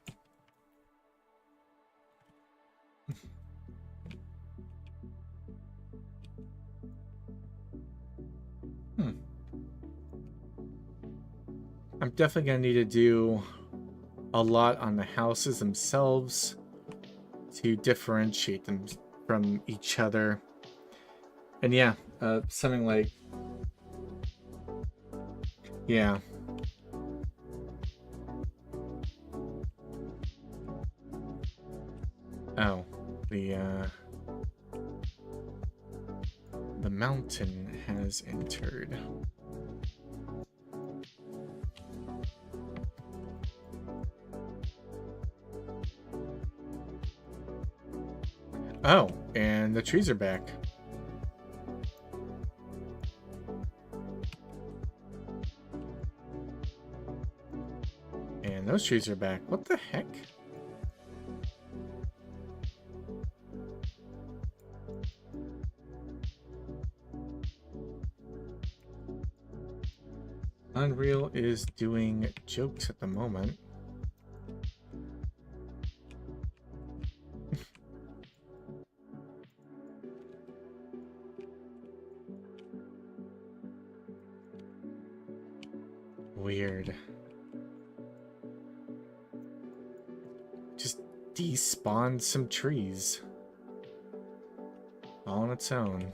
I'm definitely gonna need to do a lot on the houses themselves to differentiate them from each other. And yeah, something like, yeah. Oh, the mountain has entered. Oh, and the trees are back. And those trees are back. What the heck? Unreal is doing jokes at the moment. Weird. Just despawned some trees. All on its own.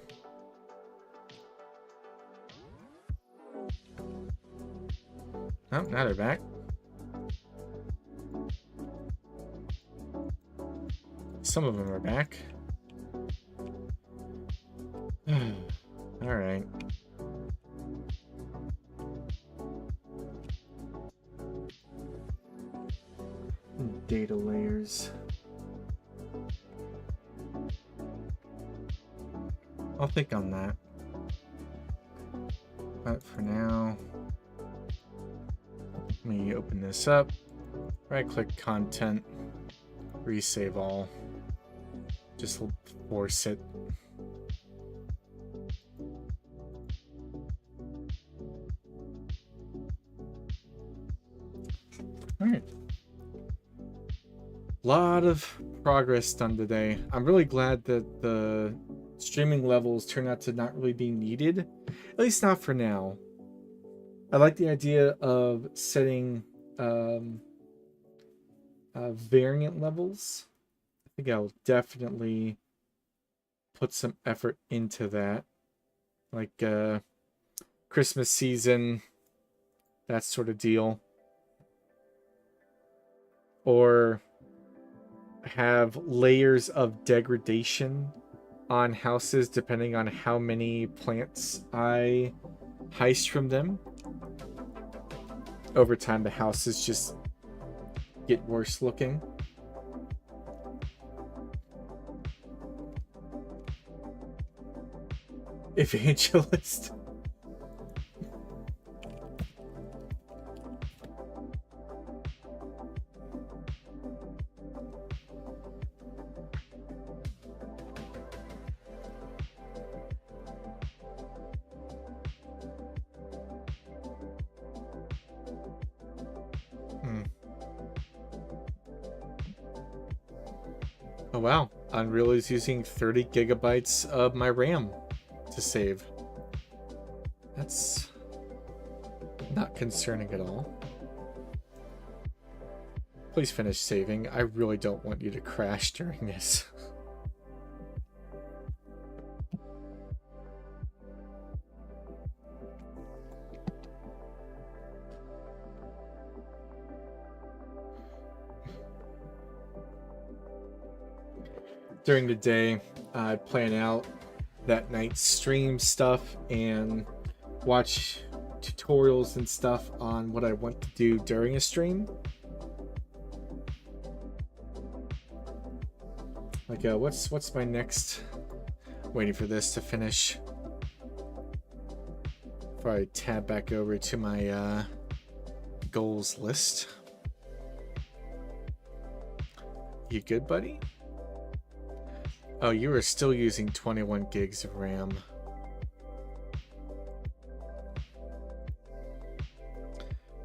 Oh, now they're back. Some of them are back. All right. Data layers. I'll think on that. But for now, let me open this up. Right-click content. Resave all. Just force it. All right. Lot of progress done today. I'm really glad that the streaming levels turn out to not really be needed, at least not for now. I like the idea of setting variant levels. I think I'll definitely put some effort into that, like Christmas season, that sort of deal, or have layers of degradation on houses depending on how many plants I heist from them. Over time, the houses just get worse looking. Evangelist. Oh wow, Unreal is using 30 gigabytes of my RAM to save. That's not concerning at all. Please finish saving. I really don't want you to crash during this. During the day, I plan out that night's stream stuff and watch tutorials and stuff on what I want to do during a stream. Like, what's my next? Waiting for this to finish before I tab back over to my goals list. You good, buddy? Oh, you are still using 21 gigs of RAM.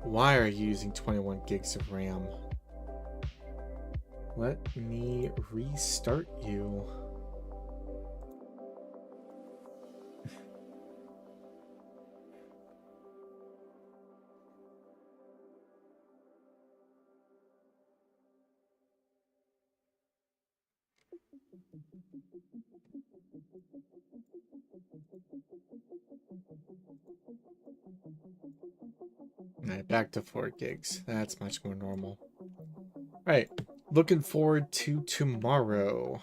Why are you using 21 gigs of RAM? Let me restart you. Alright, back to 4 gigs. That's much more normal. Alright, looking forward to tomorrow.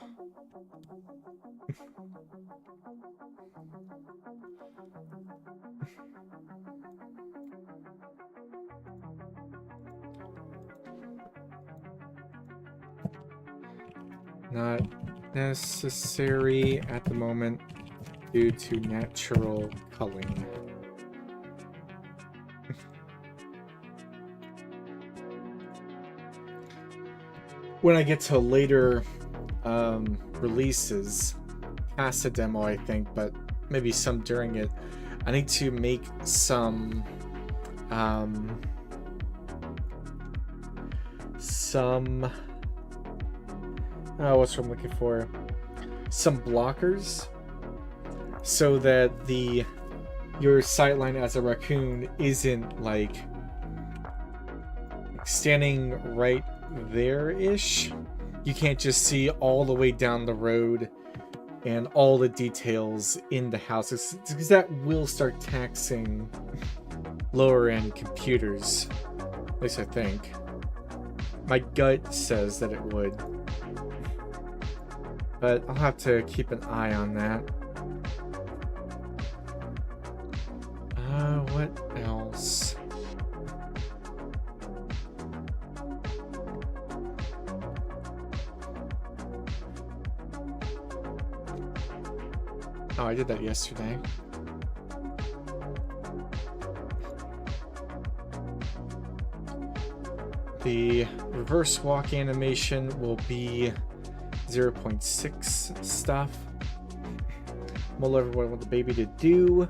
Not necessary at the moment due to natural culling. When I get to later releases, past the demo, I think, but maybe some during it, I need to make some what's what I'm looking for? Some blockers, so that your sightline as a raccoon isn't like standing right there-ish. You can't just see all the way down the road and all the details in the houses, because that will start taxing lower-end computers. At least I think. My gut says that it would. But I'll have to keep an eye on that. What else? Oh, I did that yesterday. The reverse walk animation will be 0.6 stuff. Mull over what I want the baby to do.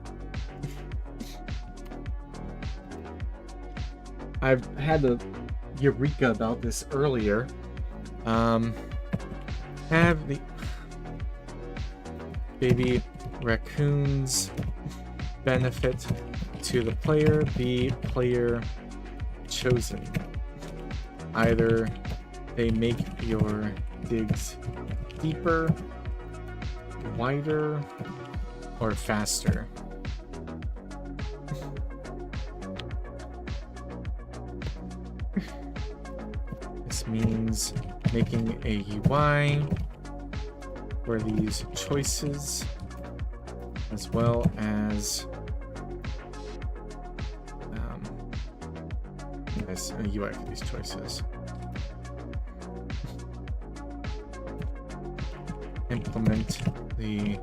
I've had a eureka about this earlier. Have the baby raccoons benefit to the player, the player chosen. Either they make your digs deeper, wider, or faster. This means making a UI for these choices, as well as a UI for these choices. implement the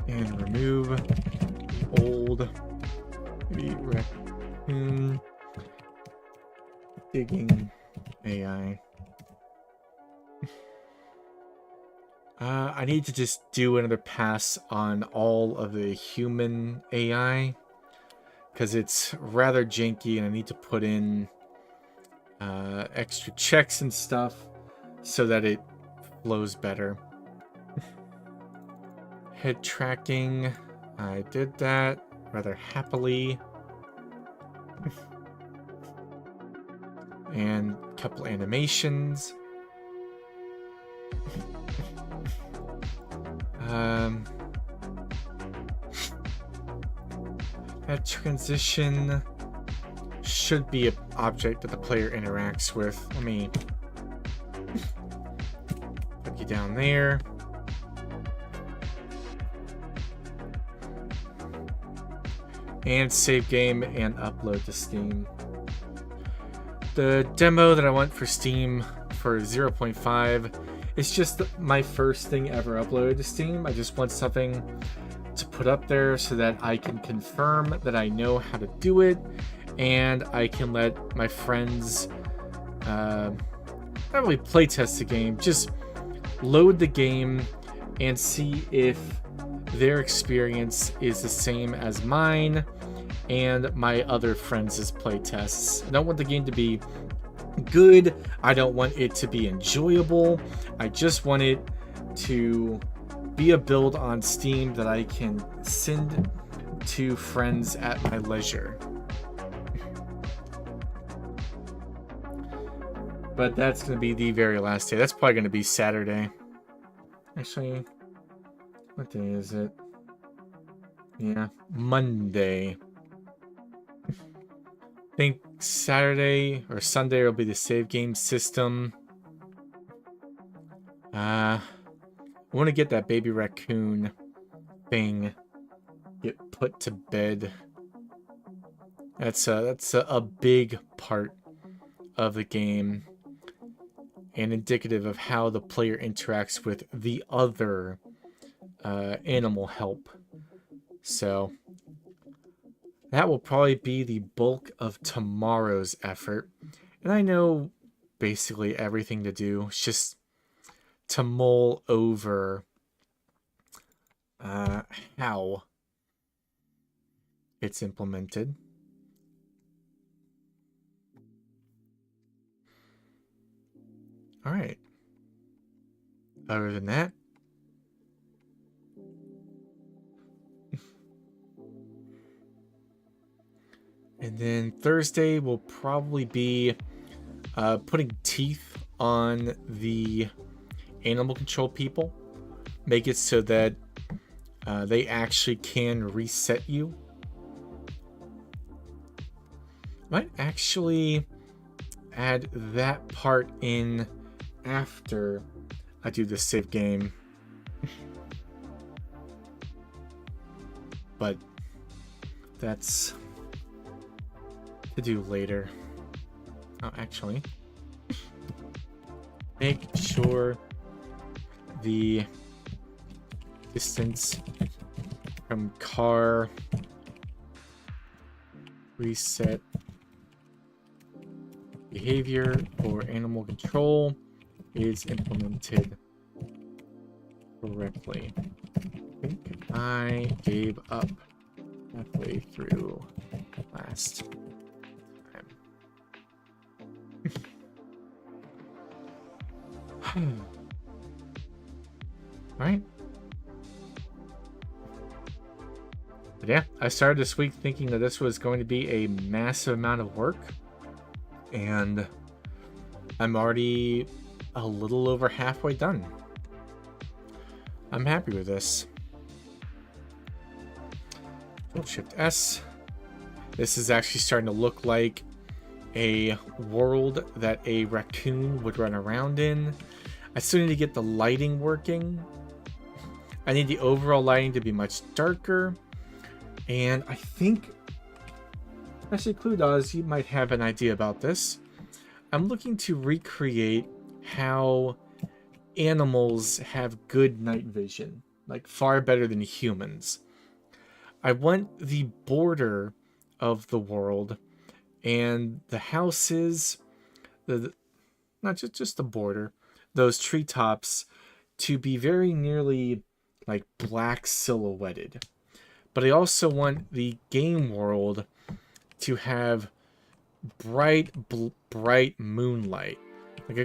and remove old maybe raccoon digging AI. I need to just do another pass on all of the human AI because it's rather janky and I need to put in extra checks and stuff so that it flows better. Head tracking, I did that rather happily. And a couple animations. That transition should be an object that the player interacts with. Let me put you down there. And save game and upload to Steam. The demo that I want for Steam for 0.5 is just my first thing ever uploaded to Steam. I just want something to put up there so that I can confirm that I know how to do it, and I can let my friends not really playtest the game, just load the game and see if their experience is the same as mine and my other friends' playtests. I don't want the game to be good. I don't want it to be enjoyable. I just want it to be a build on Steam that I can send to friends at my leisure. But that's going to be the very last day. That's probably going to be Saturday. Actually, what day is it? Yeah, Monday. I think Saturday or Sunday will be the save game system. I want to get that baby raccoon thing get put to bed. That's a big part of the game and indicative of how the player interacts with the other animal help. So that will probably be the bulk of tomorrow's effort. And I know basically everything to do. It's just to mull over how it's implemented. All right. Other than that, and then Thursday will probably be putting teeth on the animal control people. Make it so that they actually can reset you. Might actually add that part in after I do the save game. But that's to do later. Oh, actually, make sure the distance from car reset behavior for animal control is implemented correctly. I think I gave up halfway through last time. Alright. But yeah, I started this week thinking that this was going to be a massive amount of work. And I'm already a little over halfway done. I'm happy with this. Shift-S. This is actually starting to look like a world that a raccoon would run around in. I still need to get the lighting working. I need the overall lighting to be much darker. And I think, actually, Cluedoz, you might have an idea about this. I'm looking to recreate how animals have good night vision, like far better than humans. I want the border of the world and the houses, the not just the border, those treetops to be very nearly like black silhouetted. But I also want the game world to have bright moonlight. Like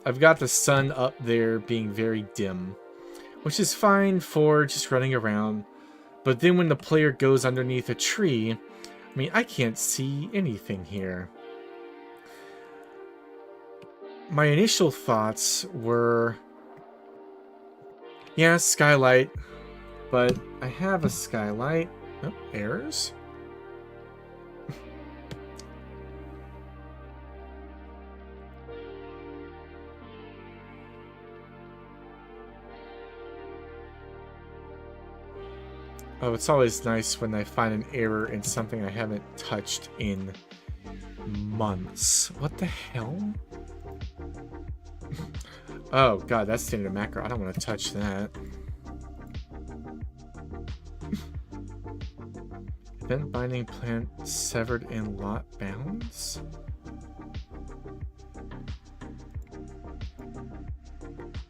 I've got the sun up there being very dim, which is fine for just running around. But then when the player goes underneath a tree, I mean, I can't see anything here. My initial thoughts were, yeah, skylight, but I have a skylight. Oh, errors? Oh, it's always nice when I find an error in something I haven't touched in months. What the hell? Oh god, that's standard macro. I don't want to touch that. Event binding plant severed in lot bounds?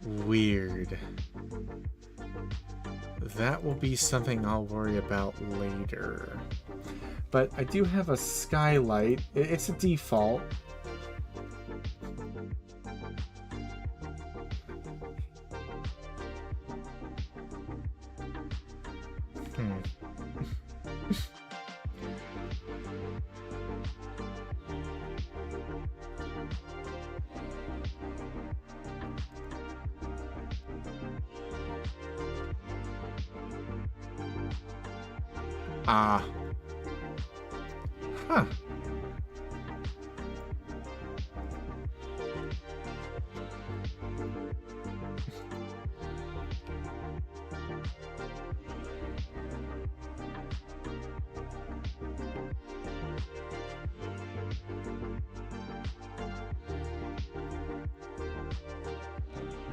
Weird. That will be something I'll worry about later. But I do have a skylight. It's a default. Ah. Huh.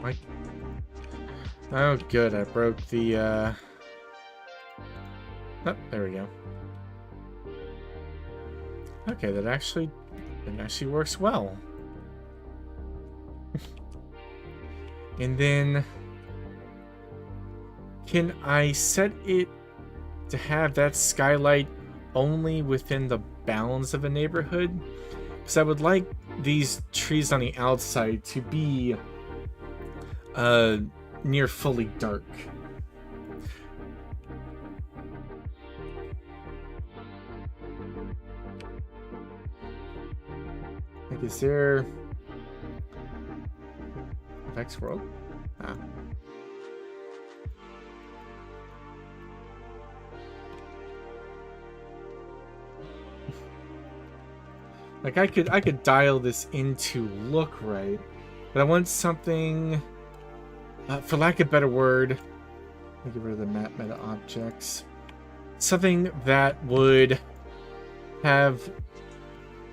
What? Oh, good. I broke the, Oh, there we go. Okay, that actually works well. And then, can I set it to have that skylight only within the bounds of a neighborhood? Because I would like these trees on the outside to be near fully dark. Like, is there Vex World? Ah. Like I could dial this in to look right, but I want something, for lack of a better word, let me get rid of the map meta objects. Something that would have,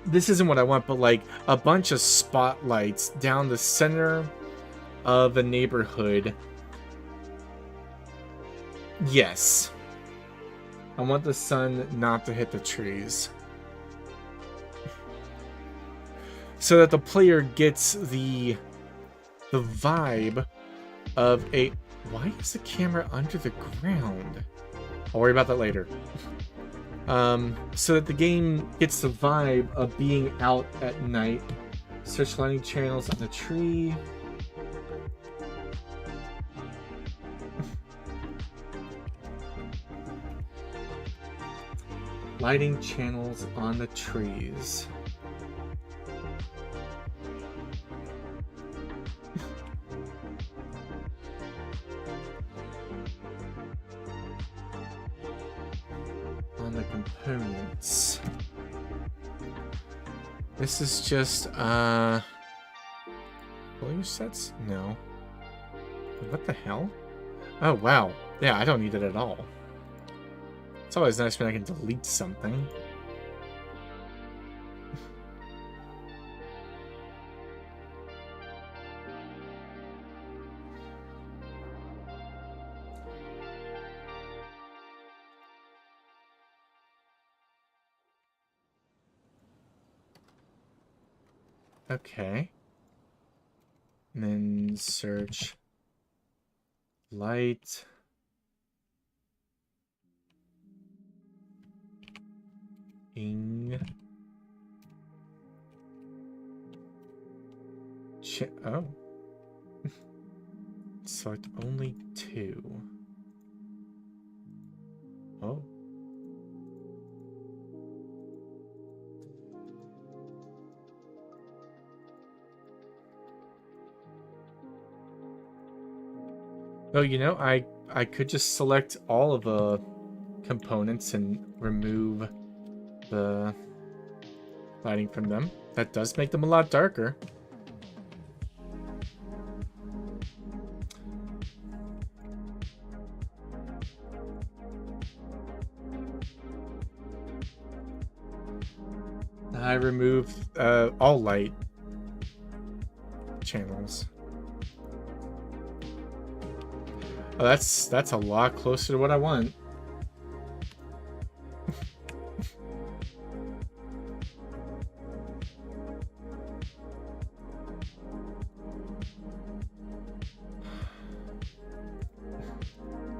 this isn't what I want, but like a bunch of spotlights down the center of a neighborhood. Yes. I want the sun not to hit the trees. So that the player gets the vibe of a... Why is the camera under the ground? I'll worry about that later. So that the game gets the vibe of being out at night. Search lighting channels on the tree. Lighting channels on the trees. On the components. This is just, blue sets? No. What the hell? Oh, wow. Yeah, I don't need it at all. It's always nice when I can delete something. Okay. And then search light. Ing. Oh. Select only 2. Oh. Oh, you know, I could just select all of the components and remove the lighting from them. That does make them a lot darker. I removed all light channels. Oh, that's a lot closer to what I want.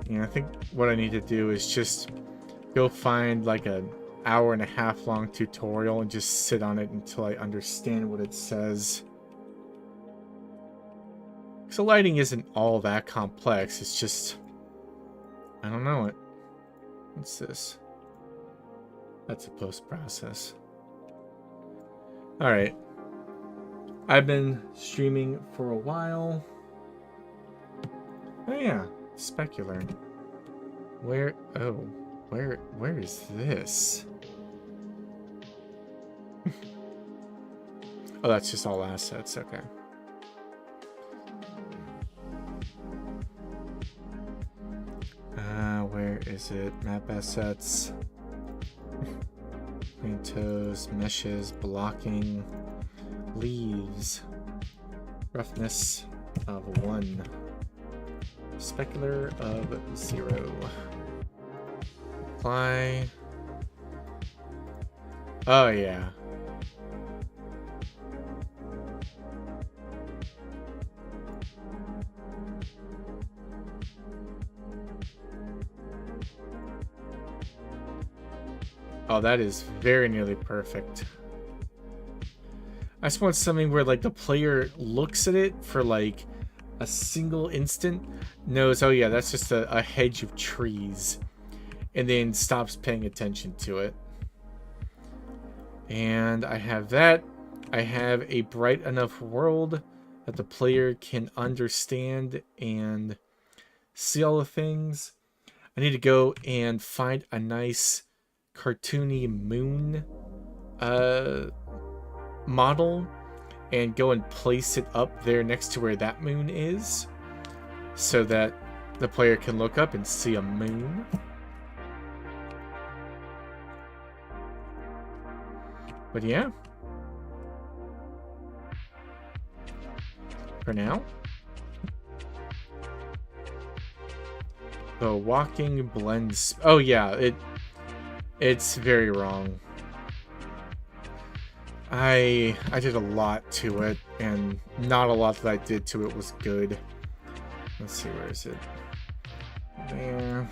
Yeah, I think what I need to do is just go find like an hour-and-a-half long tutorial and just sit on it until I understand what it says. Because the lighting isn't all that complex, it's just... I don't know it. What's this? That's a post-process. Alright. I've been streaming for a while. Oh yeah, specular. Where is this? Oh, that's just all assets, okay. Where is it? Map assets. Plantos, meshes, blocking, leaves, roughness of 1, specular of 0. Apply. Oh yeah. Oh, that is very nearly perfect. I just want something where like the player looks at it for like a single instant, knows, oh yeah, that's just a hedge of trees, and then stops paying attention to it. And I have that. I have a bright enough world that the player can understand and see all the things. I need to go and find a nice cartoony moon model and go and place it up there next to where that moon is so that the player can look up and see a moon. But yeah. For now. The walking blends. Oh yeah, it's very wrong. I did a lot to it, and not a lot that I did to it was good. Let's see, where is it? There.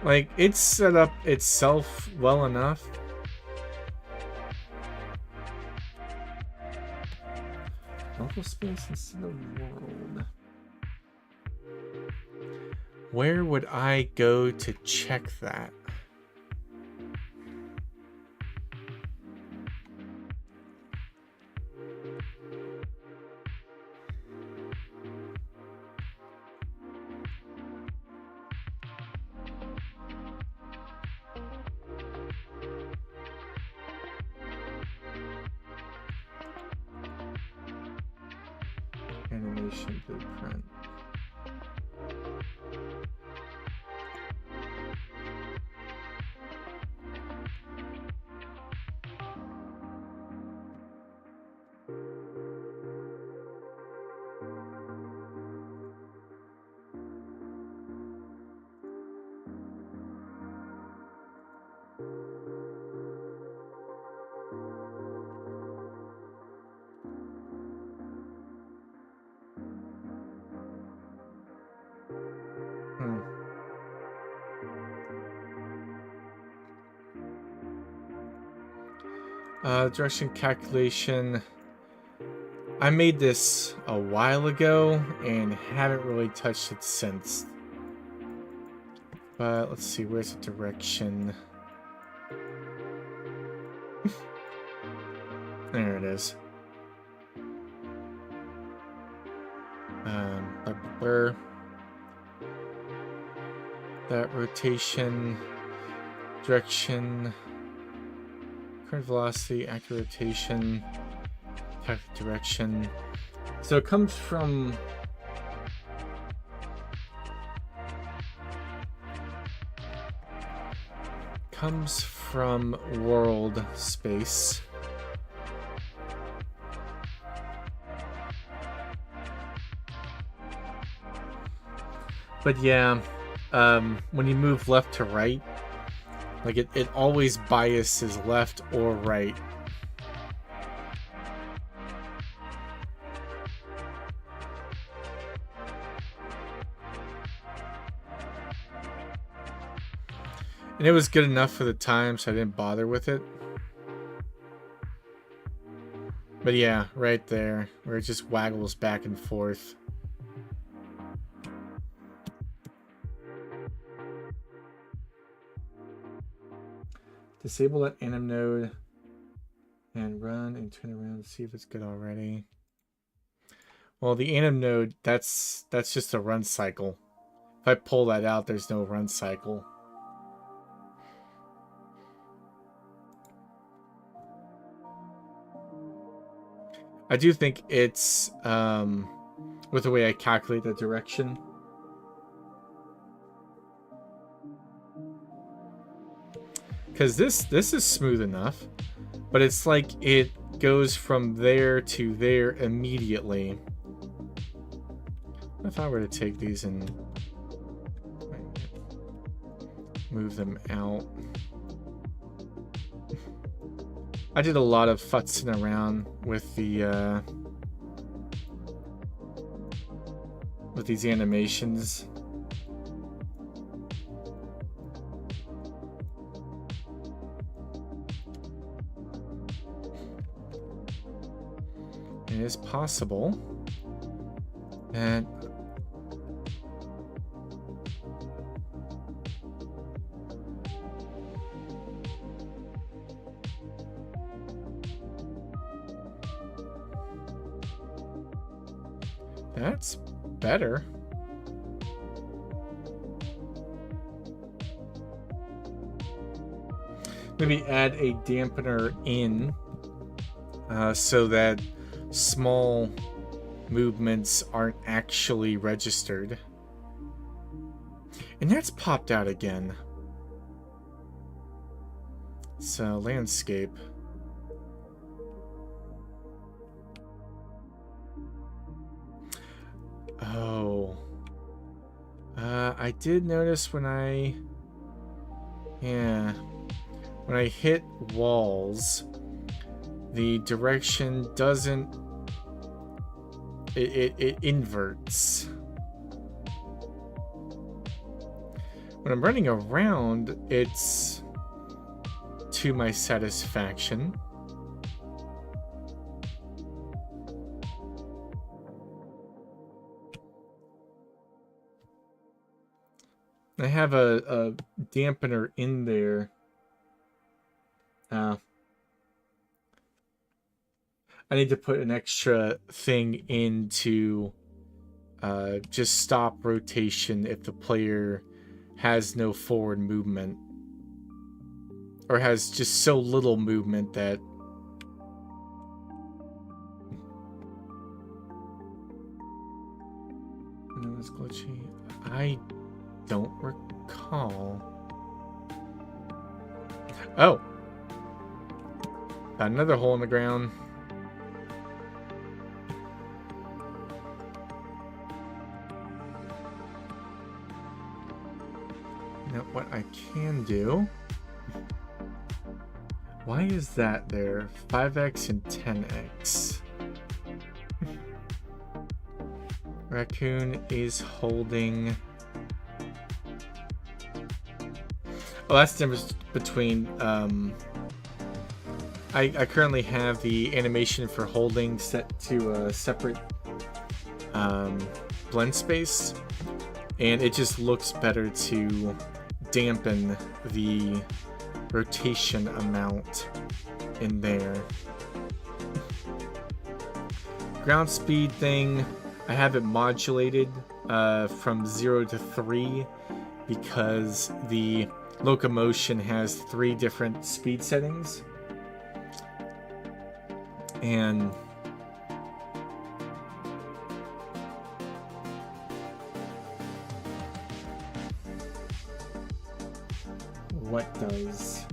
Like, it's set up itself well enough. Local space instead of world. Where would I go to check that? Animation blueprint. Direction calculation. I made this a while ago and haven't really touched it since. But let's see, where's the direction? There it is. That rotation, direction, current velocity, accurate rotation, direction. So it comes from world space. But yeah, when you move left to right, like it always biases left or right. And it was good enough for the time, so I didn't bother with it. But yeah, right there, where it just waggles back and forth. Disable that anim node and run and turn around to see if it's good already. Well, the anim node, that's just a run cycle. If I pull that out, there's no run cycle. I do think it's with the way I calculate the direction. Because this is smooth enough, but it's like it goes from there to there immediately. What if I were to take these and move them out? I did a lot of futzing around with the with these animations. It is possible that that's better. Maybe add a dampener in so that small movements aren't actually registered. And that's popped out again. So, landscape. Oh. I did notice when I hit walls, the direction doesn't, it inverts. When I'm running around, it's to my satisfaction. I have a dampener in there. I need to put an extra thing in to just stop rotation if the player has no forward movement. Or has just so little movement that... No, it's glitchy. I don't recall. Oh! Got another hole in the ground. Now, what I can do... Why is that there? 5x and 10x. Raccoon is holding... Oh, that's the difference between I currently have the animation for holding set to a separate blend space, and it just looks better to dampen the rotation amount in there. Ground speed thing, I have it modulated from 0 to 3 because the locomotion has 3 different speed settings. And what does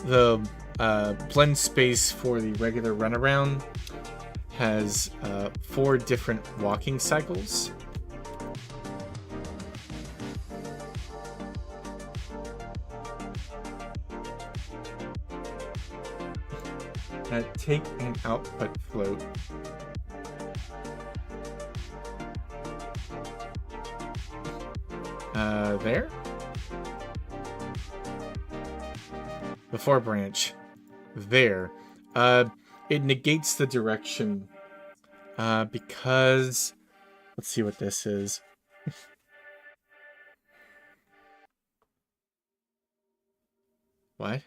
the blend space for the regular runaround has 4 different walking cycles. Take and output float. There. The fore branch. There. It negates the direction. Because... Let's see what this is. What?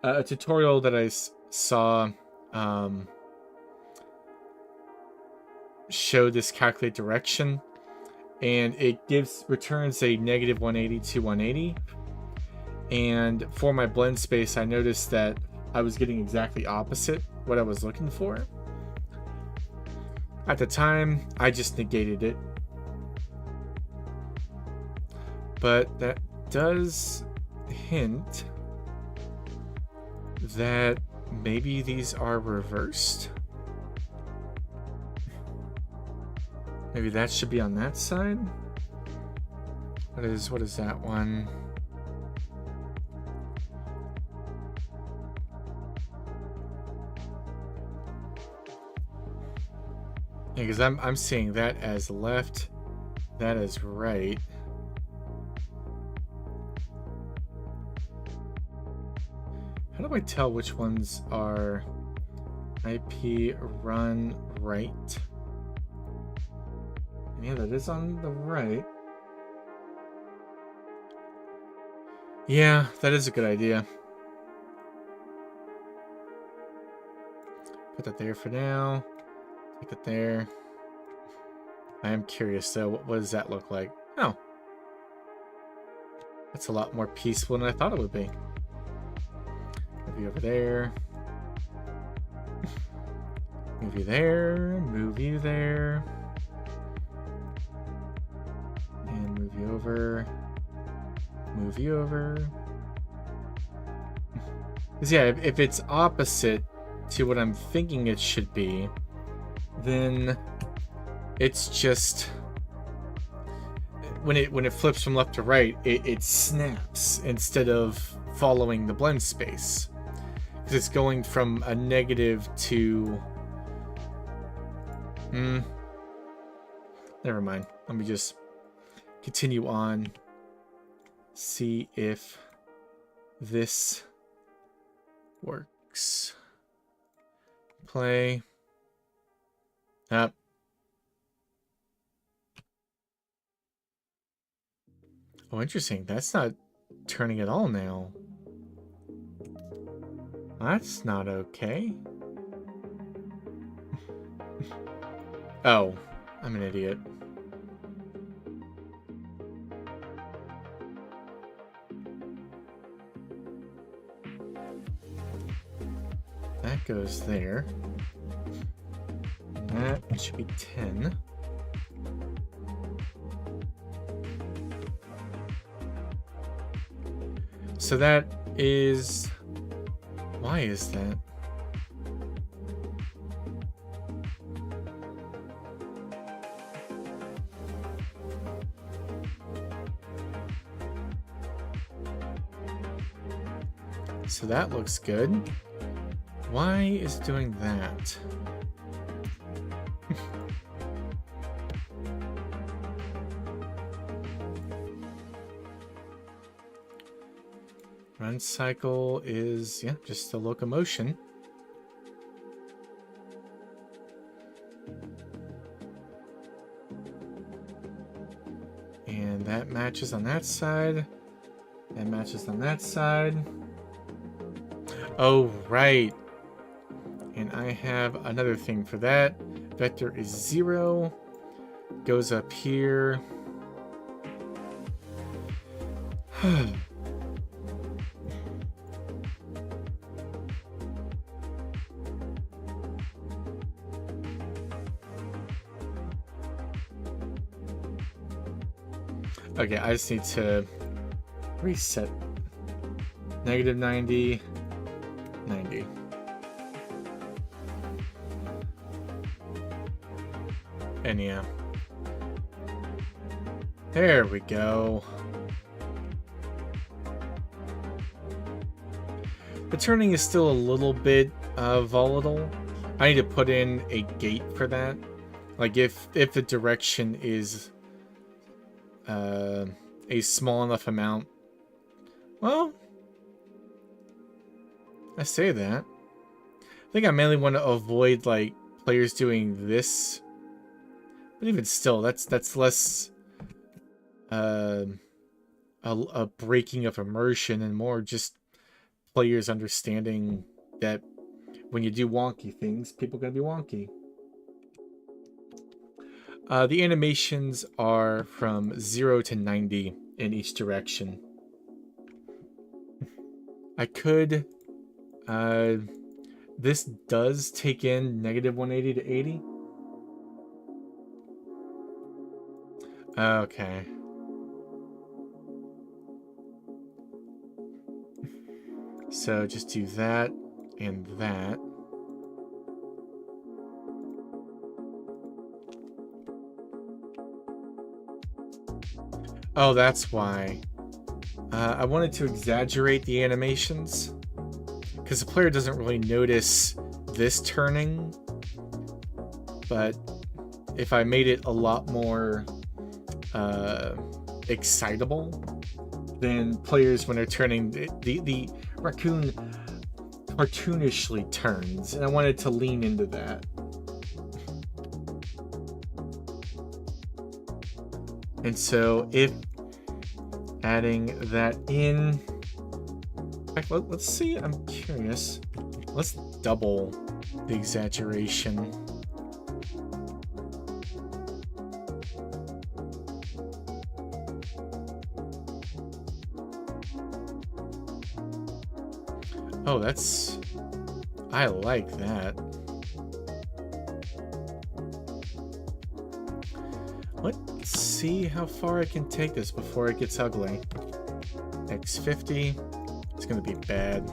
A tutorial that I saw showed this calculate direction, and it returns a negative 180 to 180. And for my blend space, I noticed that I was getting exactly opposite what I was looking for. At the time, I just negated it. But that does hint that maybe these are reversed. Maybe that should be on that side. What is that one? Yeah, because I'm seeing that as left, that as right. How do I tell which ones are IP run right? Yeah, that is on the right. Yeah, that is a good idea. Put that there for now. Take it there. I am curious though, what does that look like? Oh. That's a lot more peaceful than I thought it would be. Move you over there. Move you there. Move you there. And move you over. Move you over. Because yeah, if it's opposite to what I'm thinking it should be, then it's just when it flips from left to right, it snaps instead of following the blend space, because it's going from a negative to never mind. Let me just continue on, see if this works. Play up. Oh, interesting. That's not turning at all now. That's not okay. Oh, I'm an idiot. That goes there. That should be 10. So that is... Why is that? So that looks good. Why is it doing that? Run cycle is, yeah, just the locomotion. And that matches on that side. That matches on that side. Oh, right. And I have another thing for that. Vector is 0. Goes up here. Okay, I just need to reset. Negative 90, 90. And yeah. There we go. The turning is still a little bit volatile. I need to put in a gate for that. Like if the direction is a small enough amount. Well, I say that. I think I mainly want to avoid like players doing this. But even still, that's less a breaking of immersion and more just players understanding that when you do wonky things, people are going to be wonky. The animations are from 0 to 90 in each direction. I could... this does take in negative 180 to 80. Okay. So just do that and that. Oh, that's why. I wanted to exaggerate the animations because the player doesn't really notice this turning, but if I made it a lot more excitable, then players, when they're turning, the raccoon cartoonishly turns, and I wanted to lean into that. And so if adding that in, in fact, let's see, I'm curious. Let's double the exaggeration. Oh, that's... I like that. Let's see how far I can take this before it gets ugly. X50. It's gonna be bad.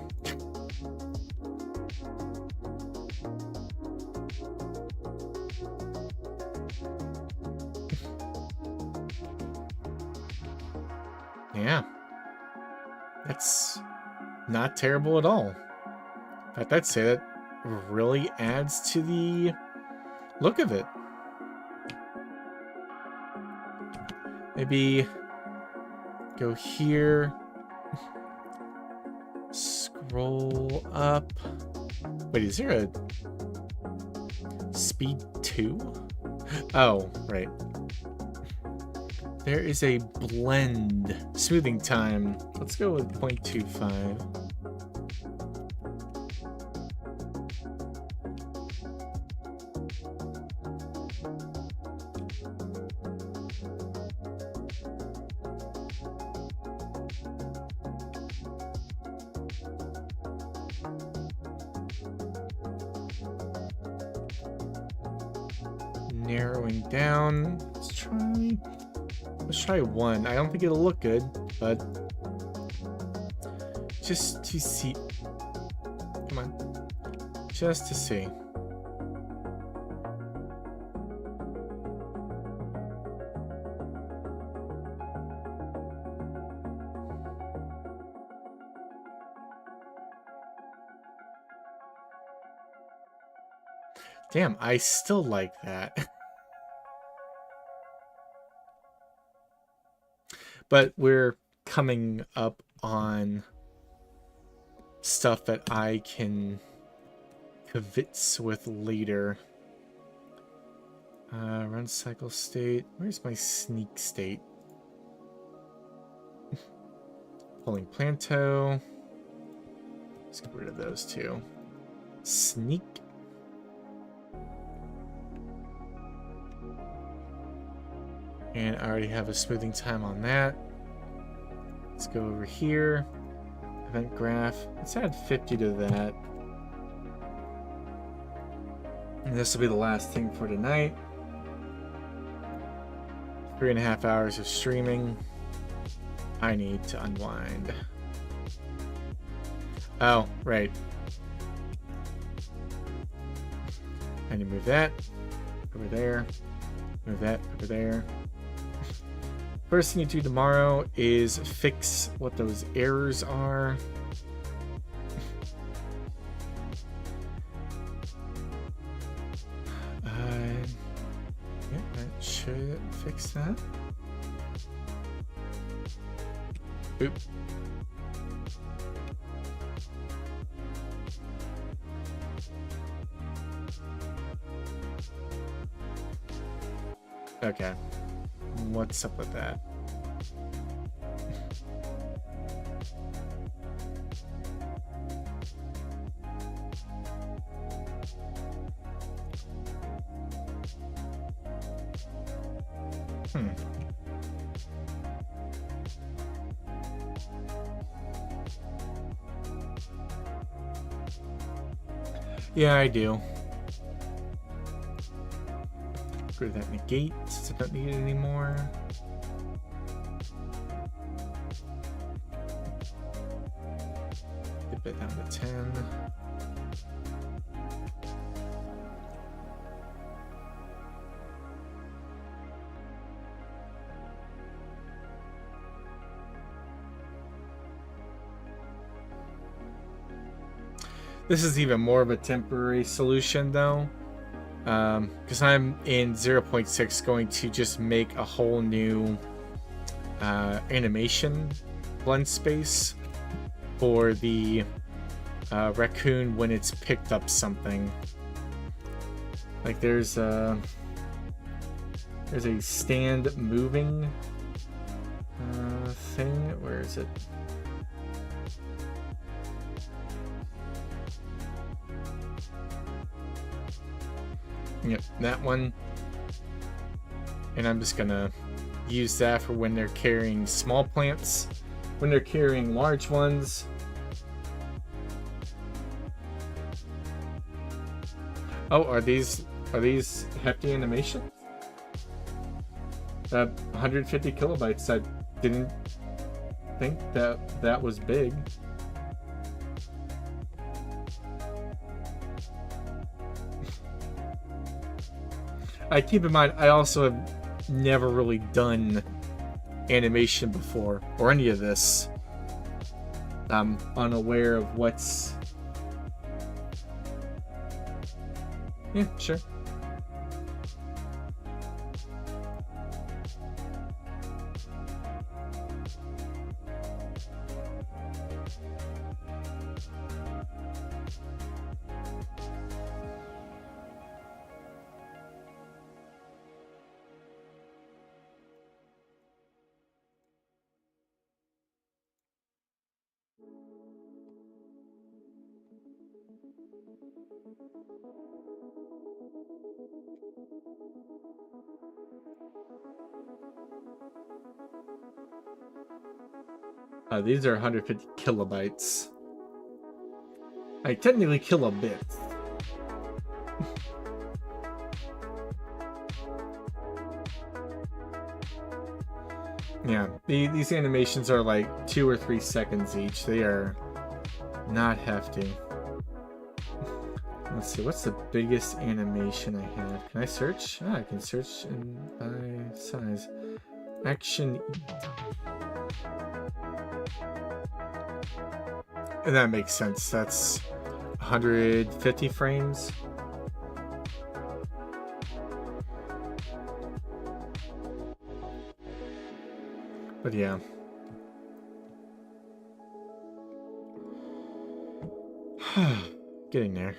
Yeah. That's not terrible at all. In fact, I'd say that really adds to the look of it. Maybe go here. Scroll up. Wait, is there a speed 2? Oh, right. There is a blend smoothing time. Let's go with 0.25. Narrowing down. Let's try 1. I don't think it'll look good, but just to see. Come on. Just to see. Damn, I still like that. But we're coming up on stuff that I can kavitz with later. Run cycle state. Where's my sneak state? Pulling Planto. Let's get rid of those two. Sneak. And I already have a smoothing time on that. Let's go over here. Event graph. Let's add 50 to that. And this will be the last thing for tonight. 3.5 hours of streaming. I need to unwind. Oh, right. I need to move that over there. Move that over there. First thing you do tomorrow is fix what those errors are. Yeah, that should fix that. Oop. Okay. What's up with that? Yeah, I do. Go to that negate since I don't need it anymore. Dip it down to 10. This is even more of a temporary solution though, because I'm in 0.6 going to just make a whole new animation blend space for the raccoon when it's picked up something. Like there's a stand moving thing. Where is it? Yep, that one. And I'm just gonna use that for when they're carrying small plants. When they're carrying large ones. Oh, are these hefty animations? 150 kilobytes. I didn't think that was big. I keep in mind, I also have never really done animation before, or any of this. I'm unaware of what's... Yeah, sure. These are 150 kilobytes. I technically kilobits. Yeah, these animations are like 2 or 3 seconds each. They are not hefty. Let's see, what's the biggest animation I have? Can I search? Ah, I can search by size. Action. And that makes sense. That's 150 frames. But yeah. Getting there.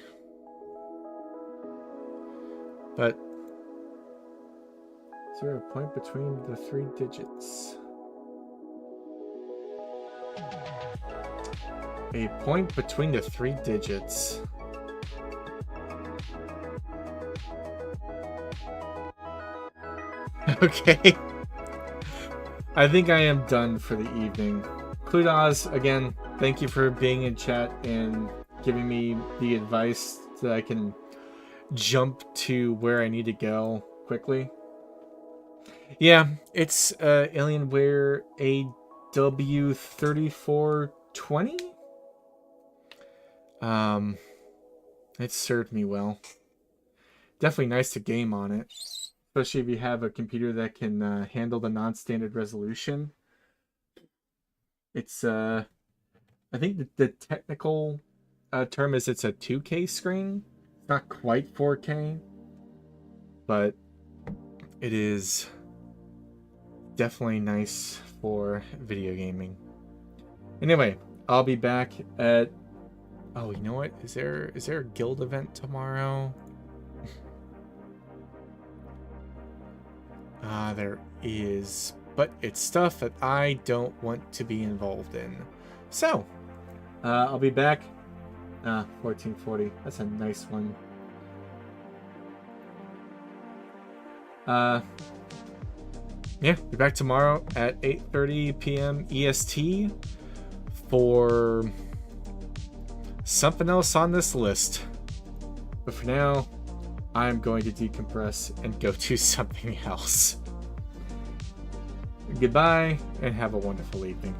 But is there a point between the 3 digits? A point between the 3 digits. Okay. I think I am done for the evening. Cludos, again, thank you for being in chat and giving me the advice so that I can jump to where I need to go quickly. Yeah, it's Alienware AW3420. It served me well. Definitely nice to game on it, especially if you have a computer that can handle the non-standard resolution. It's I think the technical term is it's a 2K screen. It's not quite 4K, but it is definitely nice for video gaming. Anyway, I'll be back at... Oh, you know what? Is there a guild event tomorrow? There is, but it's stuff that I don't want to be involved in. So, I'll be back. 1440. That's a nice one. Yeah, be back tomorrow at 8:30 p.m. EST for something else on this list. But for now, I'm going to decompress and go do something else. Goodbye, and have a wonderful evening.